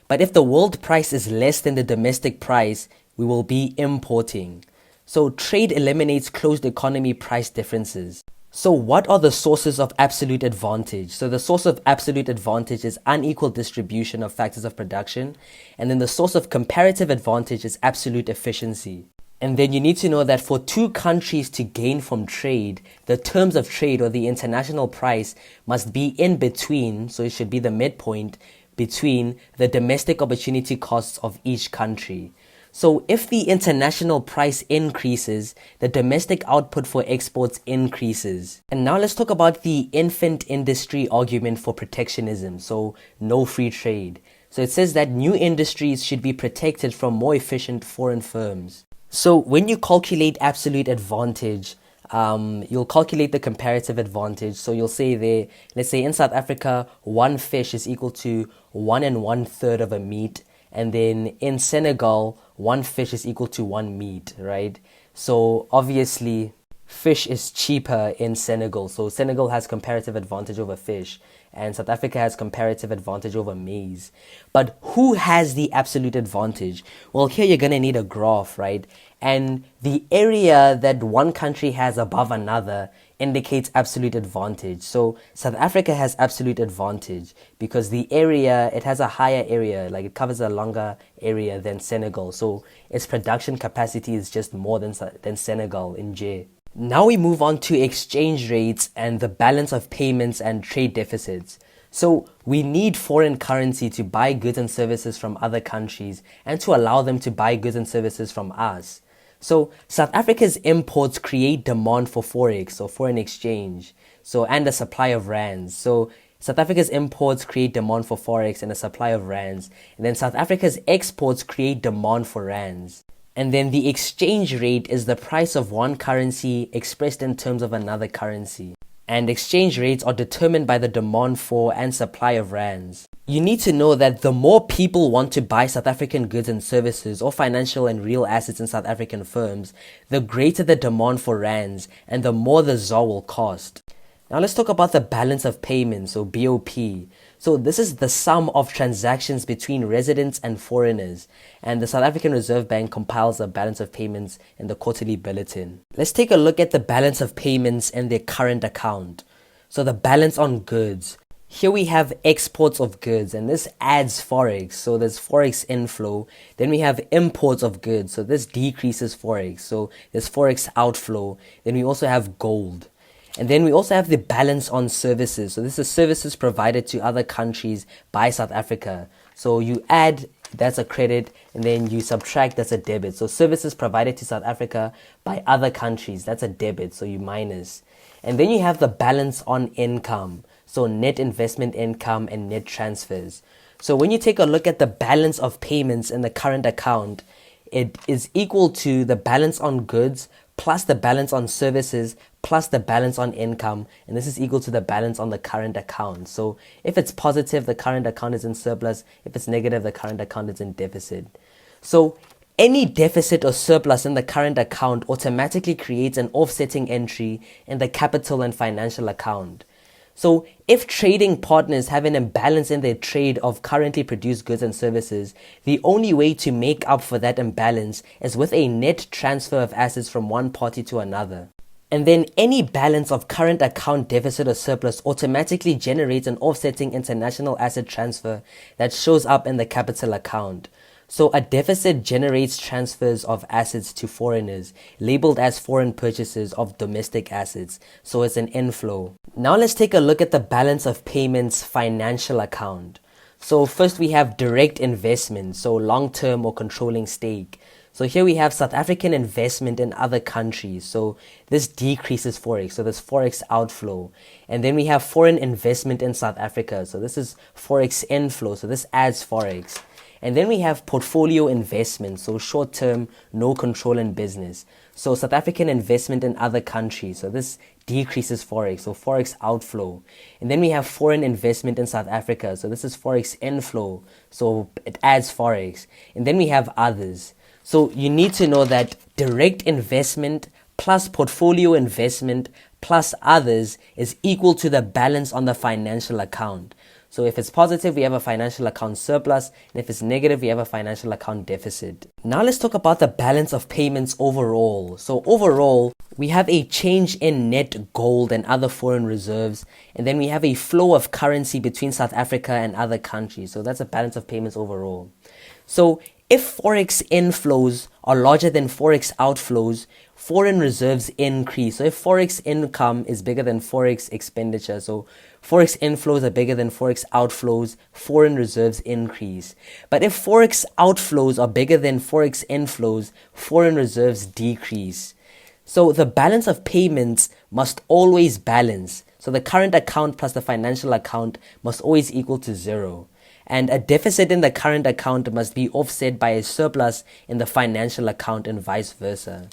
But if the world price is less than the domestic price, we will be importing. So trade eliminates closed economy price differences. So what are the sources of absolute advantage? So the source of absolute advantage is unequal distribution of factors of production. And then the source of comparative advantage is absolute efficiency. And then you need to know that for two countries to gain from trade, the terms of trade or the international price must be in between, so it should be the midpoint between the domestic opportunity costs of each country. So if the international price increases, the domestic output for exports increases. And now let's talk about the infant industry argument for protectionism, so no free trade. So it says that new industries should be protected from more efficient foreign firms. So when you calculate absolute advantage, you'll calculate the comparative advantage. So you'll say there, let's say in South Africa, 1 fish is equal to 1 1/3 of a meat. And then in Senegal, 1 fish is equal to 1 meat, right? So obviously, fish is cheaper in Senegal. So Senegal has comparative advantage over fish, and South Africa has comparative advantage over maize. But who has the absolute advantage? Well, here you're going to need a graph, right? And the area that one country has above another indicates absolute advantage. So South Africa has absolute advantage because the area, it has a higher area, like it covers a longer area than Senegal. So its production capacity is just more than Senegal in J. Now we move on to exchange rates and the balance of payments and trade deficits. So we need foreign currency to buy goods and services from other countries and to allow them to buy goods and services from us. So South Africa's imports create demand for Forex or foreign exchange, and a supply of rands. So South Africa's imports create demand for Forex and a supply of rands. And then South Africa's exports create demand for rands. And then the exchange rate is the price of one currency expressed in terms of another currency. And exchange rates are determined by the demand for and supply of rands. You need to know that the more people want to buy South African goods and services or financial and real assets in South African firms, the greater the demand for rands and the more the ZAR will cost. Now let's talk about the balance of payments, or BOP. So this is the sum of transactions between residents and foreigners, and the South African Reserve Bank compiles a balance of payments in the quarterly bulletin. Let's take a look at the balance of payments and their current account. So the balance on goods. Here we have exports of goods, and this adds Forex. So there's Forex inflow. Then we have imports of goods. So this decreases Forex. So there's Forex outflow. Then we also have gold. And then we also have the balance on services. So this is services provided to other countries by South Africa. So you add, that's a credit, and then you subtract, that's a debit. So services provided to South Africa by other countries, that's a debit, so you minus. And then you have the balance on income. So net investment income and net transfers. So when you take a look at the balance of payments in the current account, it is equal to the balance on goods plus the balance on services plus the balance on income, and this is equal to the balance on the current account. So if it's positive, the current account is in surplus. If it's negative, the current account is in deficit. So any deficit or surplus in the current account automatically creates an offsetting entry in the capital and financial account. So if trading partners have an imbalance in their trade of currently produced goods and services, the only way to make up for that imbalance is with a net transfer of assets from one party to another. And then any balance of current account deficit or surplus automatically generates an offsetting international asset transfer that shows up in the capital account. So a deficit generates transfers of assets to foreigners, labeled as foreign purchases of domestic assets. So it's an inflow. Now let's take a look at the balance of payments financial account. So first we have direct investment, so long-term or controlling stake. So here we have South African investment in other countries. So this decreases Forex. So there's Forex outflow. And then we have foreign investment in South Africa. So this is Forex inflow. So this adds Forex. And then we have portfolio investment. So short term, no control in business. So South African investment in other countries. So this decreases Forex. So Forex outflow. And then we have foreign investment in South Africa. So this is Forex inflow. So it adds Forex. And then we have others. So you need to know that direct investment plus portfolio investment plus others is equal to the balance on the financial account. So if it's positive, we have a financial account surplus, and if it's negative, we have a financial account deficit. Now let's talk about the balance of payments overall. So overall, we have a change in net gold and other foreign reserves, and then we have a flow of currency between South Africa and other countries. So that's a balance of payments overall. So if Forex inflows are larger than Forex outflows, foreign reserves increase. So if Forex income is bigger than Forex expenditure, so Forex inflows are bigger than Forex outflows, foreign reserves increase. But if Forex outflows are bigger than Forex inflows, foreign reserves decrease. So the balance of payments must always balance. So the current account plus the financial account must always equal to 0. And a deficit in the current account must be offset by a surplus in the financial account and vice versa.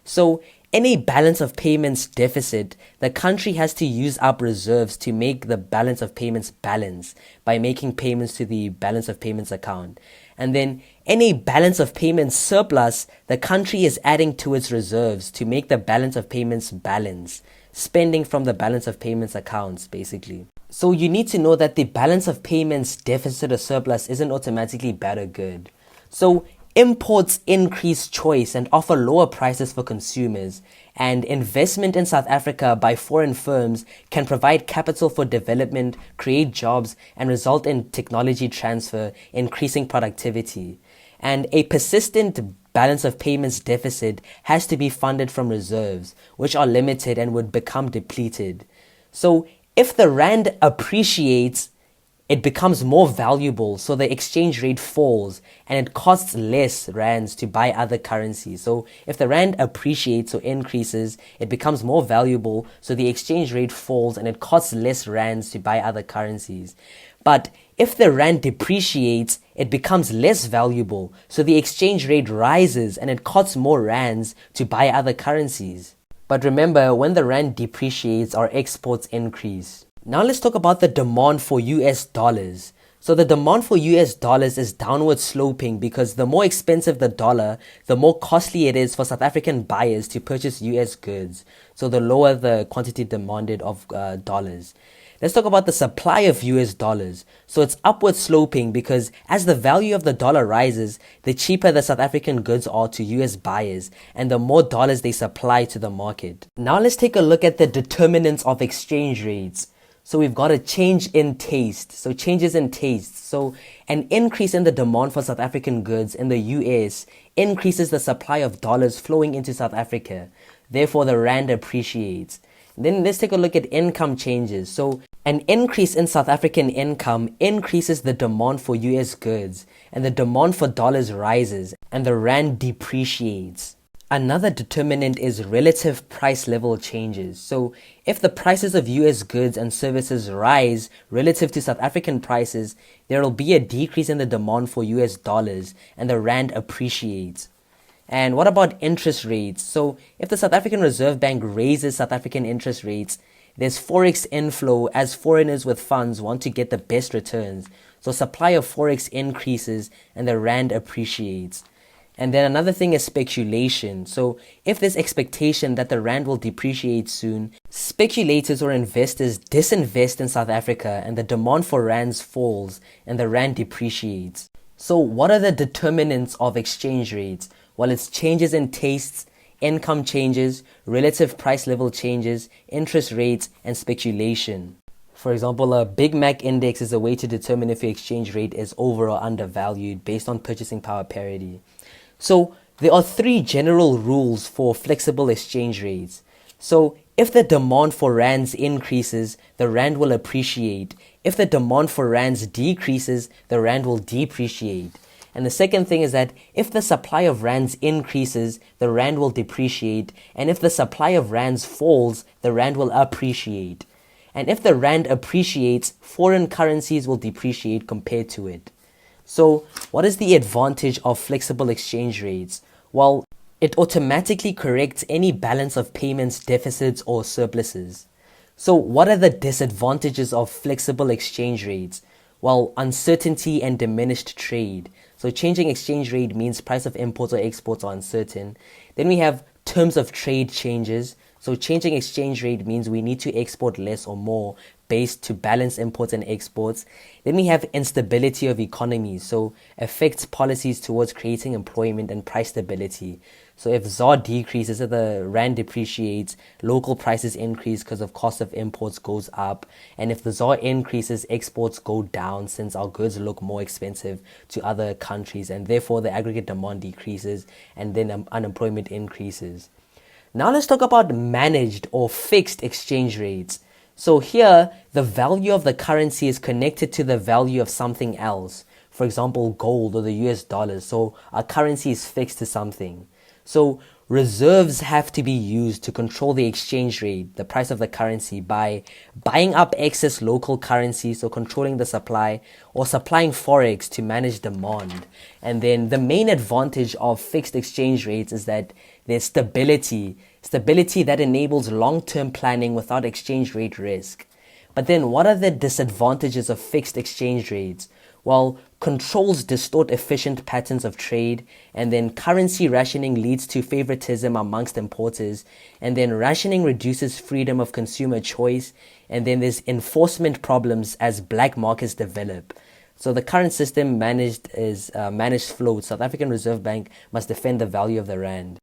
So in a balance of payments deficit, the country has to use up reserves to make the balance of payments balance by making payments to the balance of payments account. And then in a balance of payments surplus, the country is adding to its reserves to make the balance of payments balance, spending from the balance of payments accounts basically. So you need to know that the balance of payments deficit or surplus isn't automatically bad or good. So imports increase choice and offer lower prices for consumers, and investment in South Africa by foreign firms can provide capital for development, create jobs, and result in technology transfer, increasing productivity. And a persistent balance of payments deficit has to be funded from reserves, which are limited and would become depleted. So if the rand appreciates, it becomes more valuable, so the exchange rate falls and it costs less rands to buy other currencies. So if the rand appreciates or increases, it becomes more valuable, so the exchange rate falls and it costs less rands to buy other currencies. But if the rand depreciates, it becomes less valuable, so the exchange rate rises and it costs more rands to buy other currencies. But remember, when the rand depreciates, our exports increase. Now let's talk about the demand for US dollars. So the demand for US dollars is downward sloping because the more expensive the dollar, the more costly it is for South African buyers to purchase US goods. So the lower the quantity demanded of dollars. Let's talk about the supply of US dollars. So it's upward sloping because as the value of the dollar rises, the cheaper the South African goods are to US buyers and the more dollars they supply to the market. Now let's take a look at the determinants of exchange rates. So we've got a change in taste. So changes in taste. So an increase in the demand for South African goods in the US increases the supply of dollars flowing into South Africa. Therefore, the rand appreciates. Then let's take a look at income changes. So an increase in South African income increases the demand for US goods, and the demand for dollars rises and the rand depreciates. Another determinant is relative price level changes. So if the prices of US goods and services rise relative to South African prices, there will be a decrease in the demand for US dollars and the rand appreciates. And what about interest rates? So if the South African Reserve Bank raises South African interest rates, there's Forex inflow as foreigners with funds want to get the best returns. So supply of Forex increases and the rand appreciates. And then another thing is speculation. So if there's expectation that the rand will depreciate soon, speculators or investors disinvest in South Africa and the demand for rands falls and the rand depreciates. So what are the determinants of exchange rates? Well, it's changes in tastes, income changes, relative price level changes, interest rates, and speculation. For example, a Big Mac index is a way to determine if your exchange rate is over or undervalued based on purchasing power parity. So there are three general rules for flexible exchange rates. So if the demand for rands increases, the rand will appreciate. If the demand for rands decreases, the rand will depreciate. And the second thing is that if the supply of rands increases, the rand will depreciate. And if the supply of rands falls, the rand will appreciate. And if the rand appreciates, foreign currencies will depreciate compared to it. So what is the advantage of flexible exchange rates? Well, it automatically corrects any balance of payments deficits or surpluses. So what are the disadvantages of flexible exchange rates? Well, uncertainty and diminished trade. So changing exchange rate means price of imports or exports are uncertain. Then we have terms of trade changes. So changing exchange rate means we need to export less or more based to balance imports and exports. Then we have instability of economies. So affects policies towards creating employment and price stability. So if ZAR decreases, if the rand depreciates, local prices increase because of cost of imports goes up. And if the ZAR increases, exports go down since our goods look more expensive to other countries. And therefore the aggregate demand decreases and then unemployment increases. Now let's talk about managed or fixed exchange rates. So here, the value of the currency is connected to the value of something else. For example, gold or the US dollar. So our currency is fixed to something. So reserves have to be used to control the exchange rate, the price of the currency, by buying up excess local currency, so controlling the supply, or supplying Forex to manage demand. And then the main advantage of fixed exchange rates is that there's stability that enables long-term planning without exchange rate risk. But then what are the disadvantages of fixed exchange rates? Well, controls distort efficient patterns of trade, and then currency rationing leads to favoritism amongst importers, and then rationing reduces freedom of consumer choice, and then there's enforcement problems as black markets develop. So the current system managed float. South African Reserve Bank must defend the value of the rand.